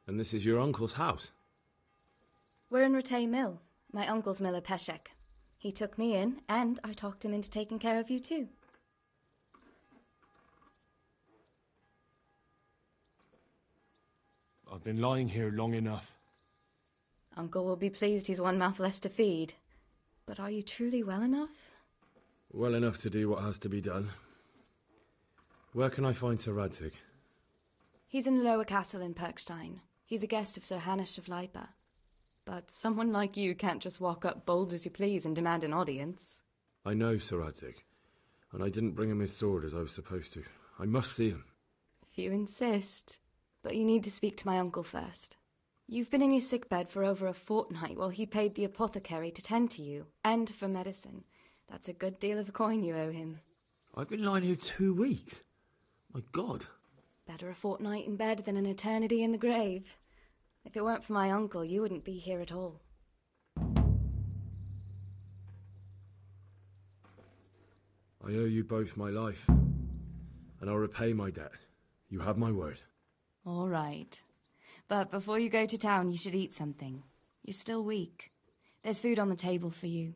And this is your uncle's house? We're in Rattay Mill. My uncle's miller Peshek. He took me in, and I talked him into taking care of you too. I've been lying here long enough. Uncle will be pleased he's one mouth less to feed. But are you truly well enough? Well enough to do what has to be done. Where can I find Sir Radzig? He's in the lower castle in Perkstein. He's a guest of Sir Hanush of Leipa. But someone like you can't just walk up bold as you please and demand an audience. I know Sir Radzig, and I didn't bring him his sword as I was supposed to. I must see him. If you insist. But you need to speak to my uncle first. You've been in your sickbed for over a fortnight while he paid the apothecary to tend to you, and for medicine. That's a good deal of coin you owe him. I've been lying here 2 weeks. My God. Better a fortnight in bed than an eternity in the grave. If it weren't for my uncle, you wouldn't be here at all. I owe you both my life, and I'll repay my debt. You have my word. All right. But before you go to town, you should eat something. You're still weak. There's food on the table for you.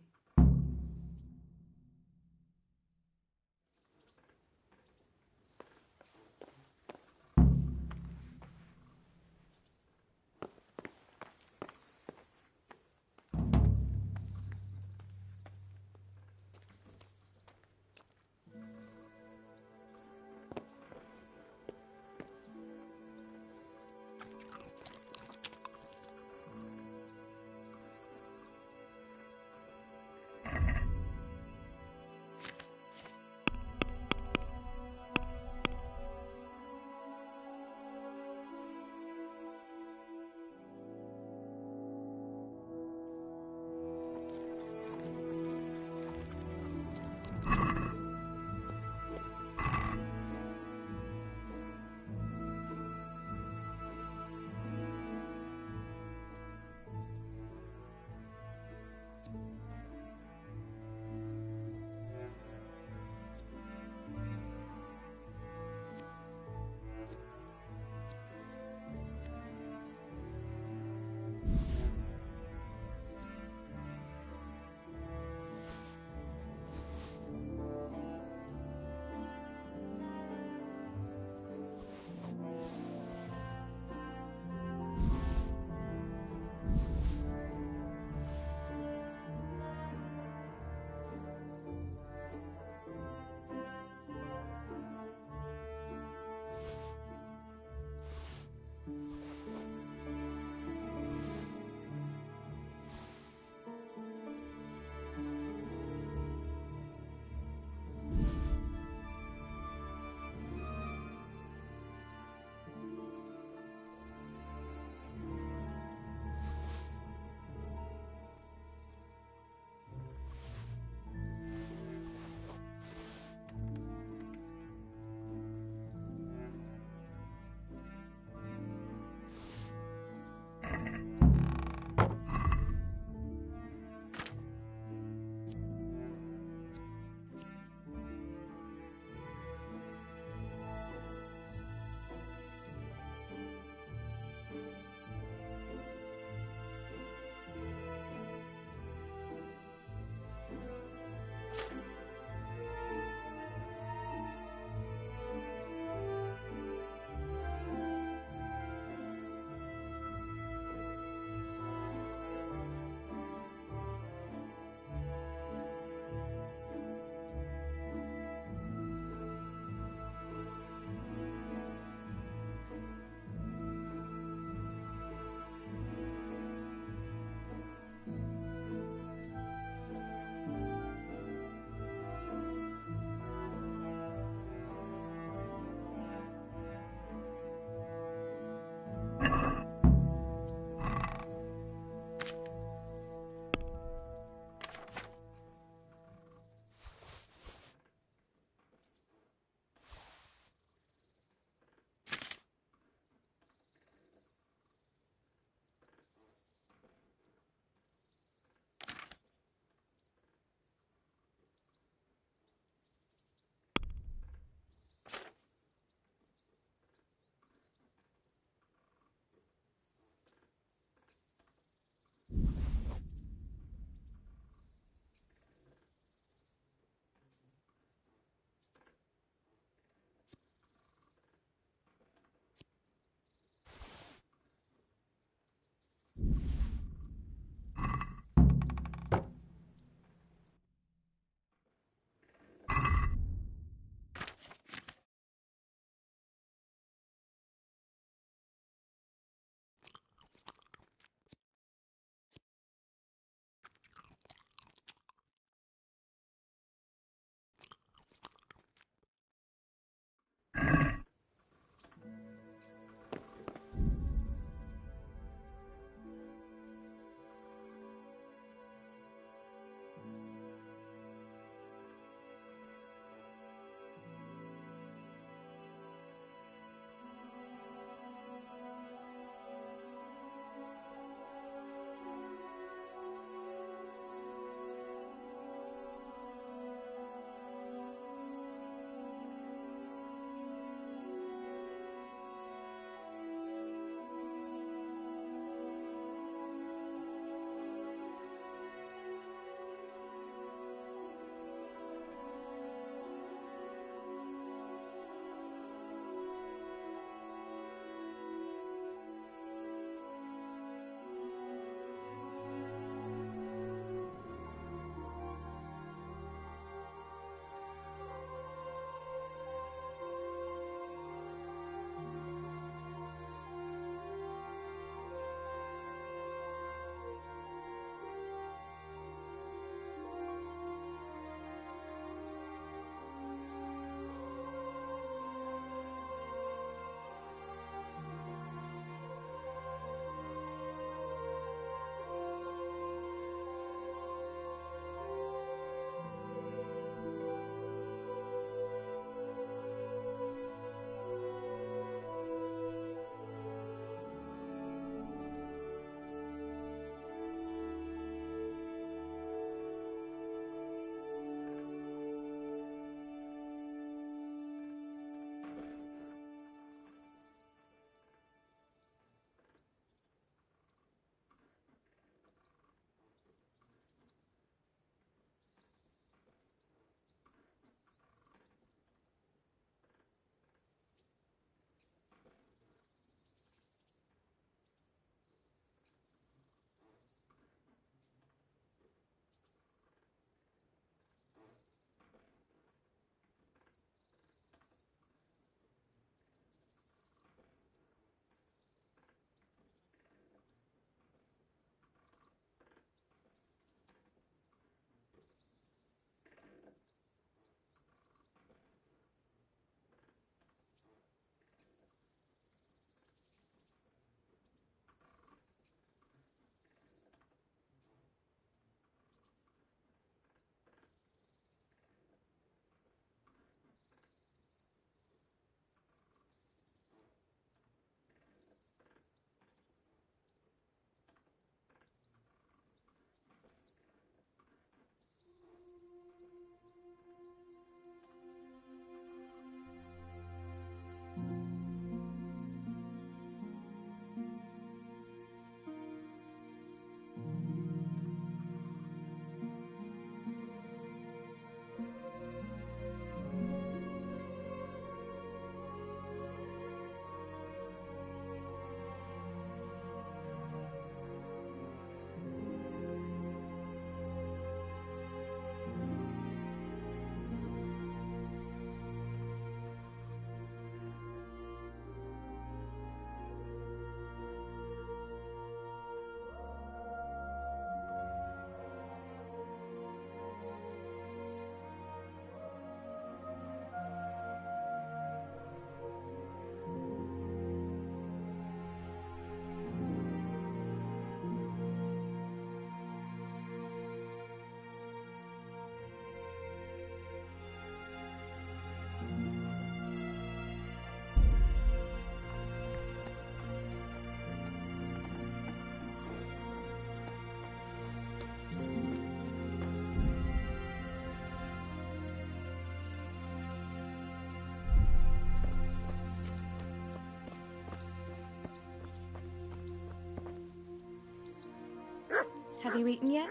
Have you eaten yet?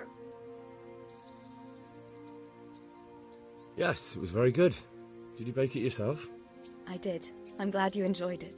Yes, it was very good. Did you bake it yourself? I did. I'm glad you enjoyed it.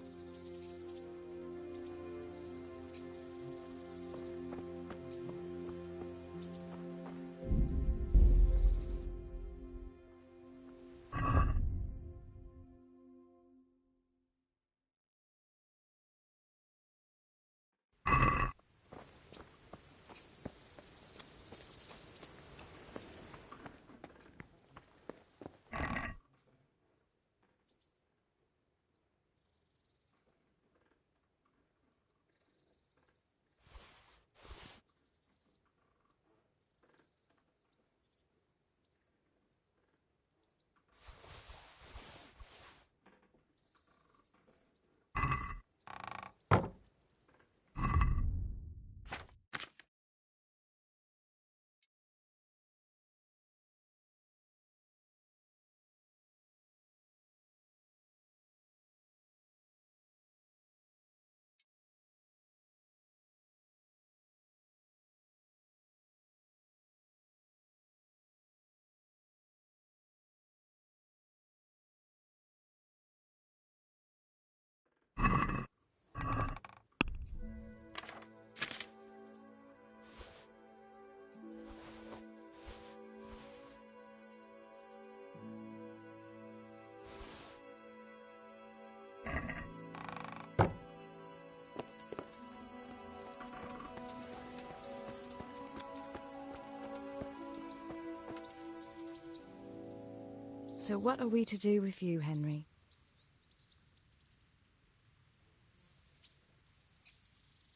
So what are we to do with you, Henry?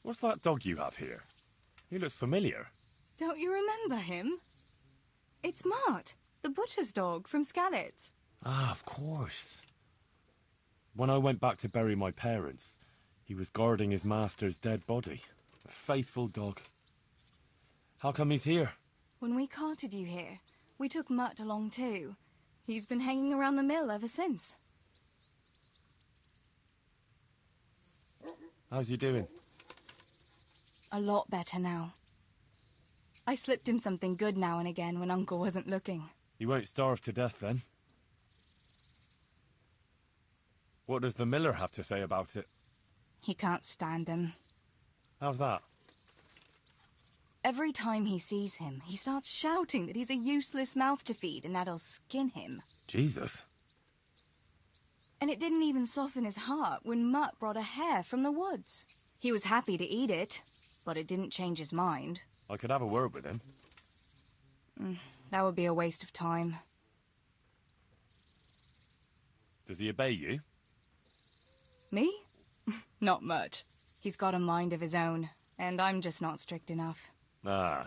What's that dog you have here? He looks familiar. Don't you remember him? It's Mart, the butcher's dog from Skalitz. Ah, of course. When I went back to bury my parents, he was guarding his master's dead body. A faithful dog. How come he's here? When we carted you here, we took Mutt along too. He's been hanging around the mill ever since. How's he doing? A lot better now. I slipped him something good now and again when Uncle wasn't looking. He won't starve to death then. What does the miller have to say about it? He can't stand him. How's that? Every time he sees him, he starts shouting that he's a useless mouth to feed and that he'll skin him. Jesus. And it didn't even soften his heart when Mutt brought a hare from the woods. He was happy to eat it, but it didn't change his mind. I could have a word with him. That would be a waste of time. Does he obey you? Me? Not much. He's got a mind of his own, and I'm just not strict enough. Ah,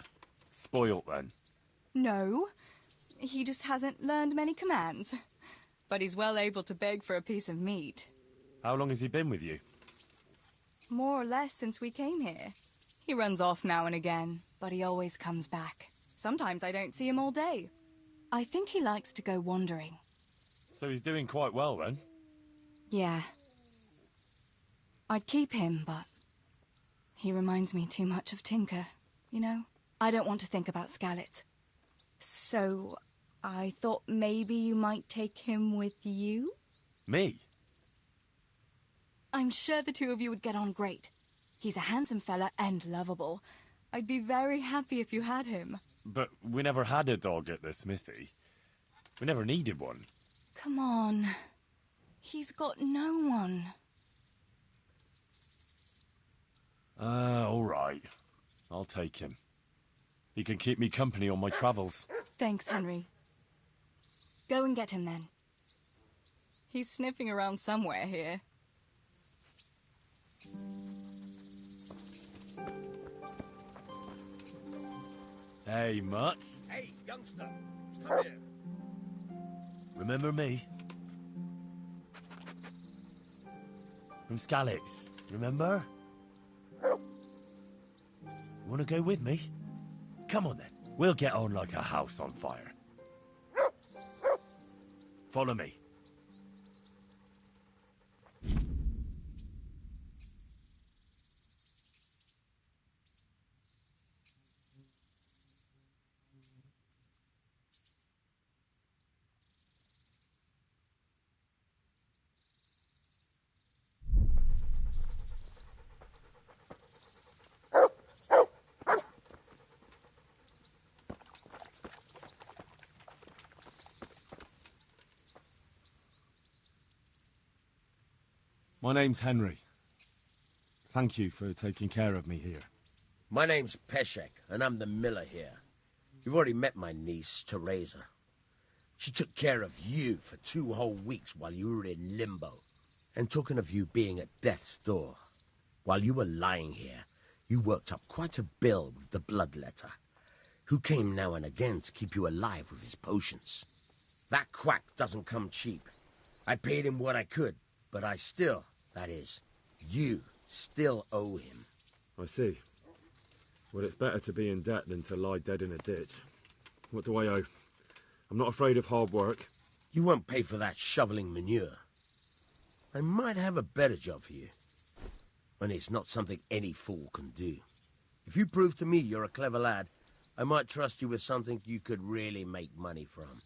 spoilt then. No, he just hasn't learned many commands. But he's well able to beg for a piece of meat. How long has he been with you? More or less since we came here. He runs off now and again, but he always comes back. Sometimes I don't see him all day. I think he likes to go wandering. So he's doing quite well then? Yeah. I'd keep him, but he reminds me too much of Tinker, you know? I don't want to think about Skalitz. So I thought maybe you might take him with you? Me? I'm sure the two of you would get on great. He's a handsome fella and lovable. I'd be very happy if you had him. But we never had a dog at the smithy. We never needed one. Come on. He's got no one. All right. I'll take him. He can keep me company on my travels. Thanks, Henry. Go and get him then. He's sniffing around somewhere here. Hey, Mutt. Hey, youngster, come here. Remember me? From Skalitz, remember? Want to go with me? Come on then. We'll get on like a house on fire. Follow me. My name's Henry. Thank you for taking care of me here. My name's Peshek, and I'm the miller here. You've already met my niece, Teresa. She took care of you for 2 whole weeks while you were in limbo. And talking of you being at death's door, while you were lying here, you worked up quite a bill with the bloodletter, who came now and again to keep you alive with his potions. That quack doesn't come cheap. I paid him what I could, but I still, that is, you still owe him. I see. Well, it's better to be in debt than to lie dead in a ditch. What do I owe? I'm not afraid of hard work. You won't pay for that shoveling manure. I might have a better job for you. And it's not something any fool can do. If you prove to me you're a clever lad, I might trust you with something you could really make money from.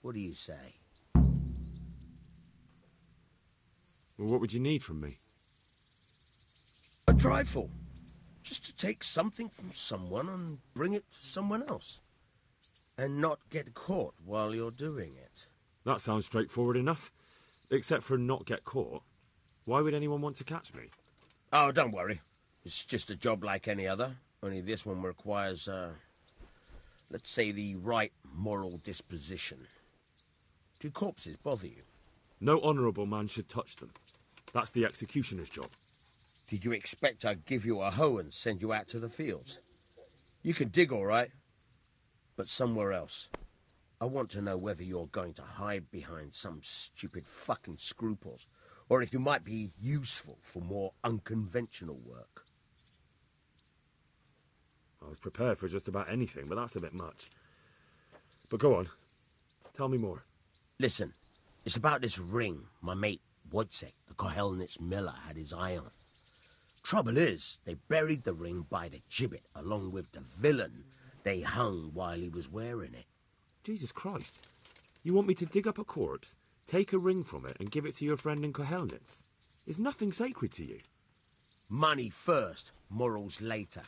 What do you say? Well, what would you need from me? A trifle. Just to take something from someone and bring it to someone else. And not get caught while you're doing it. That sounds straightforward enough. Except for not get caught. Why would anyone want to catch me? Oh, don't worry. It's just a job like any other. Only this one requires, let's say, the right moral disposition. Do corpses bother you? No honourable man should touch them. That's the executioner's job. Did you expect I'd give you a hoe and send you out to the fields? You can dig all right, but somewhere else. I want to know whether you're going to hide behind some stupid fucking scruples, or if you might be useful for more unconventional work. I was prepared for just about anything, but that's a bit much. But go on. Tell me more. Listen, it's about this ring my mate Wojciech, the Kohelnitz miller, had his eye on. Trouble is, they buried the ring by the gibbet along with the villain they hung while he was wearing it. Jesus Christ. You want me to dig up a corpse, take a ring from it, and give it to your friend in Kohelnitz? Is nothing sacred to you? Money first, morals later.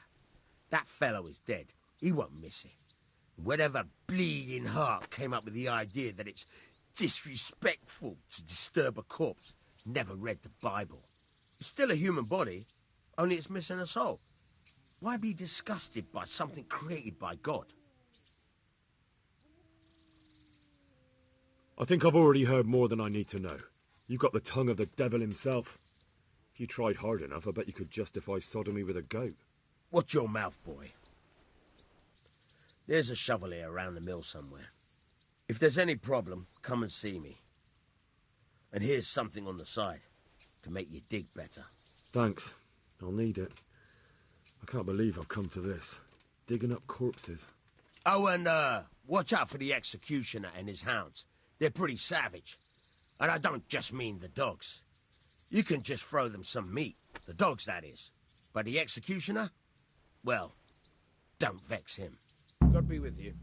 That fellow is dead. He won't miss it. Whatever bleeding heart came up with the idea that it's disrespectful to disturb a corpse never read the Bible. It's still a human body, only it's missing a soul. Why be disgusted by something created by God? I think I've already heard more than I need to know. You've got the tongue of the devil himself. If you tried hard enough, I bet you could justify sodomy with a goat. Watch your mouth, boy. There's a shovel here around the mill somewhere. If there's any problem, come and see me. And here's something on the side to make you dig better. Thanks. I'll need it. I can't believe I've come to this. Digging up corpses. Oh, and watch out for the executioner and his hounds. They're pretty savage. And I don't just mean the dogs. You can just throw them some meat. The dogs, that is. But the executioner? Well, don't vex him. God be with you.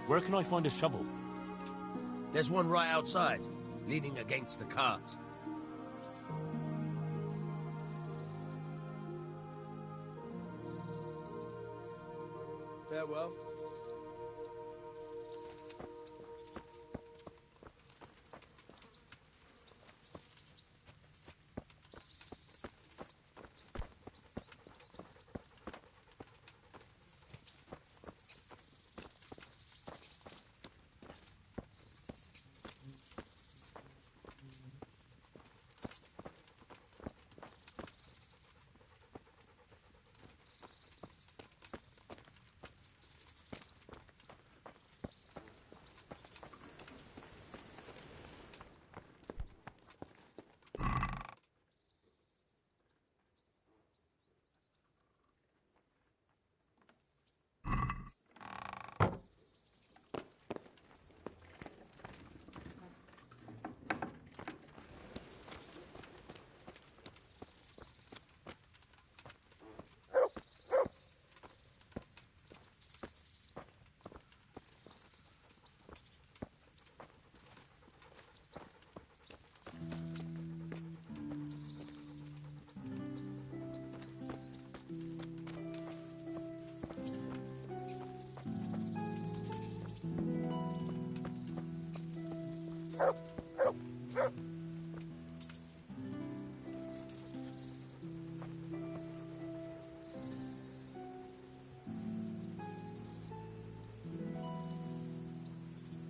Where can I find a shovel? There's one right outside, leaning against the cart. Farewell.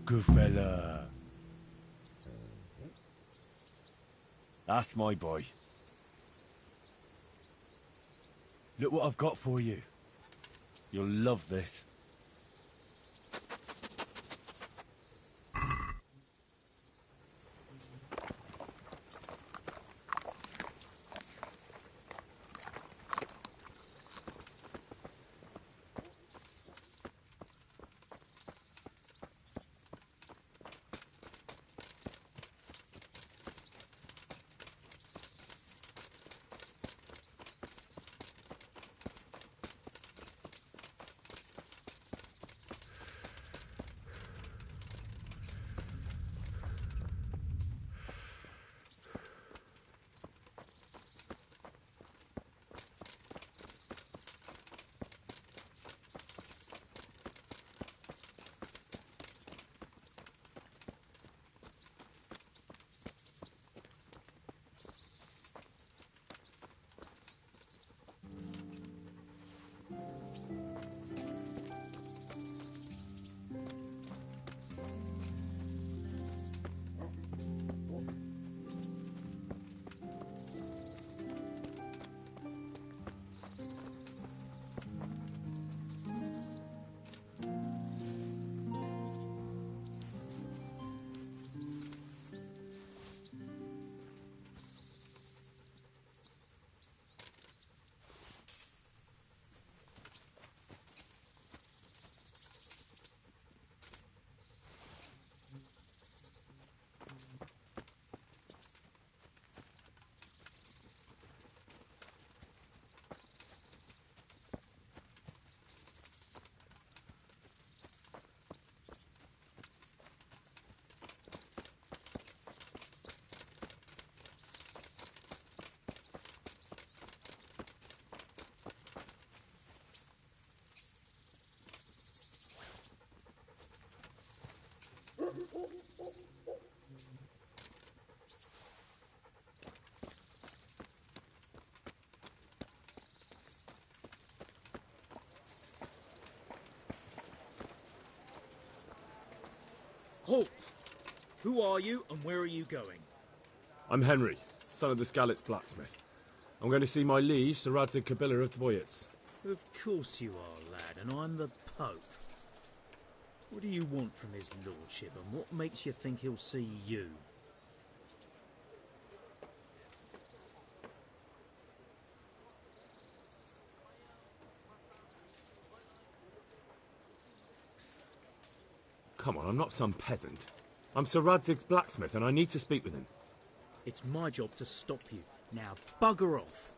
Good fella. That's my boy. Look what I've got for you. You'll love this. Halt! Who are you and where are you going? I'm Henry, son of the Skalitz blacksmith. I'm going to see my liege, Sir Radzig Kabila of Dvoyets. Of course you are, lad, and I'm the Pope. What do you want from his lordship, and what makes you think he'll see you? Come on, I'm not some peasant. I'm Sir Radzig's blacksmith, and I need to speak with him. It's my job to stop you. Now bugger off.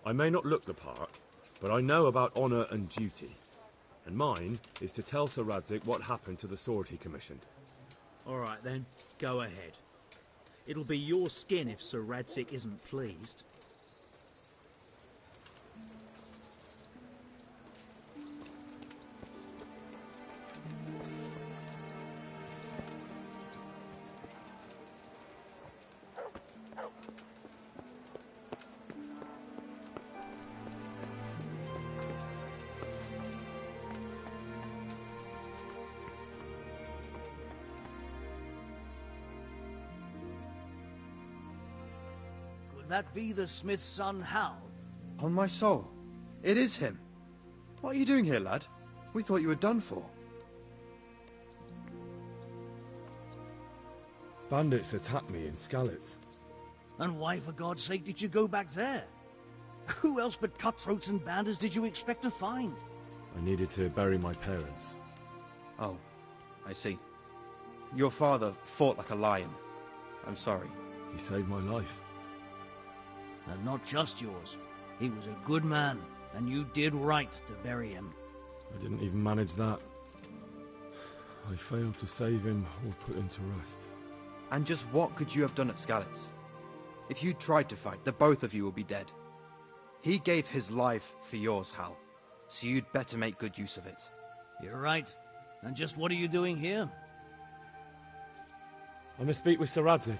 I may not look the part, but I know about honour and duty. And mine is to tell Sir Radzig what happened to the sword he commissioned. All right, then. Go ahead. It'll be your skin if Sir Radzig isn't pleased. Could that be the smith's son, Hal? On my soul, it is him. What are you doing here, lad? We thought you were done for. Bandits attacked me in Skalitz. And why, for God's sake, did you go back there? Who else but cutthroats and bandits did you expect to find? I needed to bury my parents. Oh, I see. Your father fought like a lion. I'm sorry. He saved my life. And not just yours. He was a good man, and you did right to bury him. I didn't even manage that. I failed to save him or put him to rest. And just what could you have done at Skalitz? If you tried to fight, the both of you will be dead. He gave his life for yours, Hal. So you'd better make good use of it. You're right. And just what are you doing here? I must speak with Sir Radzig.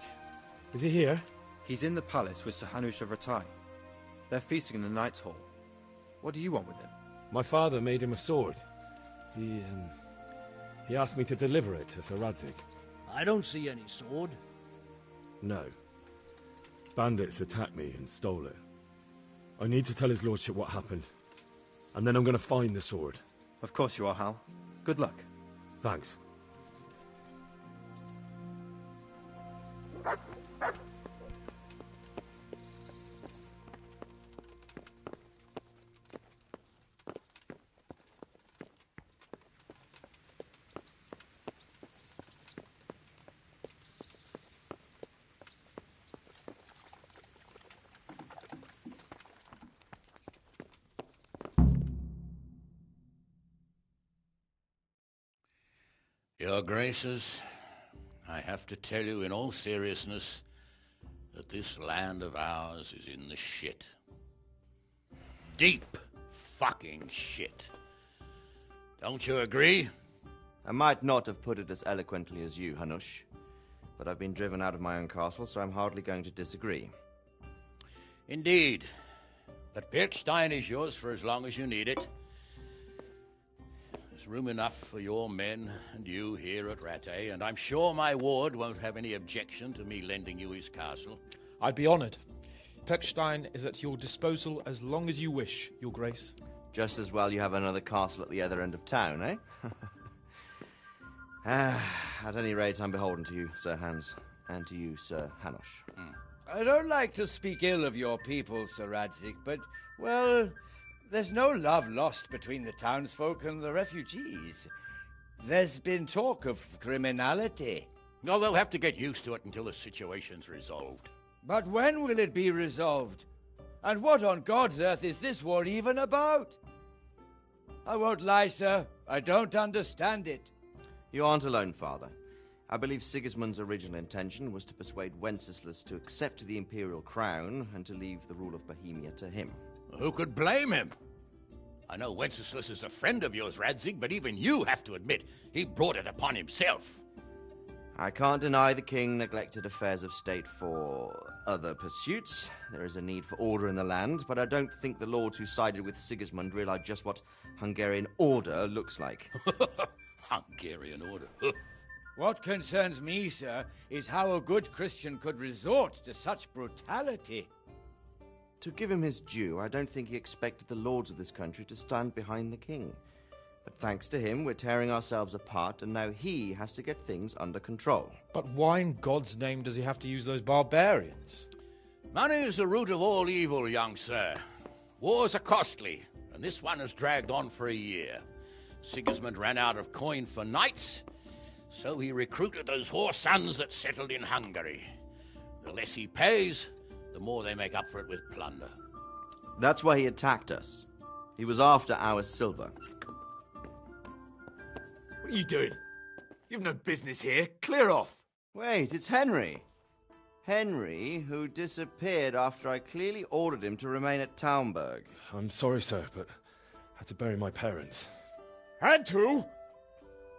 Is he here? He's in the palace with Sir Hanush of Rattay. They're feasting in the Knight's Hall. What do you want with him? My father made him a sword. He asked me to deliver it to Sir Radzig. I don't see any sword. No. Bandits attacked me and stole it. I need to tell his lordship what happened. And then I'm going to find the sword. Of course you are, Hal. Good luck. Thanks. Your Graces, I have to tell you in all seriousness that this land of ours is in the shit. Deep fucking shit. Don't you agree? I might not have put it as eloquently as you, Hanush, but I've been driven out of my own castle, so I'm hardly going to disagree. Indeed. But Birkstein is yours for as long as you need it. There's room enough for your men and you here at Rattay, and I'm sure my ward won't have any objection to me lending you his castle. I'd be honoured. Perkstein is at your disposal as long as you wish, Your Grace. Just as well you have another castle at the other end of town, eh? At any rate, I'm beholden to you, Sir Hans, and to you, Sir Hanush. I don't like to speak ill of your people, Sir Radzig, but, well, there's no love lost between the townsfolk and the refugees. There's been talk of criminality. No, they'll have to get used to it until the situation's resolved. But when will it be resolved? And what on God's earth is this war even about? I won't lie, sir. I don't understand it. You aren't alone, Father. I believe Sigismund's original intention was to persuade Wenceslas to accept the imperial crown and to leave the rule of Bohemia to him. Who could blame him? I know Wenceslas is a friend of yours, Radzig, but even you have to admit he brought it upon himself. I can't deny the king neglected affairs of state for other pursuits. There is a need for order in the land, but I don't think the lords who sided with Sigismund realized just what Hungarian order looks like. Hungarian order? What concerns me, sir, is how a good Christian could resort to such brutality. To give him his due, I don't think he expected the lords of this country to stand behind the king. But thanks to him, we're tearing ourselves apart, and now he has to get things under control. But why in God's name does he have to use those barbarians? Money is the root of all evil, young sir. Wars are costly, and this one has dragged on for a year. Sigismund ran out of coin for knights, so he recruited those whore sons that settled in Hungary. The less he pays, the more they make up for it with plunder. That's why he attacked us. He was after our silver. What are you doing? You've no business here. Clear off. Wait, it's Henry. Henry, who disappeared after I clearly ordered him to remain at Townburg. I'm sorry, sir, but I had to bury my parents. Had to?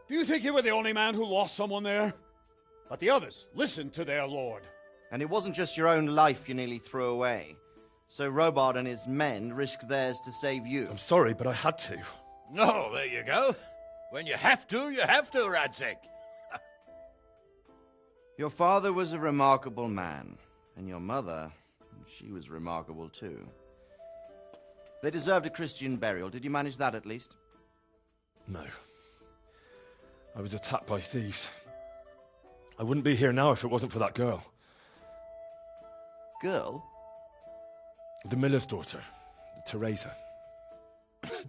Do you think you were the only man who lost someone there? But the others listened to their lord. And it wasn't just your own life you nearly threw away. So Robard and his men risked theirs to save you. I'm sorry, but I had to. Oh, there you go. When you have to, Radzig. Your father was a remarkable man, and your mother, she was remarkable too. They deserved a Christian burial. Did you manage that at least? No. I was attacked by thieves. I wouldn't be here now if it wasn't for that girl. Girl? The miller's daughter, Teresa.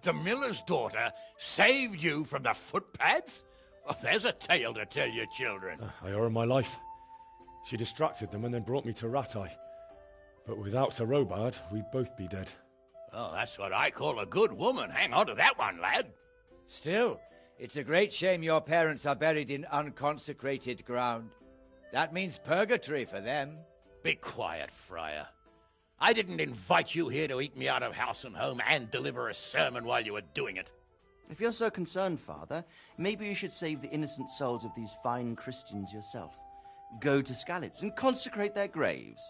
The miller's daughter saved you from the footpads? Well, there's a tale to tell your children. I owe her my life. She distracted them and then brought me to Rattay. But without Sir Robard, we'd both be dead. Oh, that's what I call a good woman. Hang on to that one, lad. Still, it's a great shame your parents are buried in unconsecrated ground. That means purgatory for them. Be quiet, Friar. I didn't invite you here to eat me out of house and home and deliver a sermon while you were doing it. If you're so concerned, Father, maybe you should save the innocent souls of these fine Christians yourself. Go to Skalitz and consecrate their graves.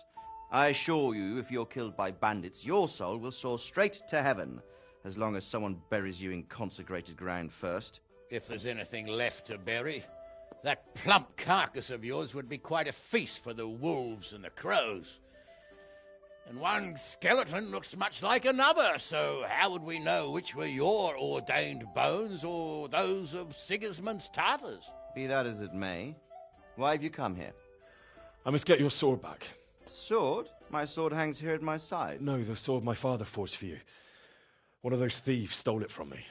I assure you, if you're killed by bandits, your soul will soar straight to heaven, as long as someone buries you in consecrated ground first. If there's anything left to bury, that plump carcass of yours would be quite a feast for the wolves and the crows. And one skeleton looks much like another, so how would we know which were your ordained bones or those of Sigismund's Tartars? Be that as it may, why have you come here? I must get your sword back. Sword? My sword hangs here at my side. No, the sword my father forged for you. One of those thieves stole it from me.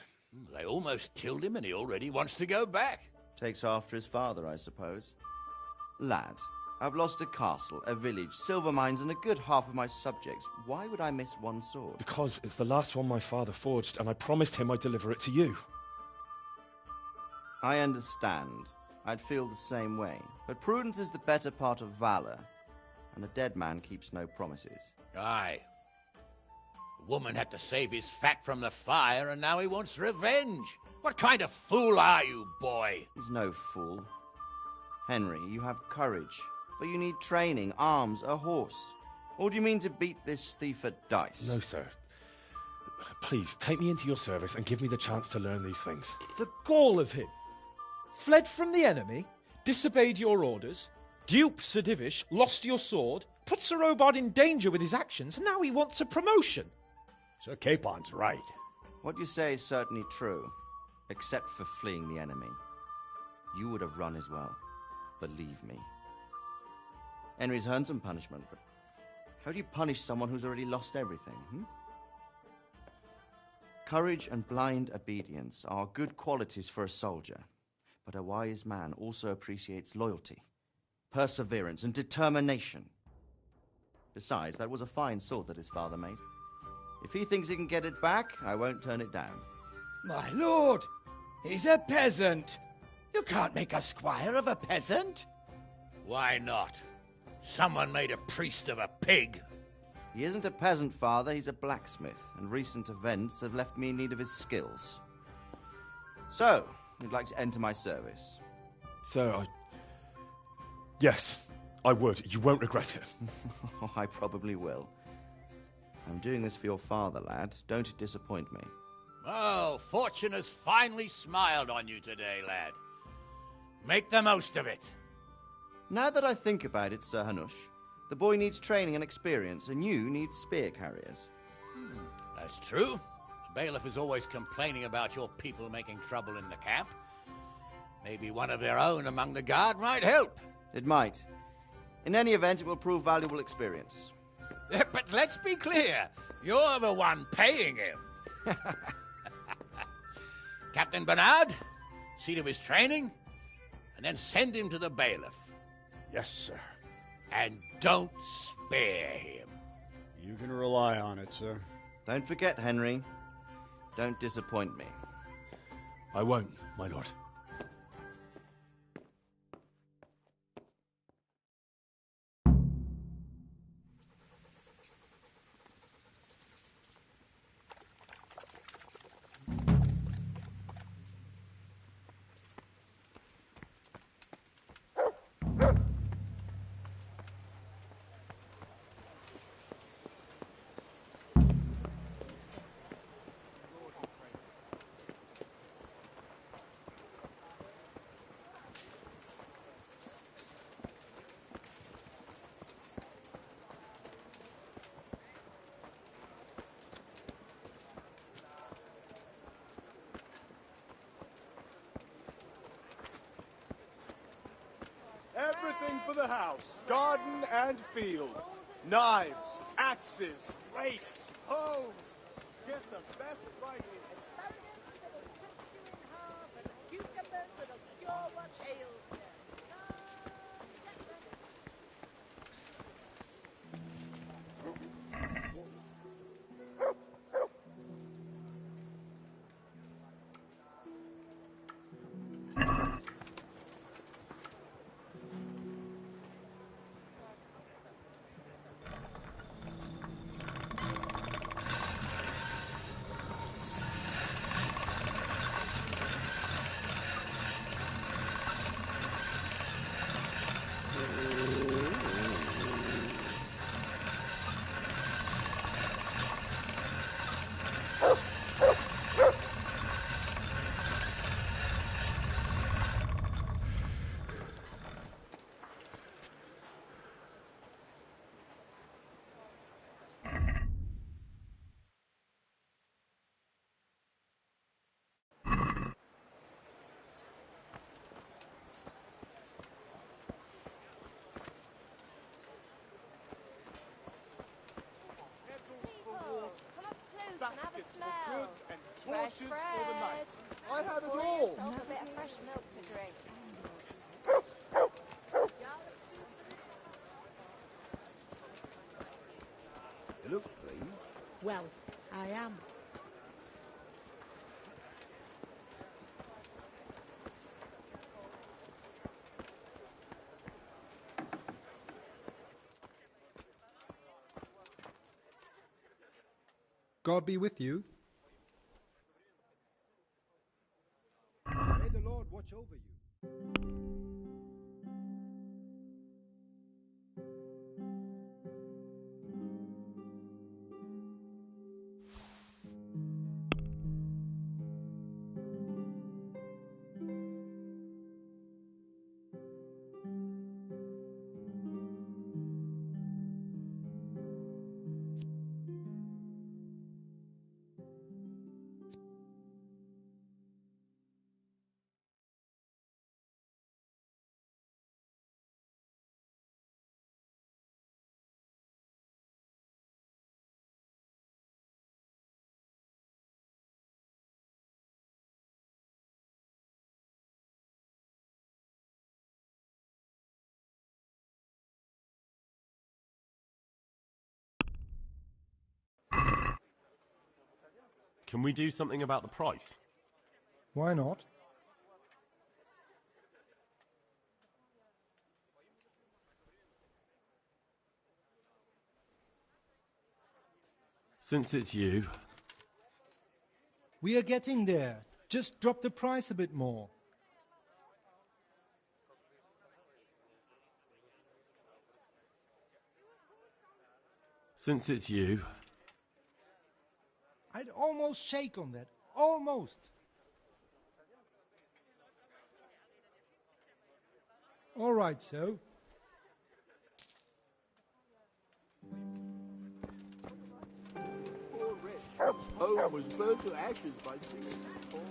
They almost killed him and he already wants to go back. Takes after his father, I suppose. Lad, I've lost a castle, a village, silver mines, and a good half of my subjects. Why would I miss one sword? Because it's the last one my father forged, and I promised him I'd deliver it to you. I understand. I'd feel the same way. But prudence is the better part of valor, and a dead man keeps no promises. Aye. The woman had to save his fat from the fire, and now he wants revenge. What kind of fool are you, boy? He's no fool. Henry, you have courage, but you need training, arms, a horse. Or do you mean to beat this thief at dice? No, sir. Please, take me into your service and give me the chance to learn these things. The gall of him. Fled from the enemy, disobeyed your orders, duped Sir Divish, lost your sword, put Sir Robard in danger with his actions, and now he wants a promotion. Sir Capon's right. What you say is certainly true, except for fleeing the enemy. You would have run as well, believe me. Henry's earned some punishment, but how do you punish someone who's already lost everything, Courage and blind obedience are good qualities for a soldier, but a wise man also appreciates loyalty, perseverance, and determination. Besides, that was a fine sword that his father made. If he thinks he can get it back, I won't turn it down. My lord, he's a peasant. You can't make a squire of a peasant. Why not? Someone made a priest of a pig. He isn't a peasant, Father. He's a blacksmith, and recent events have left me in need of his skills. So, you'd like to enter my service? Sir, Yes, I would. You won't regret it. Oh, I probably will. I'm doing this for your father, lad. Don't disappoint me. Oh, fortune has finally smiled on you today, lad. Make the most of it. Now that I think about it, Sir Hanush, the boy needs training and experience, and you need spear carriers. That's true. The bailiff is always complaining about your people making trouble in the camp. Maybe one of their own among the guard might help. It might. In any event, it will prove valuable experience. But let's be clear. You're the one paying him. Captain Bernard, see to his training, and then send him to the bailiff. Yes, sir. And don't spare him. You can rely on it, sir. Don't forget, Henry. Don't disappoint me. I won't, my lord. the house, garden and field. Knives, axes, rakes, hoes. Get the best fighting. Baskets for goods and torches Fresh for the night. I have it Pour all. yourself a bit of fresh milk to drink. You look pleased. Well, I am. God be with you. May the Lord watch over you. Can we do something about the price? Why not? Since it's you. We are getting there. Just drop the price a bit more. Since it's you. I'd almost shake on that. Almost. All right, so. Poor Rich, whose home was burned to ashes by Caesar's sword.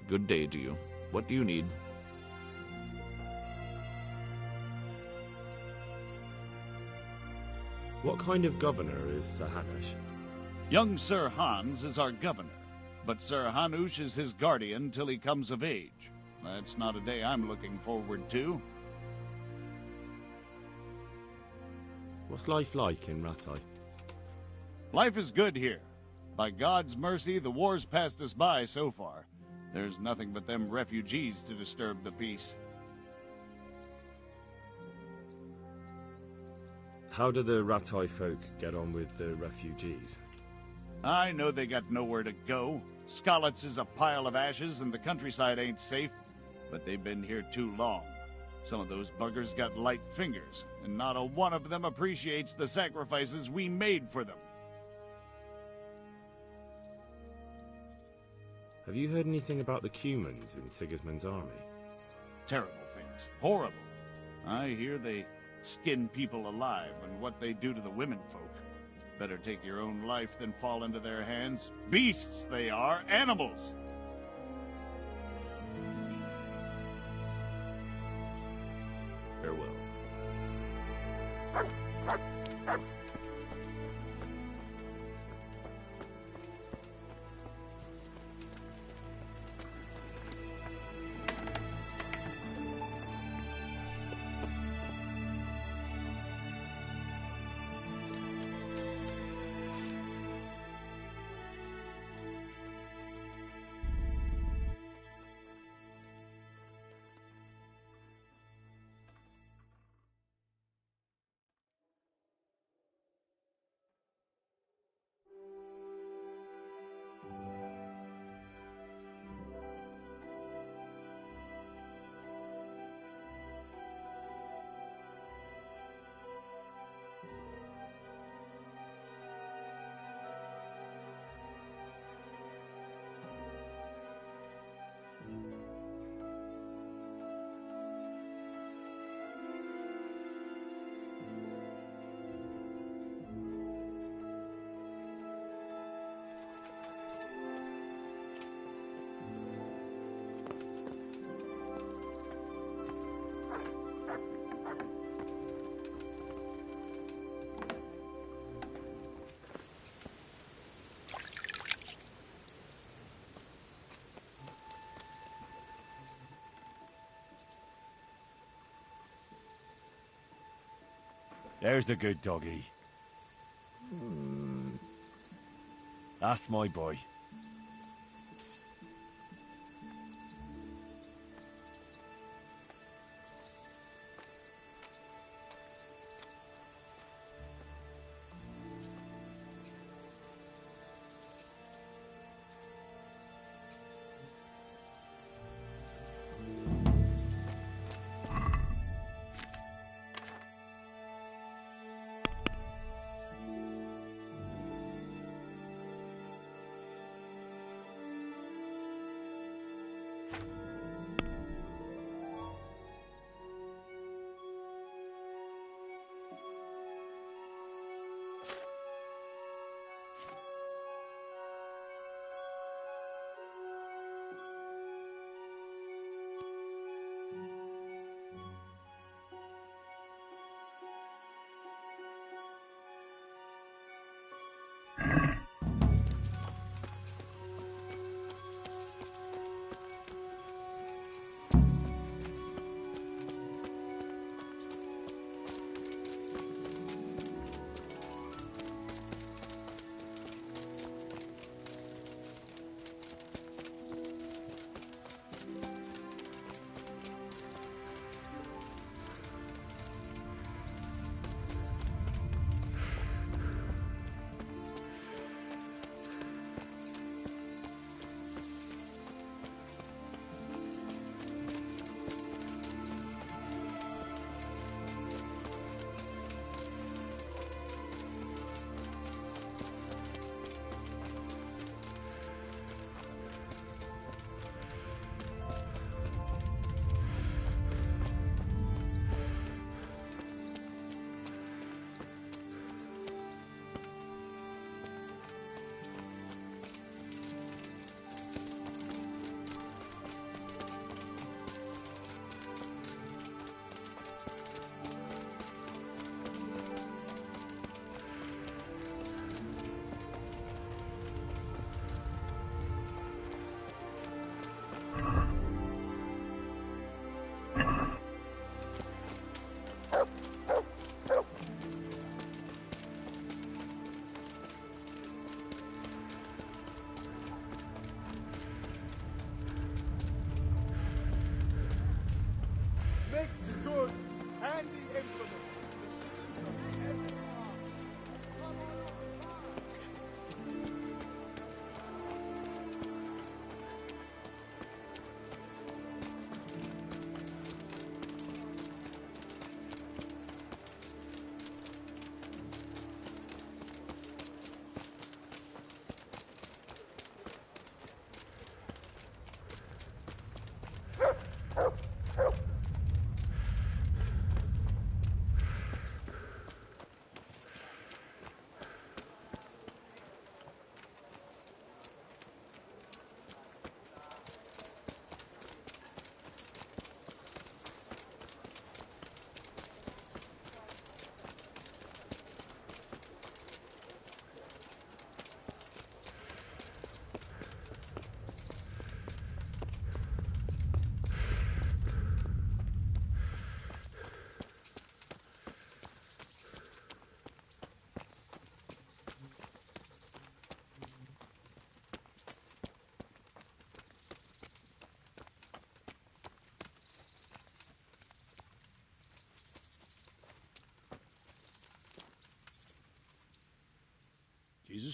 Good day to you. What do you need? What kind of governor is Sir Hanush? Young Sir Hans is our governor, but Sir Hanush is his guardian till he comes of age. That's not a day I'm looking forward to. What's life like in Rattay? Life is good here. By God's mercy, the war's passed us by so far. There's nothing but them refugees to disturb the peace. How do the Rattay folk get on with the refugees? I know they got nowhere to go. Skalitz is a pile of ashes and the countryside ain't safe, but they've been here too long. Some of those buggers got light fingers, and not a one of them appreciates the sacrifices we made for them. Have you heard anything about the Cumans in Sigismund's army? Terrible things. Horrible. I hear they skin people alive, and what they do to the women folk. Better take your own life than fall into their hands. Beasts they are, animals! Farewell. There's the good doggy. That's my boy.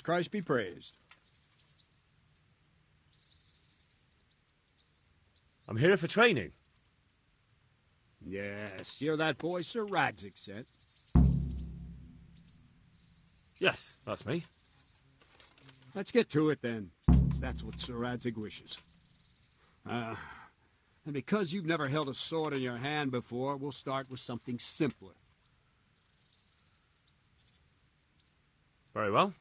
Jesus Christ be praised. I'm here for training. Yes, you're that boy Sir Radzig sent. Yes, that's me. Let's get to it then, since that's what Sir Radzig wishes. And because you've never held a sword in your hand before, we'll start with something simpler. Very well.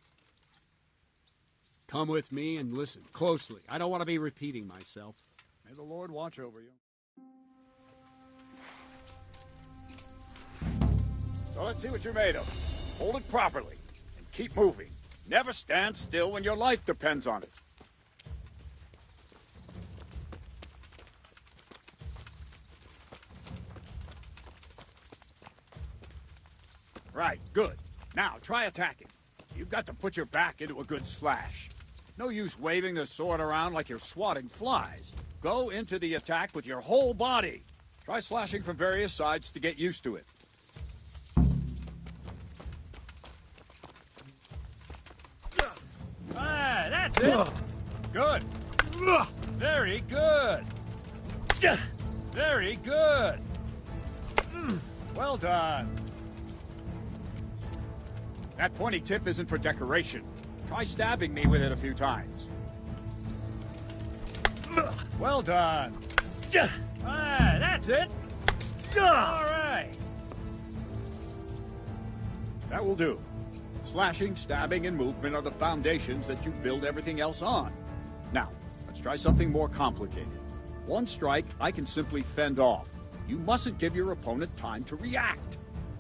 Come with me and listen closely. I don't want to be repeating myself. May the Lord watch over you. So let's see what you're made of. Hold it properly and keep moving. Never stand still when your life depends on it. Right, good. Now, try attacking. You've got to put your back into a good slash. No use waving the sword around like you're swatting flies. Go into the attack with your whole body. Try slashing from various sides to get used to it. Ah, that's it. Good. Very good. Very good. Well done. That pointy tip isn't for decoration. Try stabbing me with it a few times. Well done. Ah, that's it. All right. That will do. Slashing, stabbing, and movement are the foundations that you build everything else on. Now, let's try something more complicated. One strike, I can simply fend off. You mustn't give your opponent time to react.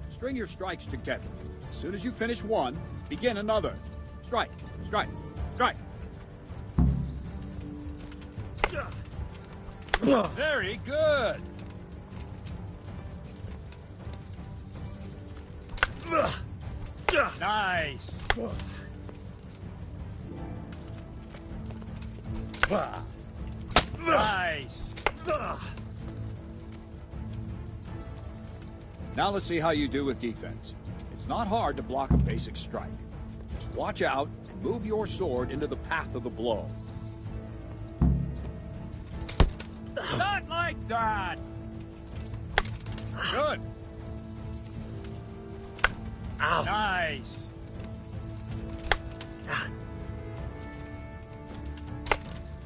String your strikes together. As soon as you finish one, begin another. Strike, strike, strike. Very good. Nice. Nice. Now let's see how you do with defense. It's not hard to block a basic strike. Just watch out and move your sword into the path of the blow. Not like that! Good. Ow. Nice.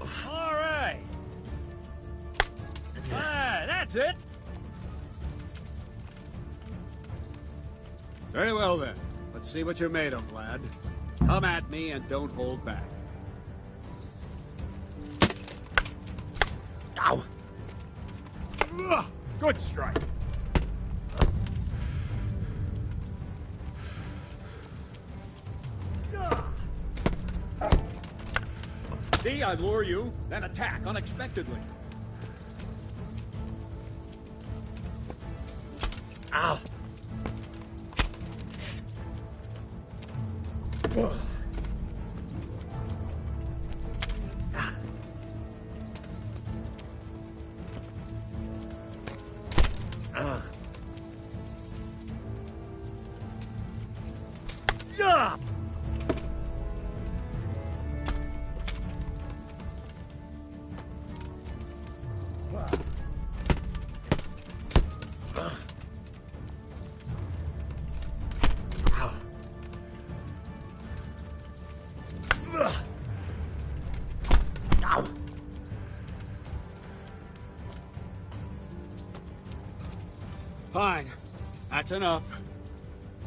All right. Ah, that's it. Very well then. Let's see what you're made of, lad. Come at me and don't hold back. Ow! Good strike. See, I lure you, then attack unexpectedly. Ow! Fine. That's enough.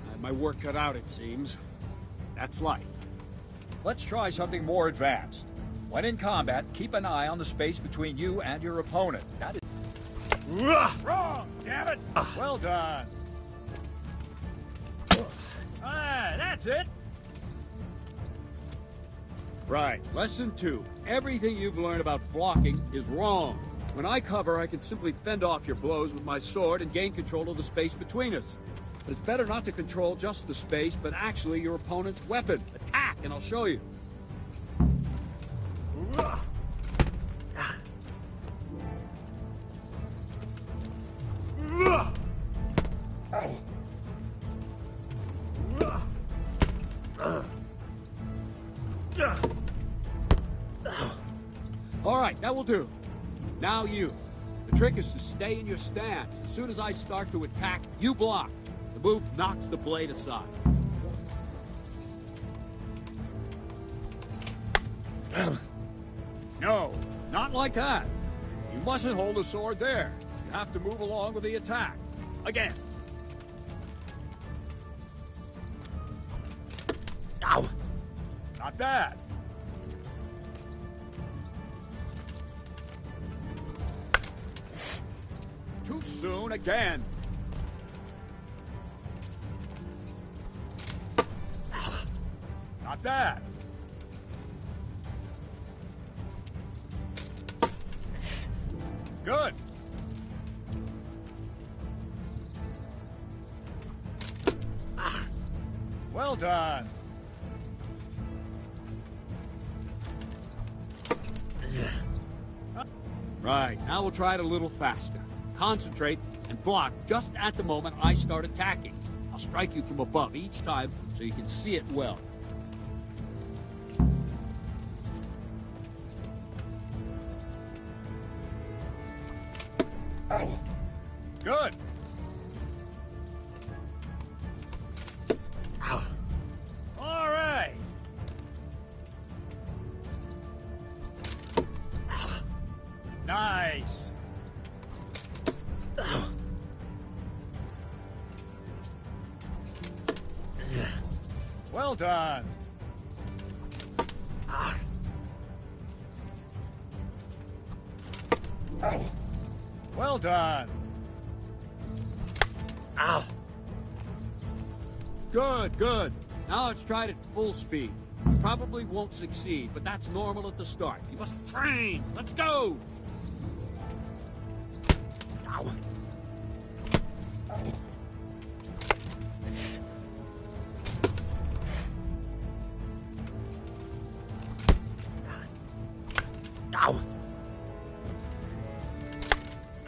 I had my work cut out, it seems. That's life. Let's try something more advanced. When in combat, keep an eye on the space between you and your opponent. That is... Wrong, damn it! Well done. Ah, that's it. Right, lesson 2. Everything you've learned about blocking is wrong. When I cover, I can simply fend off your blows with my sword and gain control of the space between us. But it's better not to control just the space, but actually your opponent's weapon. Attack, and I'll show you. All right, that will do. Now you. The trick is to stay in your stance. As soon as I start to attack, you block. The move knocks the blade aside. No, not like that. You mustn't hold the sword there. You have to move along with the attack. Again. Ow! Not bad. Too soon again. Not bad. Good. Well done. Right, now we'll try it a little faster. Concentrate and block just at the moment I start attacking. I'll strike you from above each time so you can see it well. Ow. Good. Ow. All right. Nice. Well done. Ow. Well done. Ow. Good, good. Now let's try it at full speed. You probably won't succeed, but that's normal at the start. You must train. Let's go. Ow. Ow.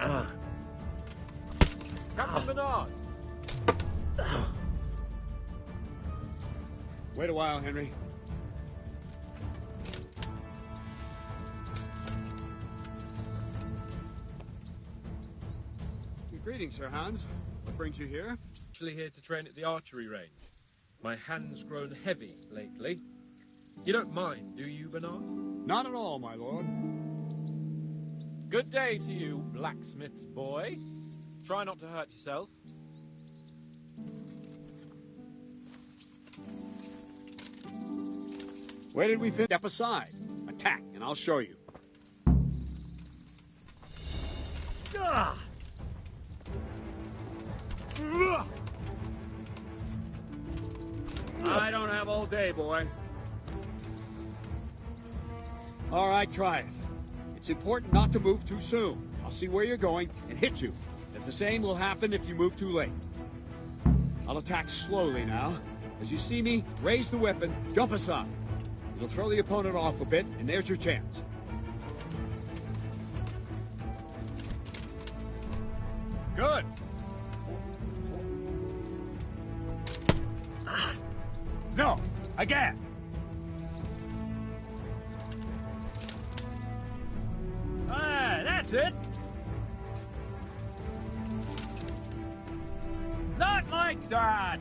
Ow. Captain Bernard! Wait a while, Henry. Greetings, Sir Hans. What brings you here? Actually here to train at the archery range. My hand's grown heavy lately. You don't mind, do you, Bernard? Not at all, my lord. Good day to you, blacksmith's boy. Try not to hurt yourself. Where did we fit? Step aside. Attack, and I'll show you. Ah! I don't have all day, boy. All right, try it. It's important not to move too soon. I'll see where you're going and hit you. If the same will happen if you move too late. I'll attack slowly now. As you see me, raise the weapon, jump aside. It'll throw the opponent off a bit, and there's your chance. Good. No, again. Ah, that's it. Not like that.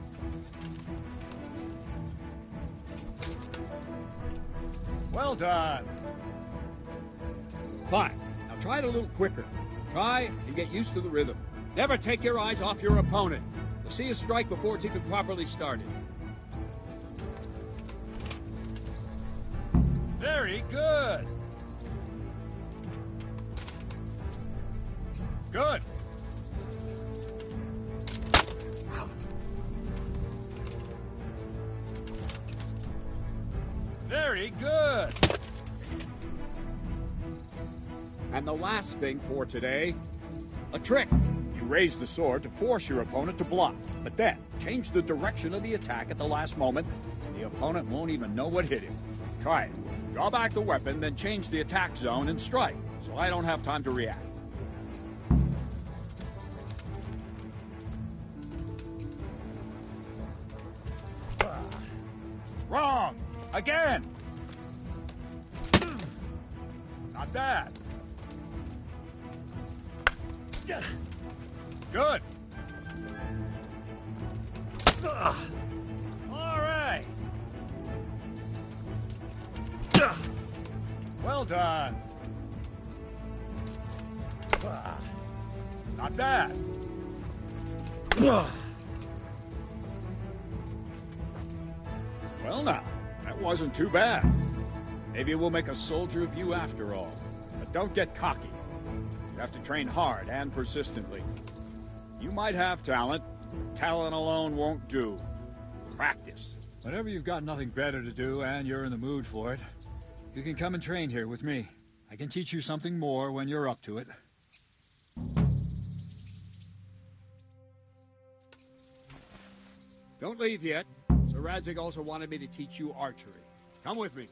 Well done. Fine. Now try it a little quicker. Try and get used to the rhythm. Never take your eyes off your opponent. You'll see a strike before it's even properly started. Very good. Good. Very good. And the last thing for today, a trick. You raise the sword to force your opponent to block, but then change the direction of the attack at the last moment, and the opponent won't even know what hit him. Try it. Draw back the weapon, then change the attack zone and strike, so I don't have time to react. Wrong! Again! Not bad. Good. All right. Well done. Not bad. Well now, that wasn't too bad. Maybe we'll make a soldier of you after all. But don't get cocky. You have to train hard and persistently. You might have talent, but talent alone won't do. Practice. Whenever you've got nothing better to do and you're in the mood for it, you can come and train here with me. I can teach you something more when you're up to it. Don't leave yet. Sir Radzig also wanted me to teach you archery. Come with me.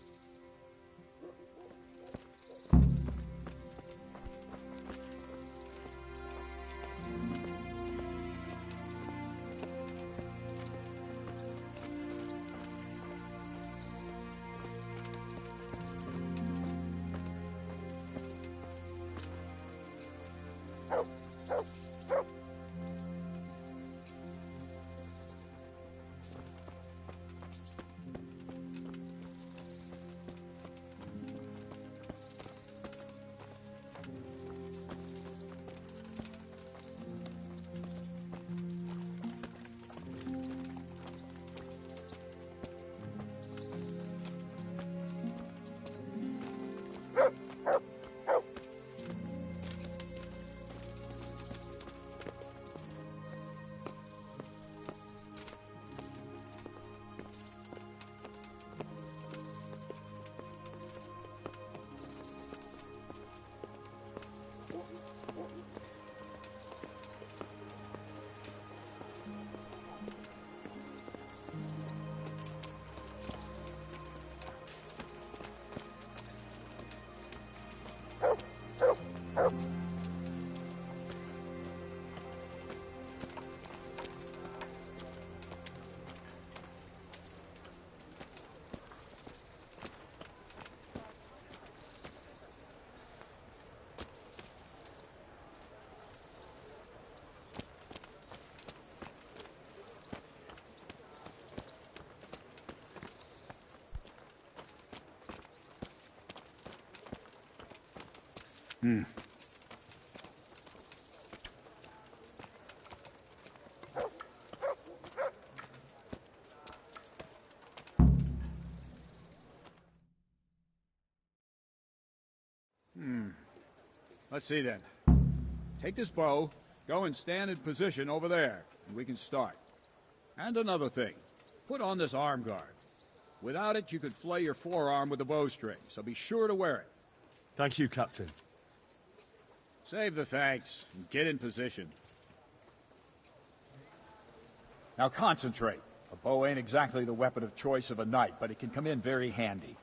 Let's see then. Take this bow, go and stand in position over there, and we can start. And another thing, put on this arm guard. Without it, you could flay your forearm with a bowstring, so be sure to wear it. Thank you, Captain. Save the thanks, and get in position. Now concentrate. A bow ain't exactly the weapon of choice of a knight, but it can come in very handy.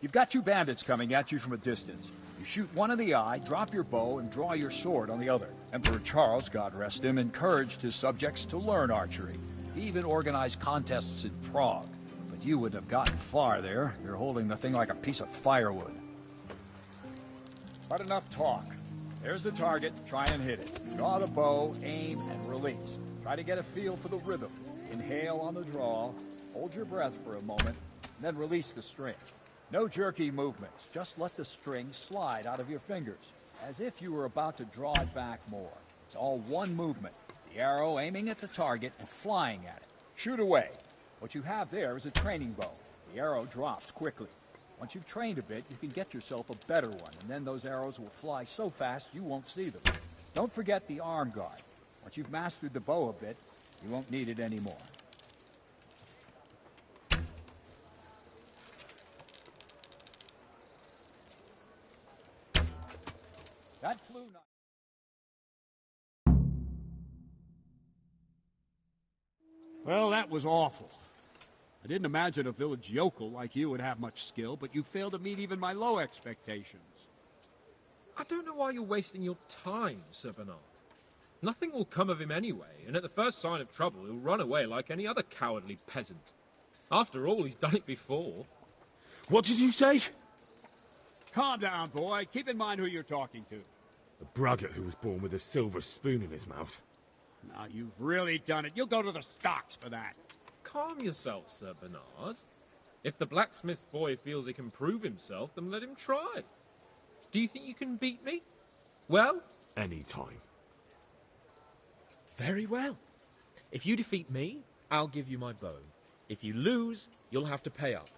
You've got two bandits coming at you from a distance. You shoot one in the eye, drop your bow, and draw your sword on the other. Emperor Charles, God rest him, encouraged his subjects to learn archery. He even organized contests in Prague. But you wouldn't have gotten far there. You're holding the thing like a piece of firewood. But enough talk. There's the target. Try and hit it. Draw the bow, aim, and release. Try to get a feel for the rhythm. Inhale on the draw, hold your breath for a moment, then release the string. No jerky movements. Just let the string slide out of your fingers, as if you were about to draw it back more. It's all one movement. The arrow aiming at the target and flying at it. Shoot away. What you have there is a training bow. The arrow drops quickly. Once you've trained a bit, you can get yourself a better one, and then those arrows will fly so fast you won't see them. Don't forget the arm guard. Once you've mastered the bow a bit, you won't need it anymore. That flew not. Well, that was awful. I didn't imagine a village yokel like you would have much skill, but you failed to meet even my low expectations. I don't know why you're wasting your time, Sir Bernard. Nothing will come of him anyway, and at the first sign of trouble he'll run away like any other cowardly peasant. After all, he's done it before. What did you say? Calm down, boy. Keep in mind who you're talking to. A braggart who was born with a silver spoon in his mouth. Now, you've really done it. You'll go to the stocks for that. Calm yourself, Sir Bernard. If the blacksmith boy feels he can prove himself, then let him try. Do you think you can beat me? Well? Any time. Very well. If you defeat me, I'll give you my bow. If you lose, you'll have to pay up.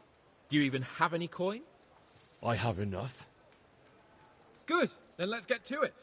Do you even have any coin? I have enough. Good. Then let's get to it.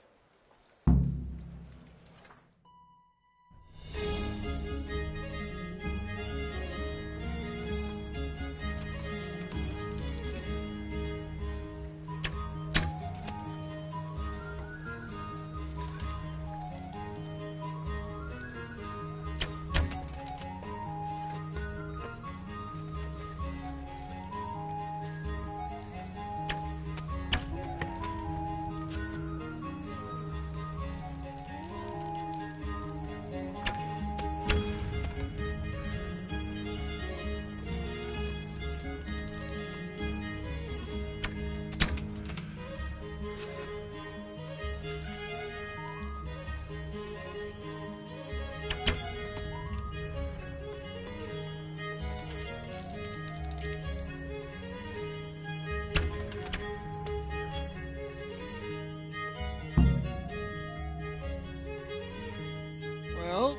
Well,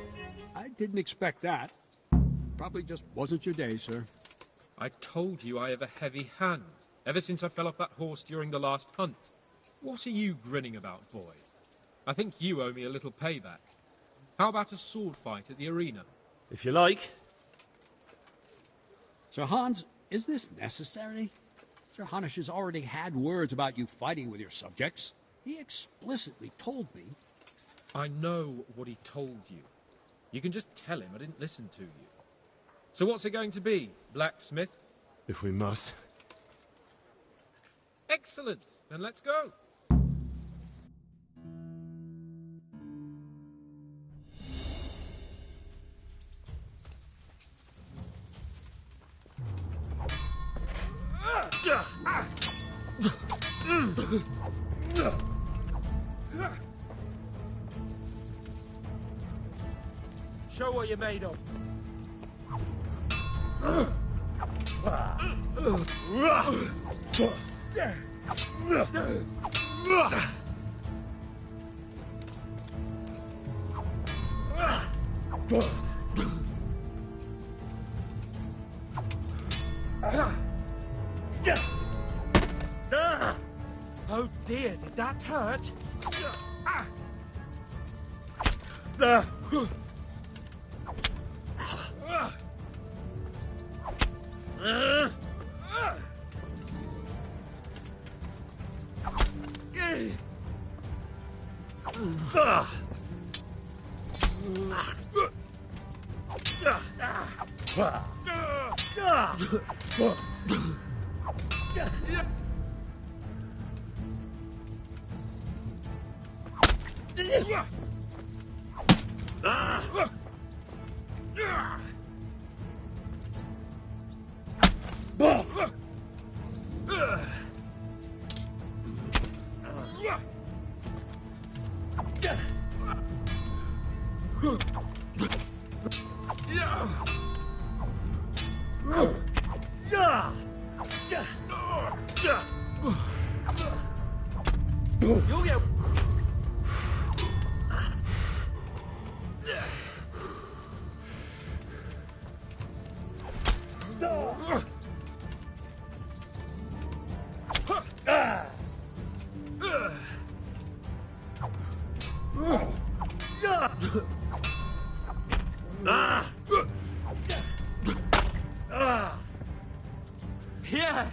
I didn't expect that. Probably just wasn't your day, sir. I told you I have a heavy hand, ever since I fell off that horse during the last hunt. What are you grinning about, boy? I think you owe me a little payback. How about a sword fight at the arena? If you like. Sir Hans, is this necessary? Sir Hanush has already had words about you fighting with your subjects. He explicitly told me. I know what he told you. You can just tell him I didn't listen to you. So what's it going to be, blacksmith? If we must. Excellent. Then let's go. Show what you're made of. Oh dear, did that hurt? Yeah.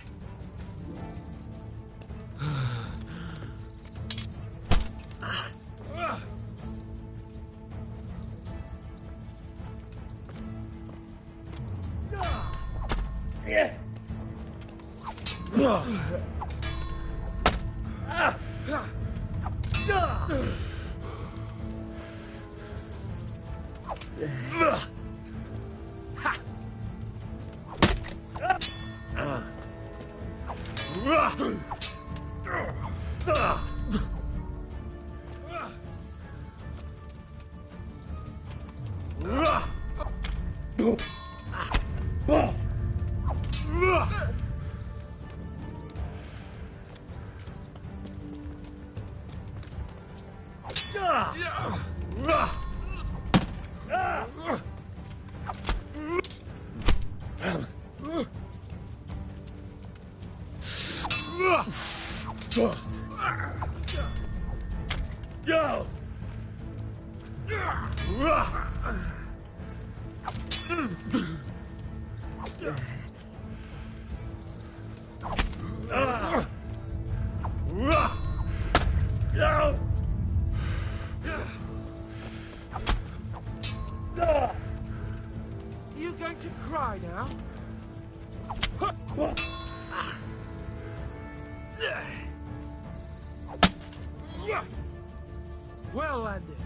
Go! Are you going to cry now? Well landed.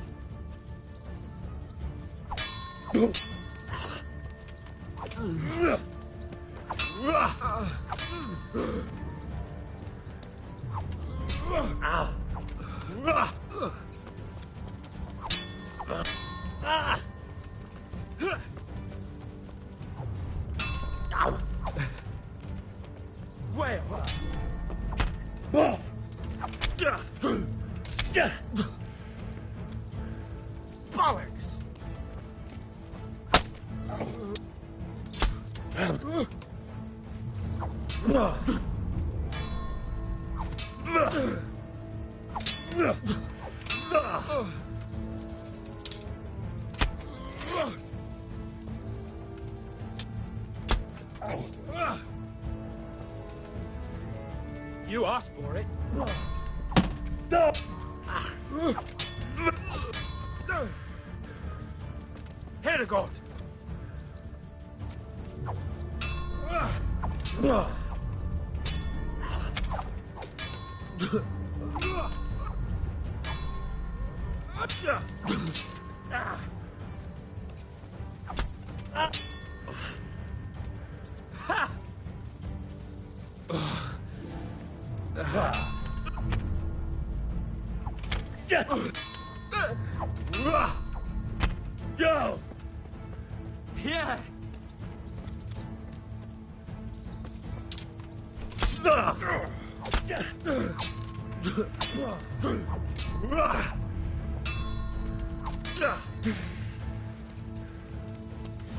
Bollocks! You asked for it. Herregud! Go! Yeah!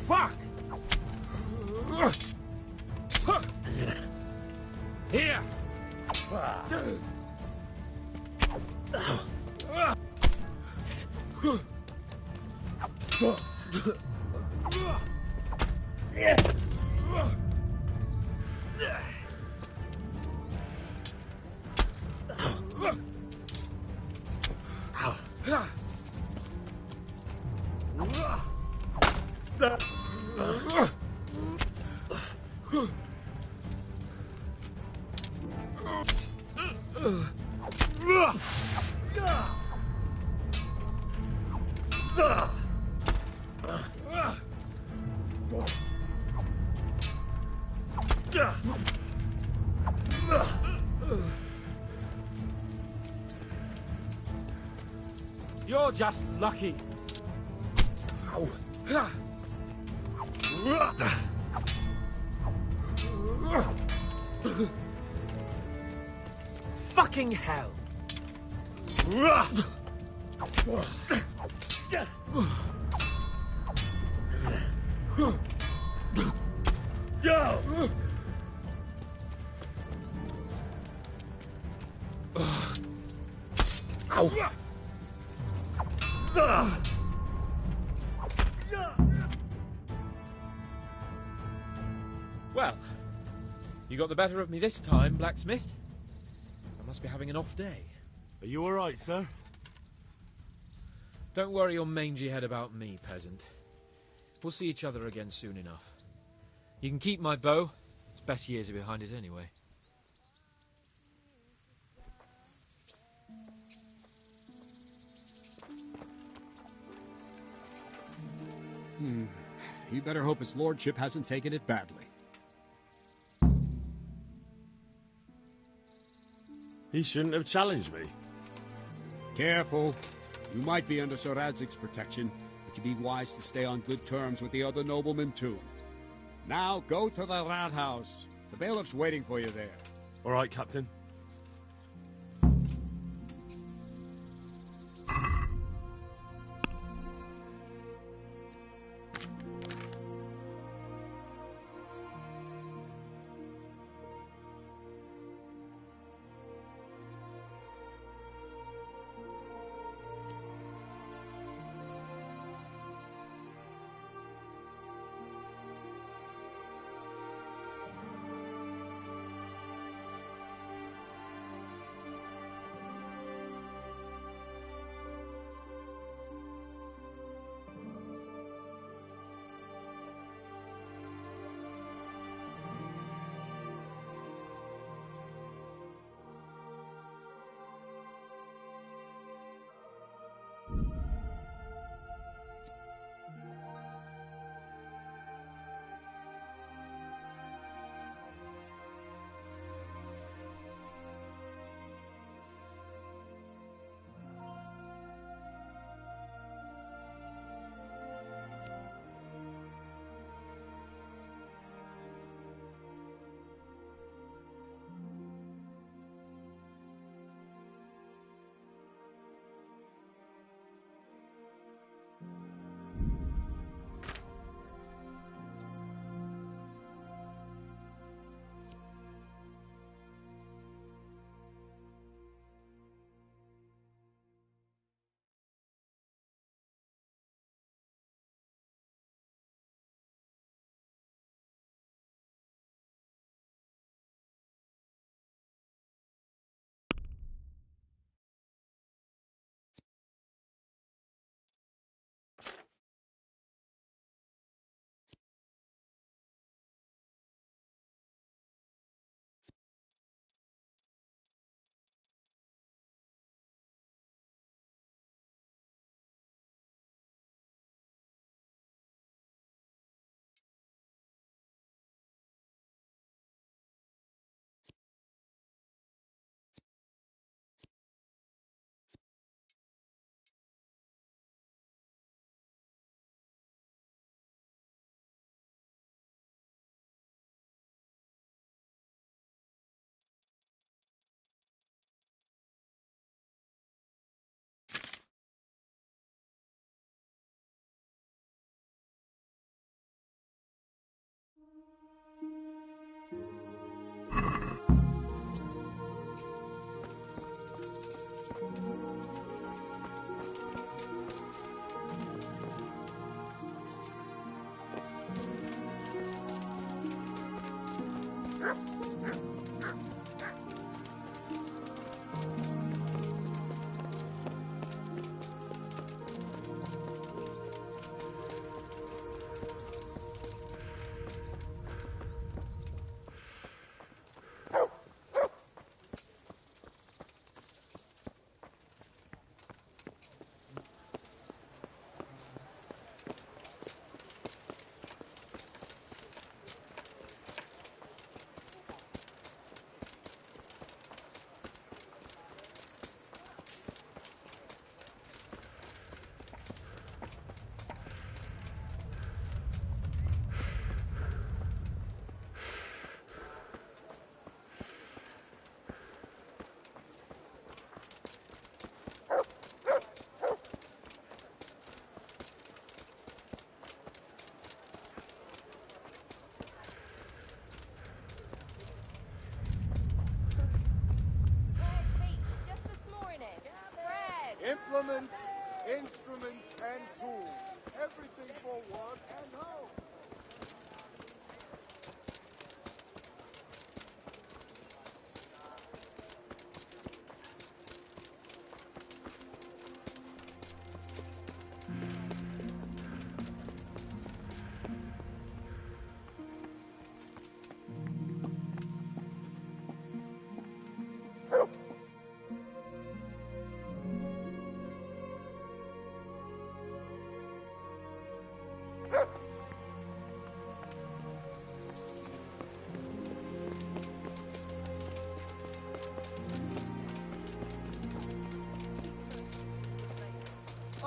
Fuck! Here! You're just lucky. Fucking hell. Go! Ow! Well, you got the better of me this time, blacksmith. I must be having an off day. Are you all right, sir? Don't worry your mangy head about me, peasant. We'll see each other again soon enough. You can keep my bow. Its best years are behind it anyway. You better hope his lordship hasn't taken it badly. He shouldn't have challenged me. Careful. You might be under Sir Radzig's protection, but you'd be wise to stay on good terms with the other noblemen too. Now go to the rat house. The bailiff's waiting for you there. All right, Captain. Implements, instruments, and tools. Everything for work and home.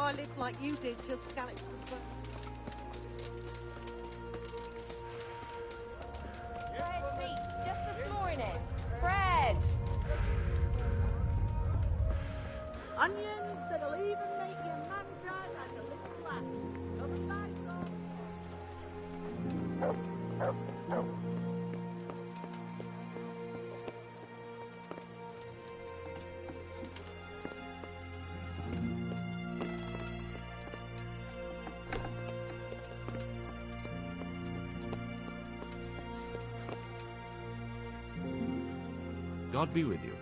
I lived like you did till Scalix was burnt. Bread feast, just this morning. Bread! Onions that'll even make your man cry like a little lass. Come back, God be with you.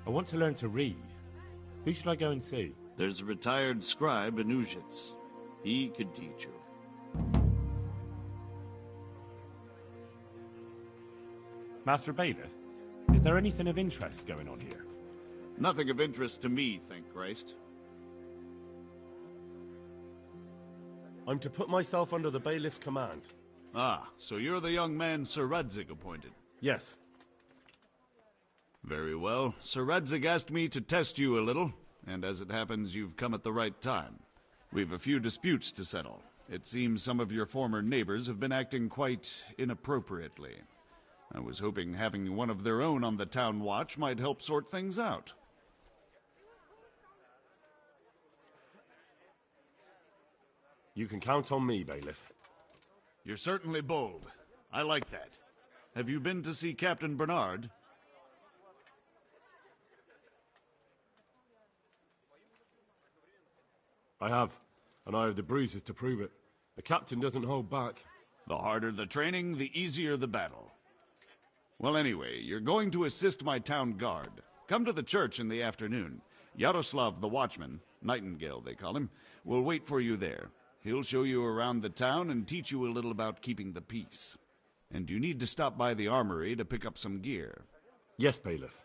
I want to learn to read. Who should I go and see? There's a retired scribe in Uzhitz. He could teach you. Master Bailiff, is there anything of interest going on here? Nothing of interest to me, thank Christ. I'm to put myself under the bailiff's command. Ah, so you're the young man Sir Radzig appointed. Yes. Very well. Sir Radzig asked me to test you a little, and as it happens, you've come at the right time. We've a few disputes to settle. It seems some of your former neighbors have been acting quite inappropriately. I was hoping having one of their own on the town watch might help sort things out. You can count on me, Bailiff. You're certainly bold. I like that. Have you been to see Captain Bernard? I have, and I have the bruises to prove it. The captain doesn't hold back. The harder the training, the easier the battle. Well, anyway, you're going to assist my town guard. Come to the church in the afternoon. Yaroslav the watchman, Nightingale they call him, will wait for you there. He'll show you around the town and teach you a little about keeping the peace. And you need to stop by the armory to pick up some gear. Yes, Bailiff.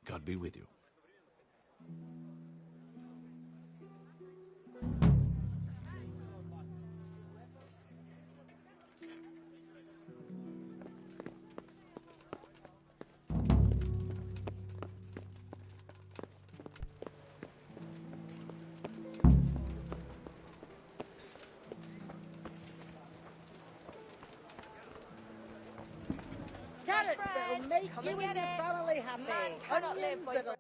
God be with you. Carrots that'll make you and your family happy. Onions that'll...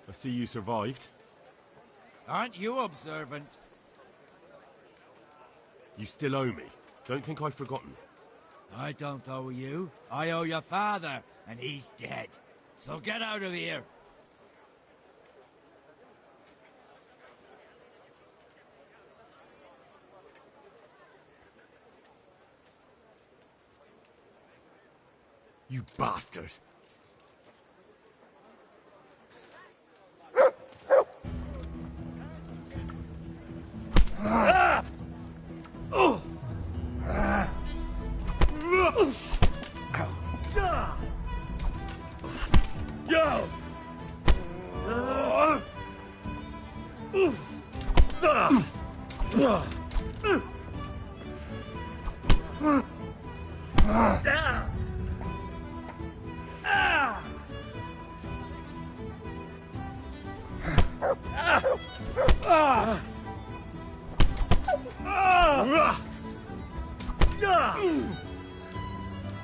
I see you survived. Aren't you observant? You still owe me. Don't think I've forgotten. I don't owe you. I owe your father, and he's dead. So get out of here. You bastard!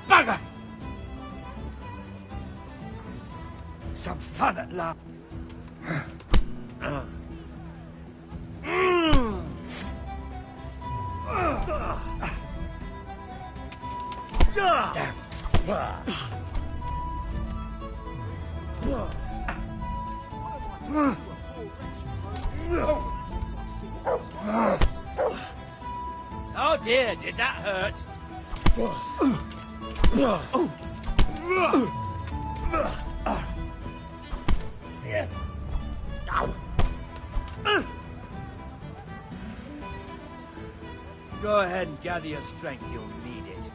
Bugger! Some fun at last. Oh dear, did that hurt? Go ahead and gather your strength, you'll need it.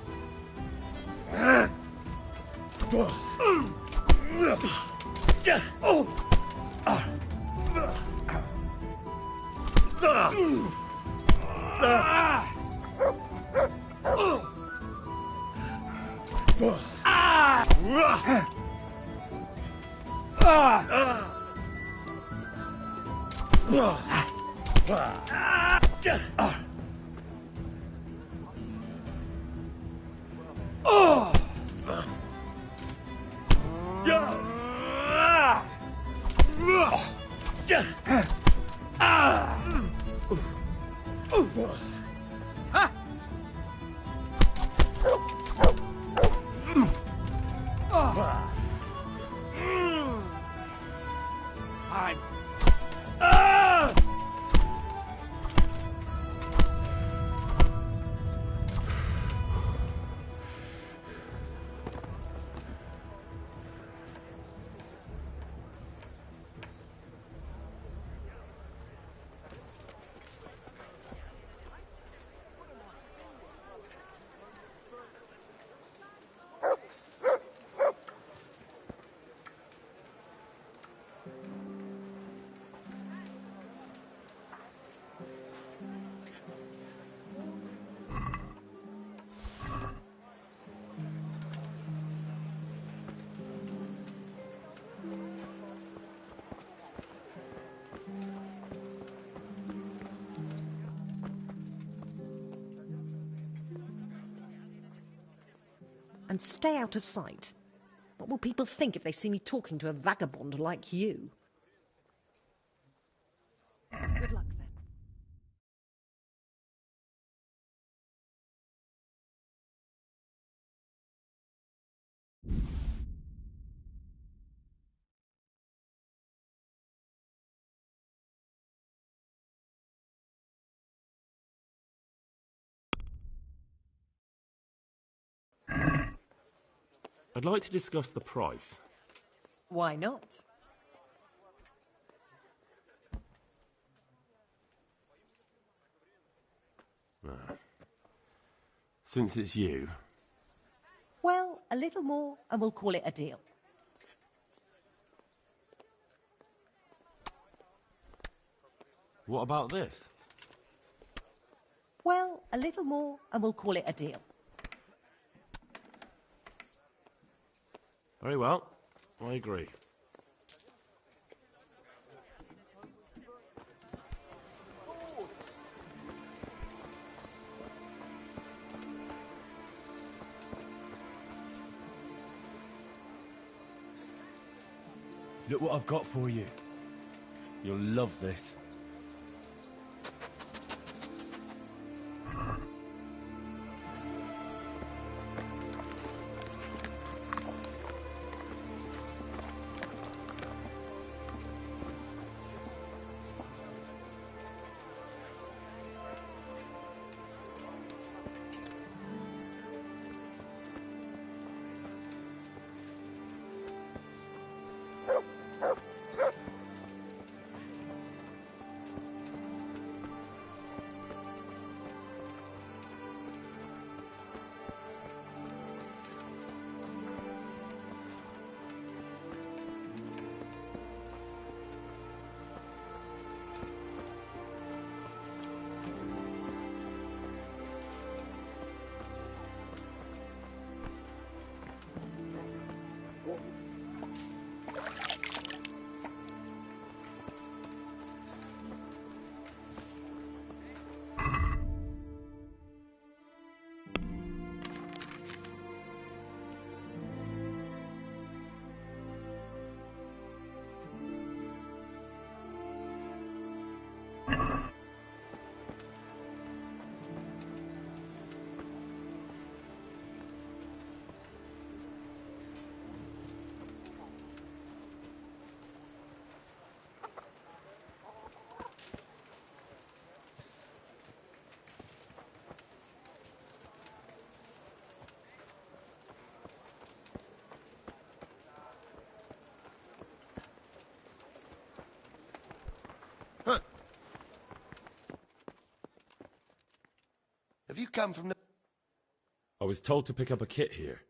And stay out of sight. What will people think if they see me talking to a vagabond like you? Good luck, then. I'd like to discuss the price. Why not? Since it's you, Well, a little more and we'll call it a deal. what about this? Well, a little more and we'll call it a deal. Very well, I agree. Look what I've got for you. You'll love this. come from the... I was told to pick up a kit here.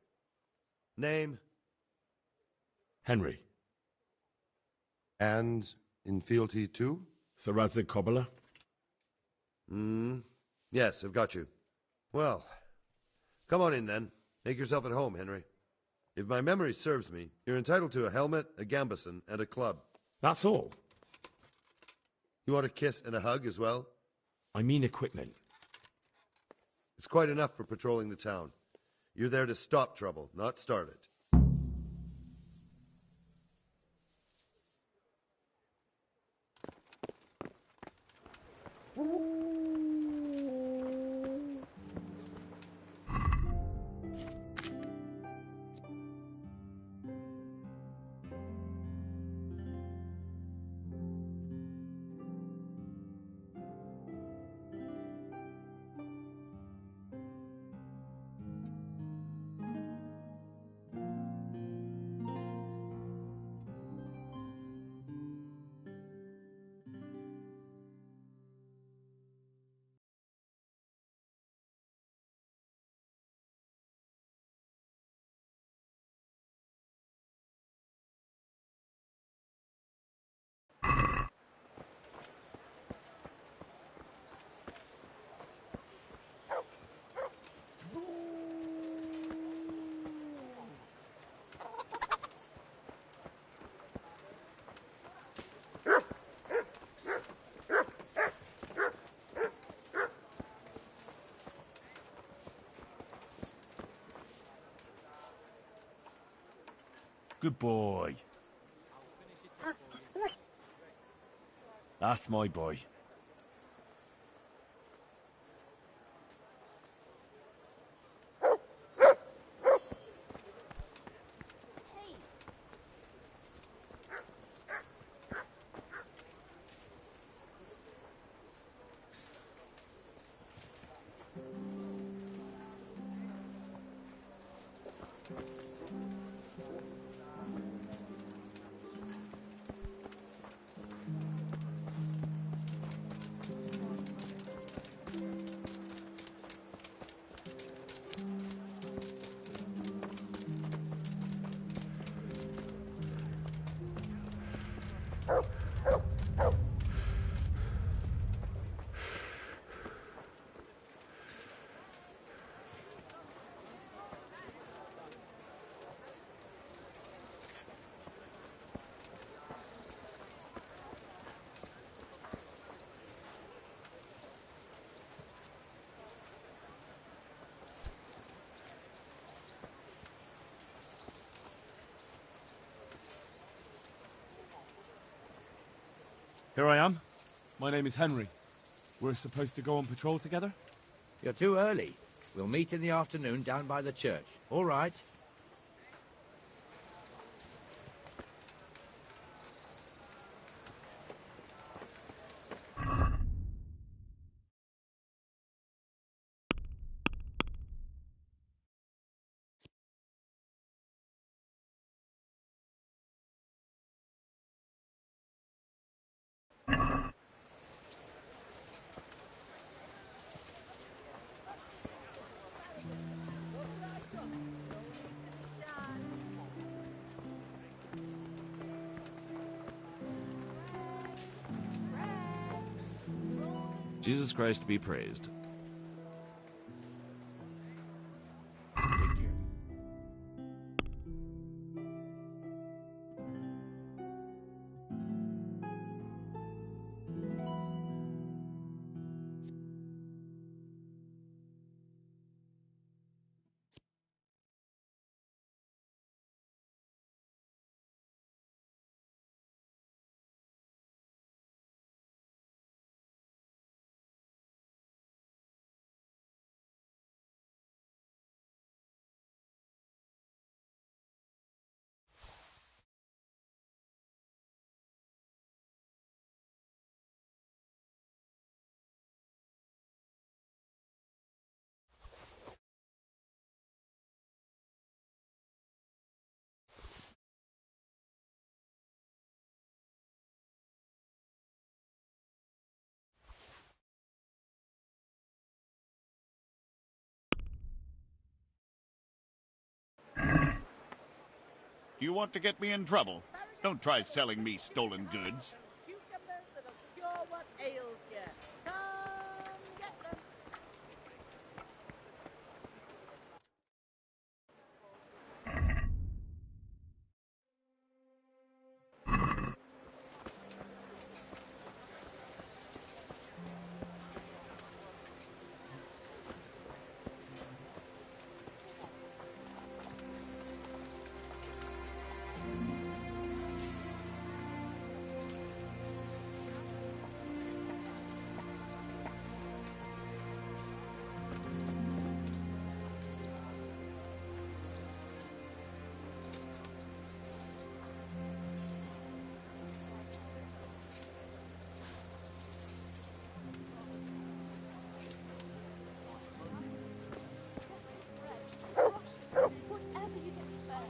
Name? Henry. And in fealty too? Sir Radzig Kobyla? Yes, I've got you. Well, come on in then. Make yourself at home, Henry. If my memory serves me, you're entitled to a helmet, a gambeson, and a club. That's all? You want a kiss and a hug as well? I mean equipment. It's quite enough for patrolling the town. You're there to stop trouble, not start it. Good boy. That's my boy. Here I am. My name is Henry. We're supposed to go on patrol together? You're too early. We'll meet in the afternoon down by the church. All right. Jesus Christ be praised. Do you want to get me in trouble? Don't try selling me stolen goods. Cucumbers that'll cure what ails you. Come get them. Whatever you can spare.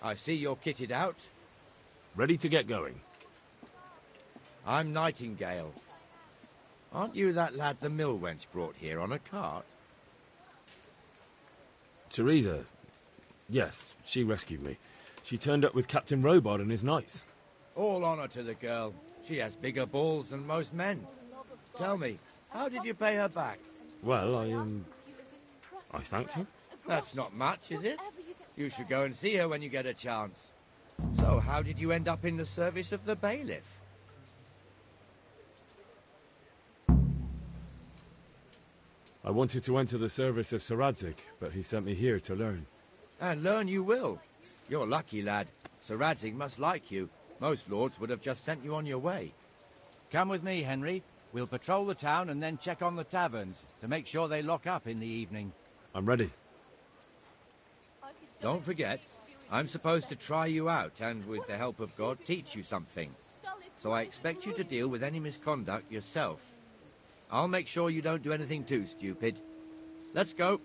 I see you're kitted out. Ready to get going. I'm Nightingale. Aren't you that lad the mill wench brought here on a cart? Teresa. Yes, she rescued me. She turned up with Captain Robot and his knights. All honour to the girl. She has bigger balls than most men. Tell me, how did you pay her back? Well, I thanked her. That's not much, is it? You should go and see her when you get a chance. So, how did you end up in the service of the bailiff? I wanted to enter the service of Sir Radzig, but he sent me here to learn. And learn you will. You're lucky, lad. Sir Radzig must like you. Most lords would have just sent you on your way. Come with me, Henry. We'll patrol the town and then check on the taverns to make sure they lock up in the evening. I'm ready. Don't forget, I'm supposed to try you out and, with the help of God, teach you something. So I expect you to deal with any misconduct yourself. I'll make sure you don't do anything too stupid. Let's go.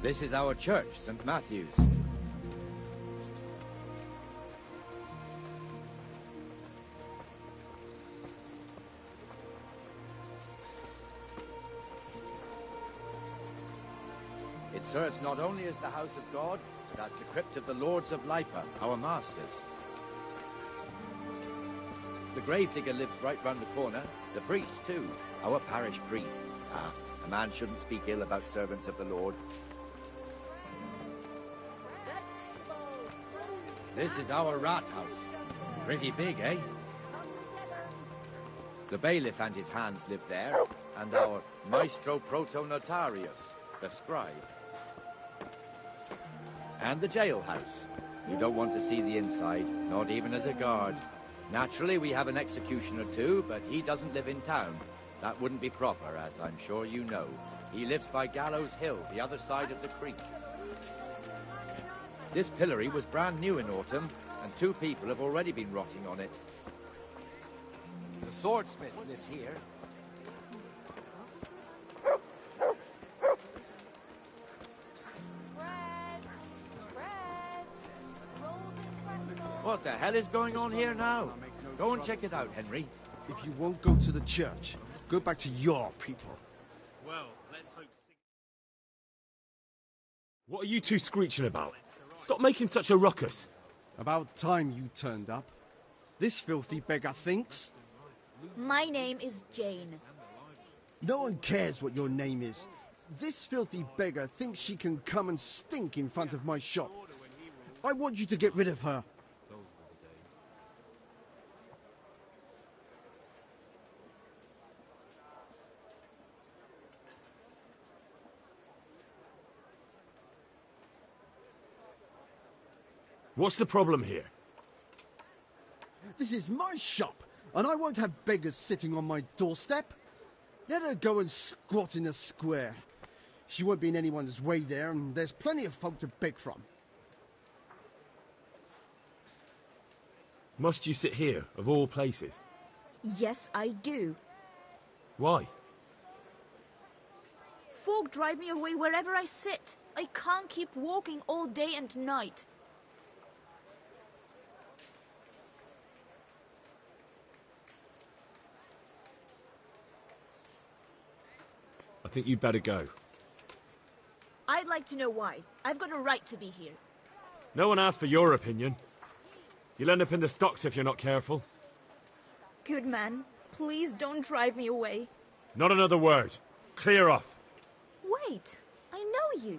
This is our church, St. Matthew's. It serves not only as the house of God, but as the crypt of the lords of Lipa, our masters. The gravedigger lives right round the corner. The priest, too. Our parish priest. Ah, a man shouldn't speak ill about servants of the Lord. This is our rat house. Pretty big, eh? The bailiff and his hands live there, and our maestro protonotarius, the scribe. And the jailhouse. You don't want to see the inside, not even as a guard. Naturally, we have an executioner too, but he doesn't live in town. That wouldn't be proper, as I'm sure you know. He lives by Gallows Hill, the other side of the creek. This pillory was brand new in autumn, and 2 people have already been rotting on it. The swordsmith lives here. What the hell is going on here now? Go and check it out, Henry. If you won't go to the church, go back to your people. Well, let's hope... What are you two screeching about? Stop making such a ruckus. About time you turned up. This filthy beggar thinks. My name is Jane. No one cares what your name is. This filthy beggar thinks she can come and stink in front of my shop. I want you to get rid of her. What's the problem here? This is my shop, and I won't have beggars sitting on my doorstep. Let her go and squat in the square. She won't be in anyone's way there, and there's plenty of folk to beg from. Must you sit here, of all places? Yes, I do. Why? Folk drive me away wherever I sit. I can't keep walking all day and night. I think you'd better go. I'd like to know why. I've got a right to be here. No one asked for your opinion. You'll end up in the stocks if you're not careful. Good man, please don't drive me away. Not another word. Clear off. Wait, I know you.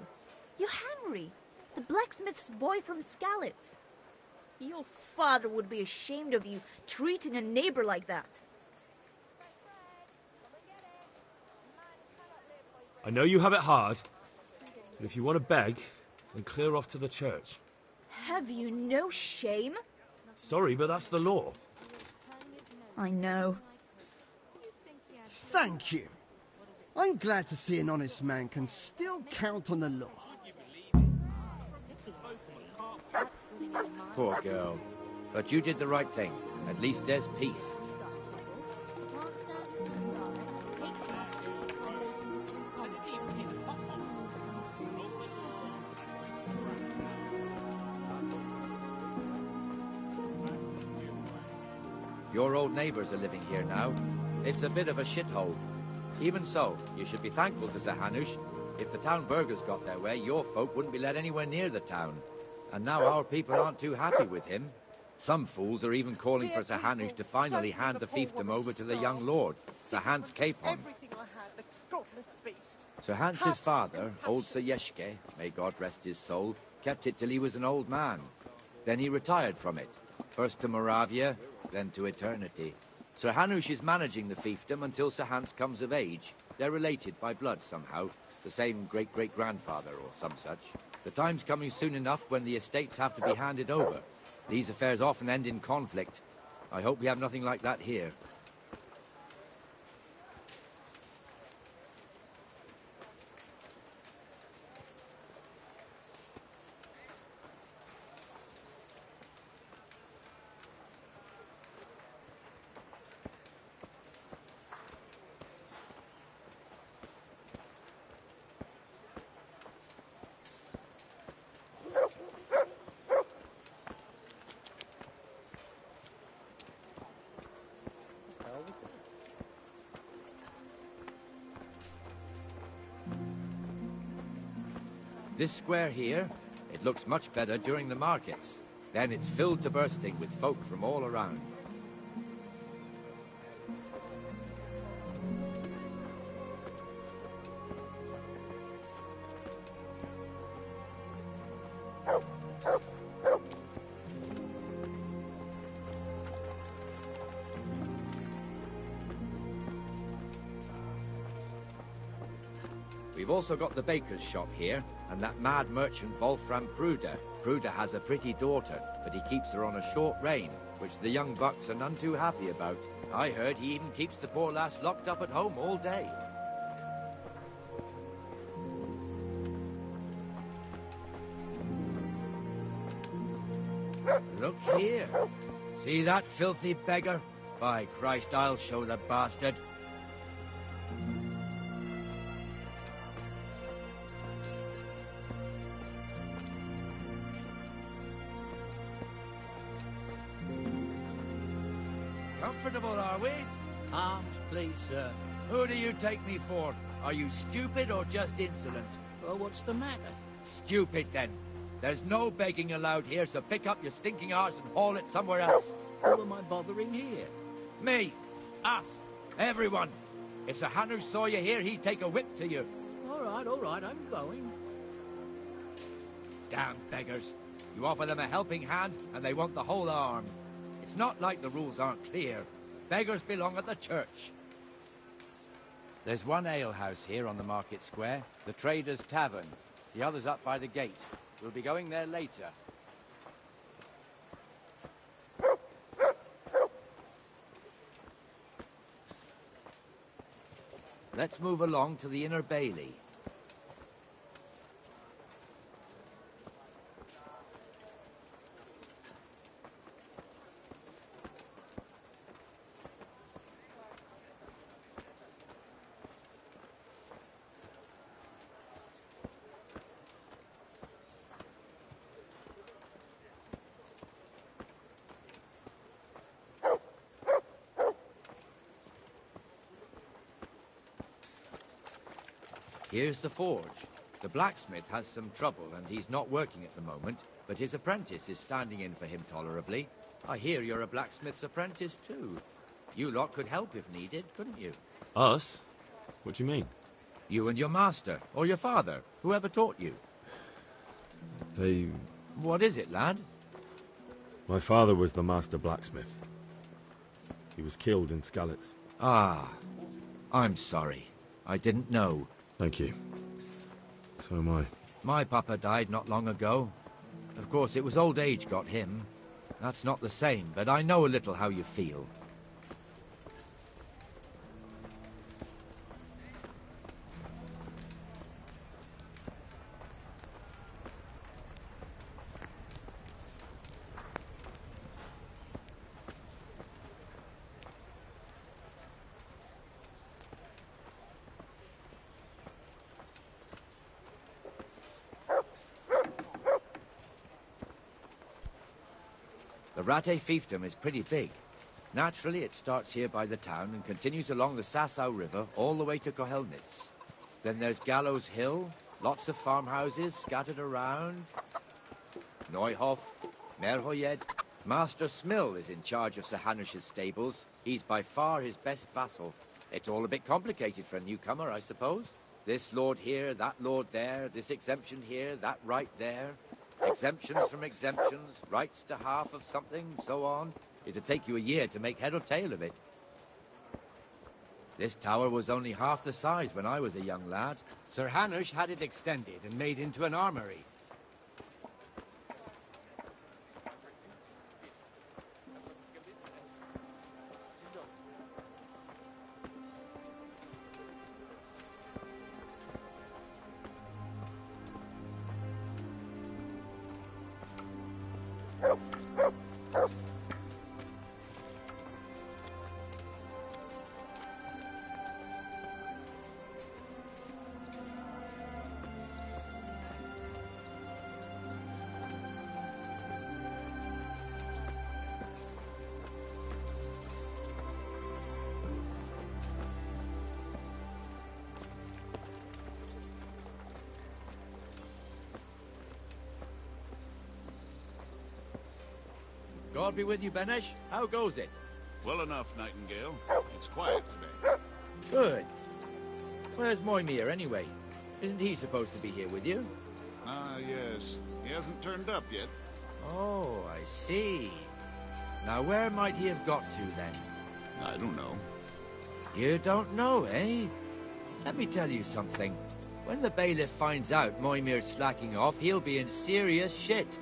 You're Henry, the blacksmith's boy from Skalitz. Your father would be ashamed of you treating a neighbor like that. I know you have it hard, but if you want to beg, then clear off to the church. Have you no shame? Sorry, but that's the law. I know. Thank you. I'm glad to see an honest man can still count on the law. Poor girl. But you did the right thing. At least there's peace. Your old neighbours are living here now. It's a bit of a shithole. Even so, you should be thankful to Sir Hanush. If the town burghers got their way, your folk wouldn't be let anywhere near the town. And now our people aren't too happy with him. Some fools are even calling for Sir Hanush to finally hand the fiefdom over to the young lord, Sir Hans Capon. Sir Hans's father, old Sir Yeshke, may God rest his soul, kept it till he was an old man. Then he retired from it, first to Moravia, then to eternity. Sir Hanush is managing the fiefdom until Sir Hans comes of age. They're related by blood somehow, the same great-great-grandfather or some such. The time's coming soon enough when the estates have to be handed over. These affairs often end in conflict. I hope we have nothing like that here. This square here, it looks much better during the markets. Then it's filled to bursting with folk from all around. We've also got the baker's shop here, and that mad merchant Wolfram Pruder. Pruder has a pretty daughter, but he keeps her on a short rein, which the young bucks are none too happy about. I heard he even keeps the poor lass locked up at home all day. Look here. See that filthy beggar? By Christ, I'll show the bastard. Comfortable, are we? Arms, please, sir. Who do you take me for? Are you stupid or just insolent? Well, what's the matter? Stupid, then. There's no begging allowed here, so pick up your stinking arse and haul it somewhere else. Who am I bothering here? Me. Us. Everyone. If Sir Hanush saw you here, he'd take a whip to you. All right, I'm going. Damn beggars. You offer them a helping hand, and they want the whole arm. It's not like the rules aren't clear. Beggars belong at the church. There's one alehouse here on the market square, the Trader's Tavern. The other's up by the gate. We'll be going there later. Let's move along to the Inner Bailey. Here's the forge. The blacksmith has some trouble and he's not working at the moment, but his apprentice is standing in for him tolerably. I hear you're a blacksmith's apprentice too. You lot could help if needed, couldn't you? Us? What do you mean? You and your master, or your father, whoever taught you. They... What is it, lad? My father was the master blacksmith. He was killed in Skalitz. Ah, I'm sorry. I didn't know. Thank you. So am I. My papa died not long ago. Of course, it was old age got him. That's not the same, but I know a little how you feel. The Rate fiefdom is pretty big. Naturally, it starts here by the town and continues along the Sasau River all the way to Kohelnitz. Then there's Gallows Hill, lots of farmhouses scattered around. Neuhof, Merhoyed. Master Smill is in charge of Sir Hanush's stables. He's by far his best vassal. It's all a bit complicated for a newcomer, I suppose. This lord here, that lord there, this exemption here, that right there. Exemptions from exemptions, rights to half of something, so on. It'd take you a year to make head or tail of it. This tower was only half the size when I was a young lad. Sir Hanush had it extended and made into an armory. God be with you, Benesh. How goes it? Well enough, Nightingale. It's quiet today. Good. Where's Moimir, anyway? Isn't he supposed to be here with you? Ah, yes. He hasn't turned up yet. Oh, I see. Now, where might he have got to, then? I don't know. You don't know, eh? Let me tell you something. When the bailiff finds out Moimir's slacking off, he'll be in serious shit.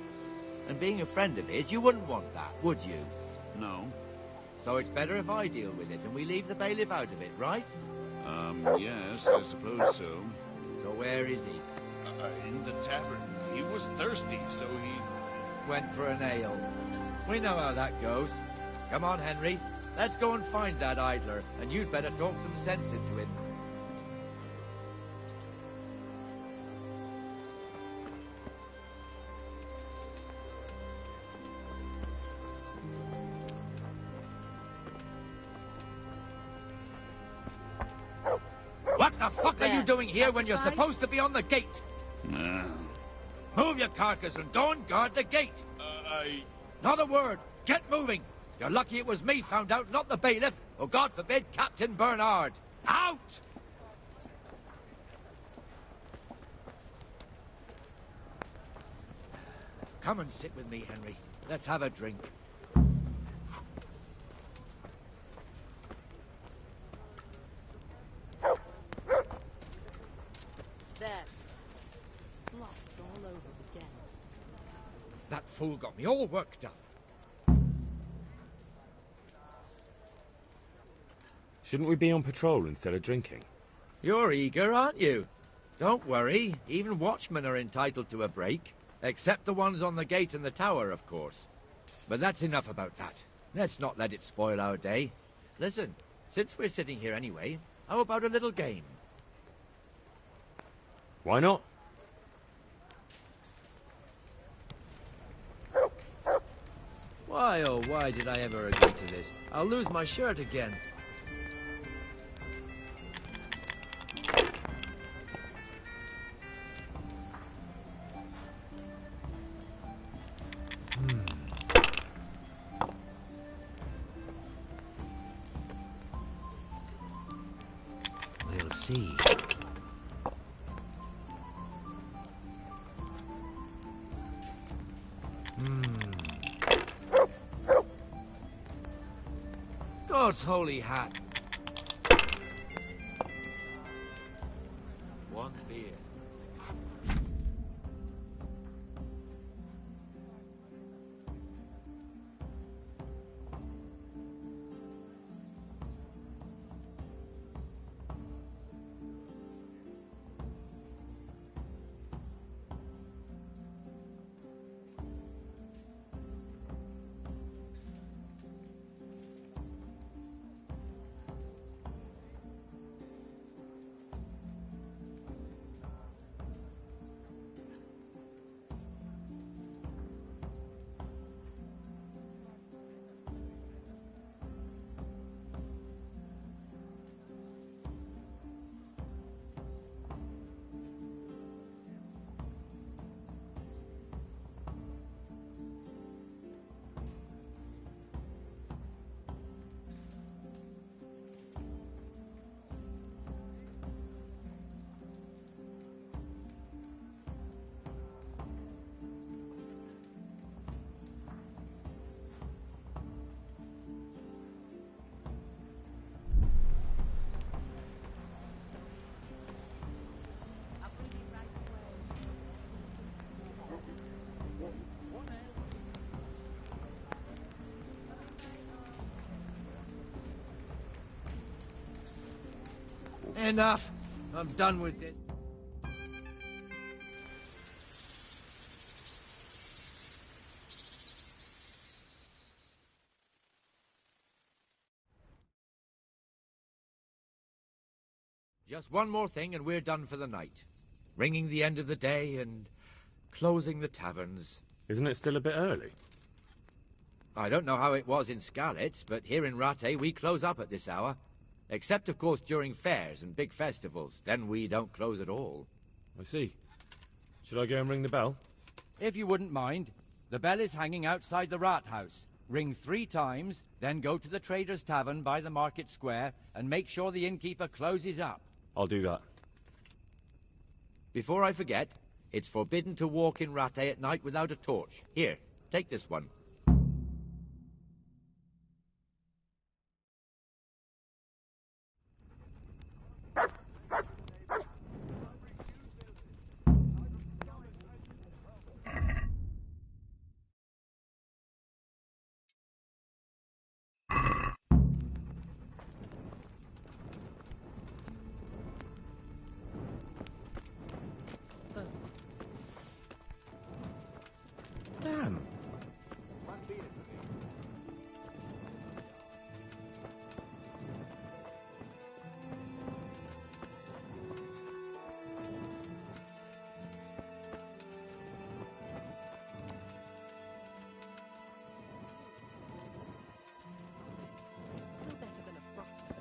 And being a friend of his, you wouldn't want that, would you? No. So it's better if I deal with it and we leave the bailiff out of it, right? Yes, I suppose so. So where is he? In the tavern. He was thirsty, so he... Went for an ale. We know how that goes. Come on, Henry. Let's go and find that idler, and you'd better talk some sense into him. What the fuck are you doing here when you're supposed to be on the gate? Move your carcass and go and guard the gate. Not a word. Get moving. You're lucky it was me found out, not the bailiff, or God forbid, Captain Bernard. Out! Come and sit with me, Henry. Let's have a drink. There. Slots all over again. That fool got me all worked up. Shouldn't we be on patrol instead of drinking? You're eager, aren't you? Don't worry. Even watchmen are entitled to a break. Except the ones on the gate and the tower, of course. But that's enough about that. Let's not let it spoil our day. Listen, since we're sitting here anyway, how about a little game? Why not? Why, oh, why did I ever agree to this? I'll lose my shirt again. We'll see. God's holy hat. One beer. Enough. I'm done with this. Just one more thing and we're done for the night. Ringing the end of the day and closing the taverns. Isn't it still a bit early? I don't know how it was in Skalitz, but here in Rattay we close up at this hour. Except, of course, during fairs and big festivals. Then we don't close at all. I see. Should I go and ring the bell? If you wouldn't mind. The bell is hanging outside the rat house. Ring 3 times, then go to the Trader's Tavern by the market square and make sure the innkeeper closes up. I'll do that. Before I forget, it's forbidden to walk in Rattay at night without a torch. Here, take this one. Damn. Still better than a frost, though.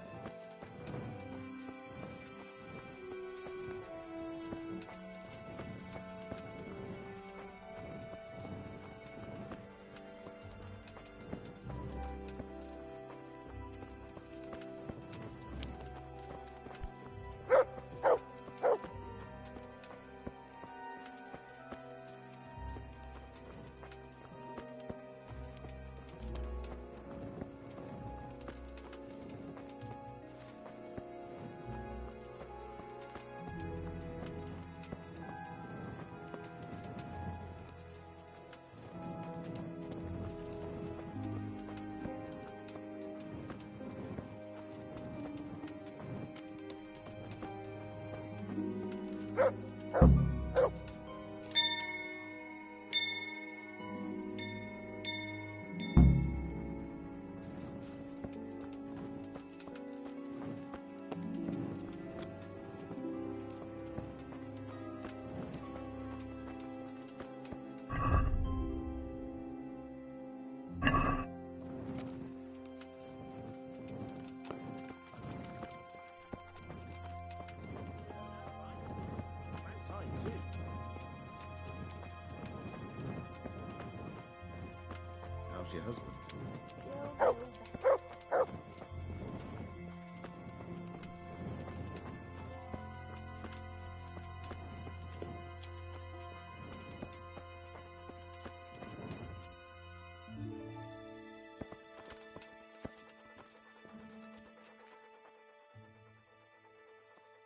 How's your husband?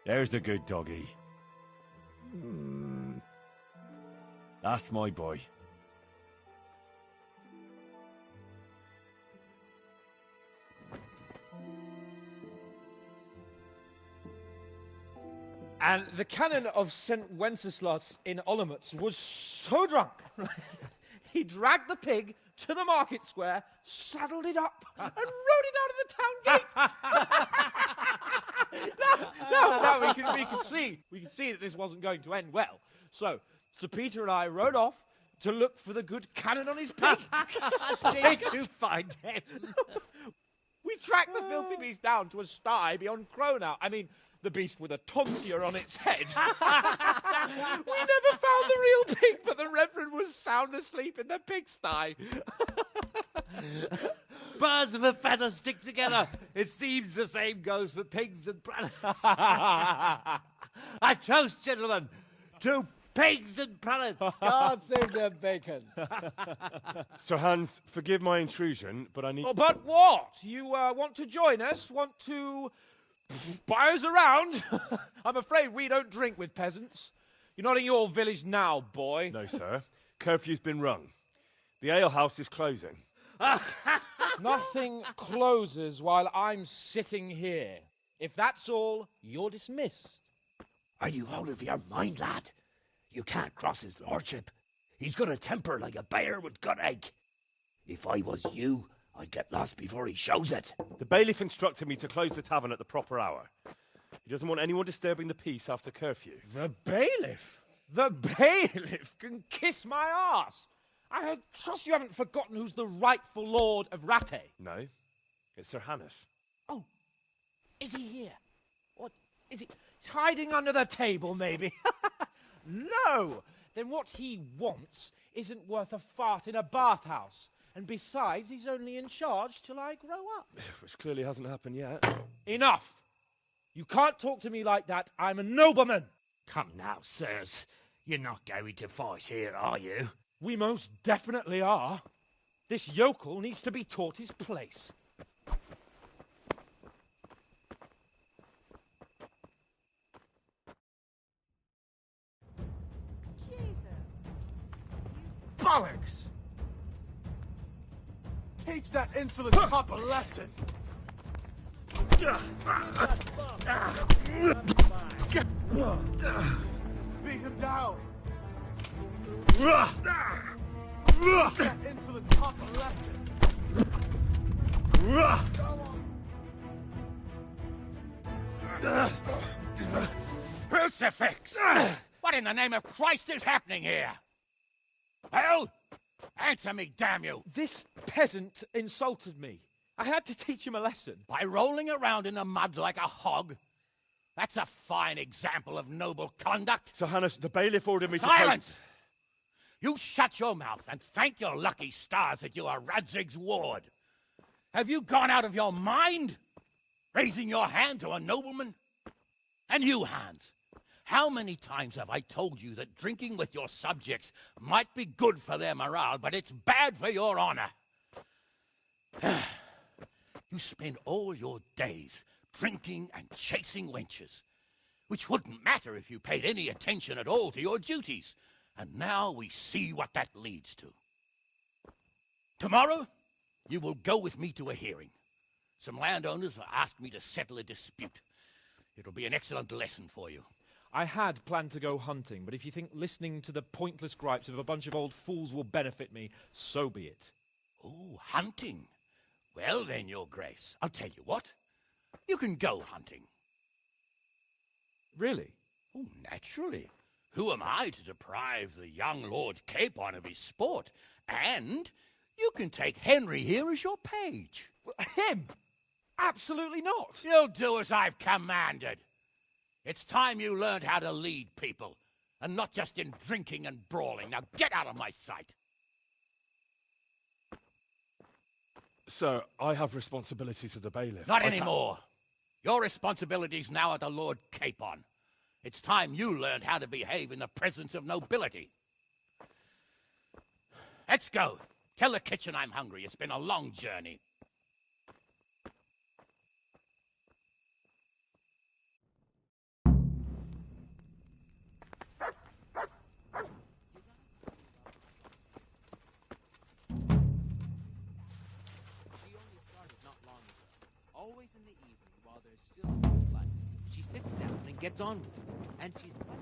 There's the good doggy. That's my boy. And the canon of St. Wenceslas in Olomouc was so drunk, he dragged the pig to the market square, saddled it up, and rode it out of the town gate. No, we could see that this wasn't going to end well. So, Sir Peter and I rode off to look for the good canon on his pig. Did you find him? We tracked the filthy beast down to a sty beyond Cronau. I mean, the beast with a tonsure on its head. We never found the real pig, but the Reverend was sound asleep in the pigsty. Birds of a feather stick together. It seems the same goes for pigs and prelates. I toast, gentlemen, to pigs and prelates. God save their bacon. Sir Hans, forgive my intrusion, but I need... Oh, but what? You want to join us? Want to buy us around? I'm afraid we don't drink with peasants. You're not in your village now, boy. No, sir. Curfew's been rung. The alehouse is closing. Nothing closes while I'm sitting here. If that's all, you're dismissed. Are you out of your mind, lad? You can't cross his lordship. He's got a temper like a bear with gut ache. If I was you, I'd get lost before he shows it. The bailiff instructed me to close the tavern at the proper hour. He doesn't want anyone disturbing the peace after curfew. The bailiff? The bailiff can kiss my arse. I trust you haven't forgotten who's the rightful lord of Rattay. No, it's Sir Hannes. Oh, is he here? What, is he hiding under the table, maybe? No! Then what he wants isn't worth a fart in a bathhouse. And besides, he's only in charge till I grow up. Which clearly hasn't happened yet. Enough! You can't talk to me like that. I'm a nobleman. Come now, sirs. You're not going to fight here, are you? We most definitely are. This yokel needs to be taught his place. Bollocks! Teach that insolent pup a lesson! Beat him down! Teach that insolent pup a lesson! Crucifix! What in the name of Christ is happening here? Well, answer me, damn you! This peasant insulted me. I had to teach him a lesson. By rolling around in the mud like a hog? That's a fine example of noble conduct. Sir Hannes, the bailiff ordered me to... Silence! You shut your mouth and thank your lucky stars that you are Radzig's ward. Have you gone out of your mind? Raising your hand to a nobleman? And you, Hans, how many times have I told you that drinking with your subjects might be good for their morale, but it's bad for your honor? You spend all your days drinking and chasing wenches, which wouldn't matter if you paid any attention at all to your duties. And now we see what that leads to. Tomorrow, you will go with me to a hearing. Some landowners have asked me to settle a dispute. It'll be an excellent lesson for you. I had planned to go hunting, but if you think listening to the pointless gripes of a bunch of old fools will benefit me, so be it. Oh, hunting. Well then, Your Grace, I'll tell you what. You can go hunting. Really? Oh, naturally. Who am I to deprive the young Lord Capon of his sport? And you can take Henry here as your page. Him? Absolutely not. You'll do as I've commanded. It's time you learned how to lead people, and not just in drinking and brawling. Now get out of my sight. Sir, I have responsibilities to the bailiff. Not anymore. Your responsibilities now are the Lord Capon. It's time you learned how to behave in the presence of nobility. Let's go. Tell the kitchen I'm hungry. It's been a long journey. Always in the evening while there's still a bit of light. She sits down and gets on with it, and she's quite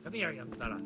Come here, young fella.